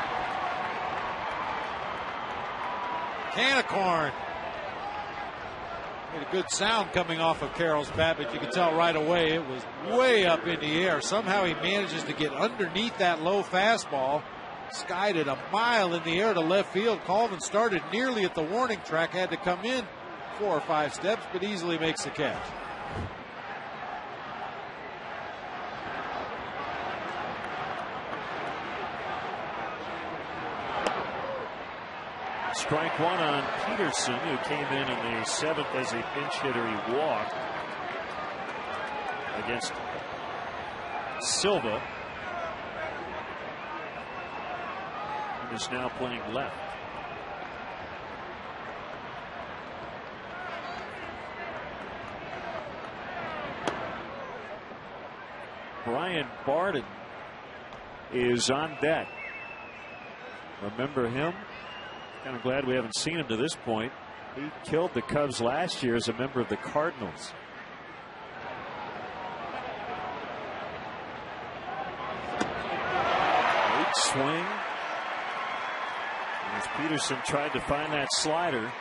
Can of corn. Made a good sound coming off of Carroll's bat, but you can tell right away it was way up in the air. Somehow he manages to get underneath that low fastball. Skied it a mile in the air to left field. Colvin started nearly at the warning track, had to come in 4 or 5 steps, but easily makes the catch. Strike one on Peterson, who came in the 7th as a pinch hitter. He walked against Silva. He is now playing left. Brian Barden is on deck. Remember him? Kind of glad we haven't seen him to this point. He killed the Cubs last year as a member of the Cardinals. Great swing. As Peterson tried to find that slider.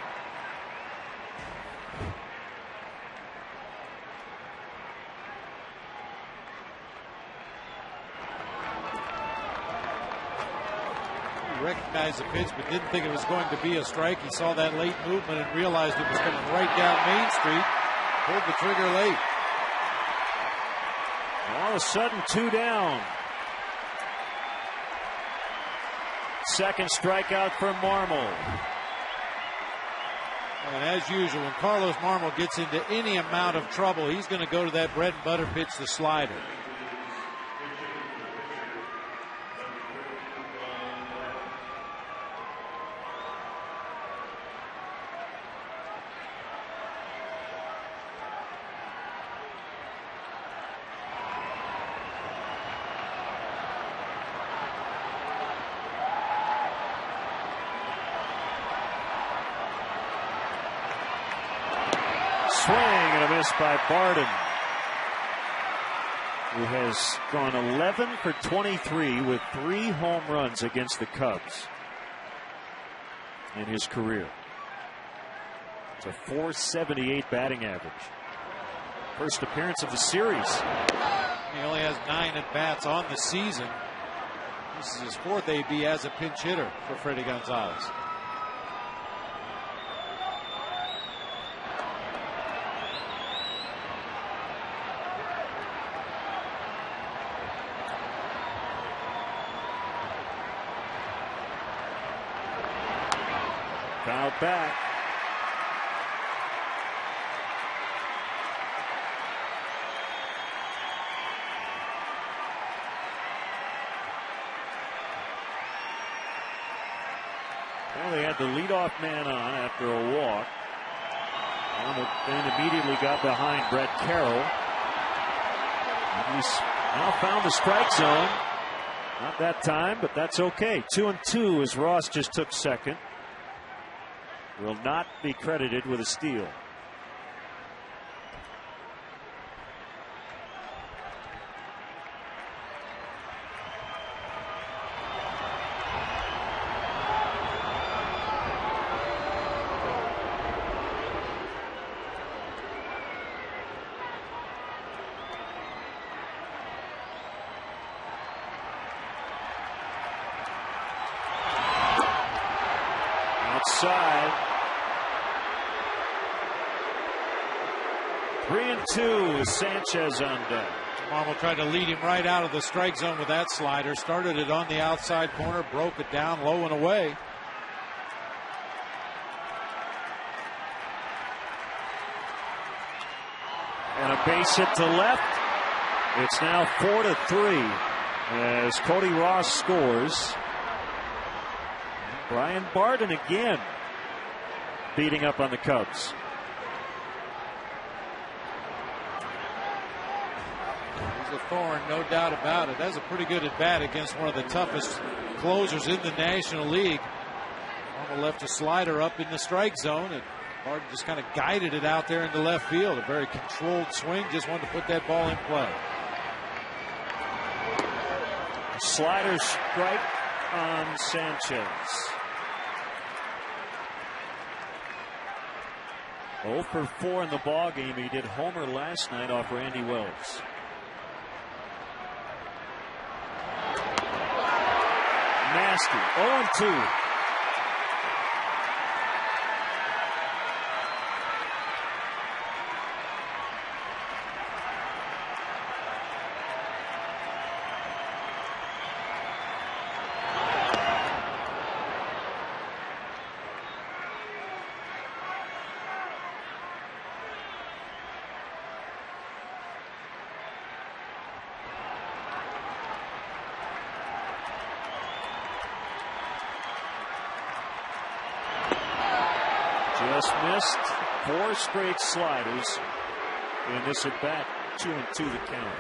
Recognized the pitch, but didn't think it was going to be a strike. He saw that late movement and realized it was coming right down Main Street. Pulled the trigger late. All of a sudden, 2 down. Second strikeout for Marmol. And as usual, when Carlos Marmol gets into any amount of trouble, he's going to go to that bread and butter pitch, the slider. Swing and a miss by Barden, who has gone 11 for 23 with 3 home runs against the Cubs in his career. It's a .478 batting average. First appearance of the series. He only has 9 at-bats on the season. This is his 4th AB as a pinch hitter for Freddie Gonzalez. Fouled back. Well, they had the leadoff man on after a walk. And then immediately got behind Brett Carroll. And he's now found the strike zone. Not that time, but that's okay. 2-2 as Ross just took second. Will not be credited with a steal. Outside. 3-2 with Sanchez on deck. Marmol tried to lead him right out of the strike zone with that slider. Started it on the outside corner, broke it down low and away. And a base hit to left. It's now 4-3 as Cody Ross scores. Brian Barden again beating up on the Cubs. He's a thorn, no doubt about it. That's a pretty good at bat against one of the toughest closers in the National League. Marmol left a slider up in the strike zone, and Barden just kind of guided it out there into left field. A very controlled swing, just wanted to put that ball in play. Slider strike on Sanchez. 0 for 4 in the ball game. He did homer last night off Randy Wells. Nasty. 0-2. Just missed 4 straight sliders in this at bat. 2-2 the count.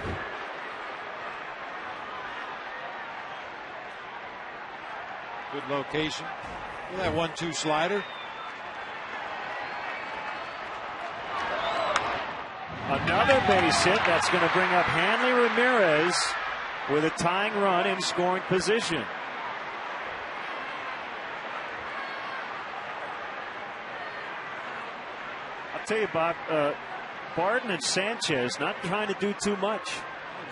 Good location. Look at that 1-2 slider. Another base hit. That's going to bring up Hanley Ramirez with a tying run in scoring position. Tell you, Bob, Barden and Sanchez not trying to do too much.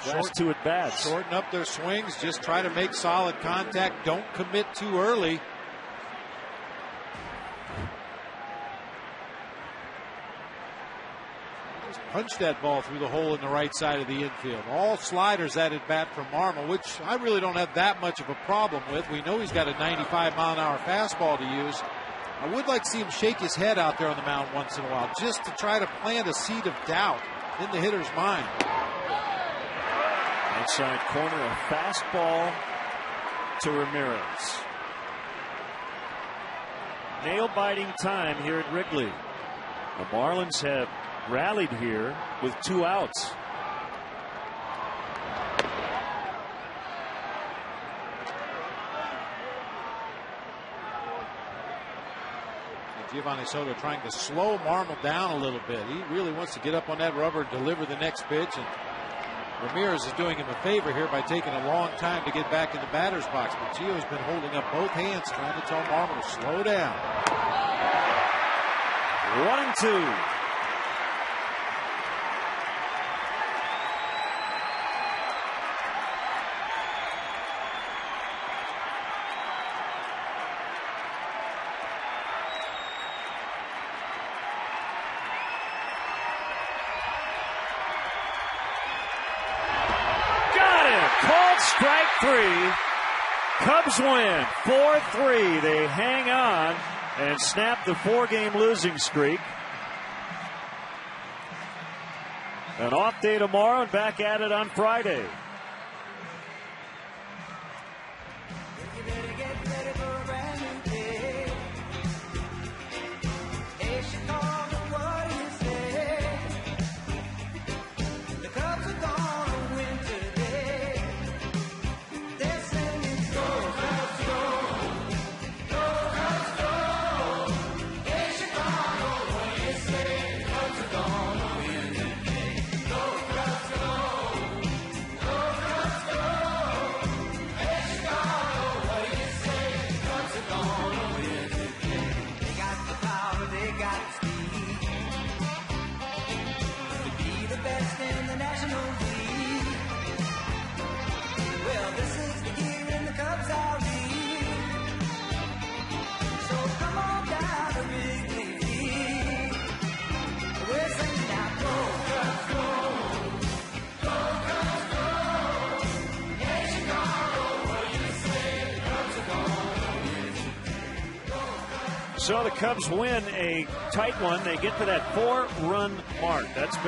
Last 2 at bats. Shorten up their swings. Just try to make solid contact. Don't commit too early. Just punch that ball through the hole in the right side of the infield. All sliders that at bat from Marmol, which I really don't have that much of a problem with. We know he's got a 95-mile-an-hour fastball to use. I would like to see him shake his head out there on the mound once in a while, just to try to plant a seed of doubt in the hitter's mind. Outside corner, a fastball to Ramirez. Nail-biting time here at Wrigley. The Marlins have rallied here with 2 outs. Giovanni Soto trying to slow Marmol down a little bit. He really wants to get up on that rubber and deliver the next pitch. And Ramirez is doing him a favor here by taking a long time to get back in the batter's box. But Gio's been holding up both hands trying to tell Marmol to slow down. 1-2. Strike 3. Cubs win 4-3. They hang on and snap the 4-game losing streak. An off day tomorrow and back at it on Friday. So the Cubs win a tight one. They get to that 4-run mark. That's been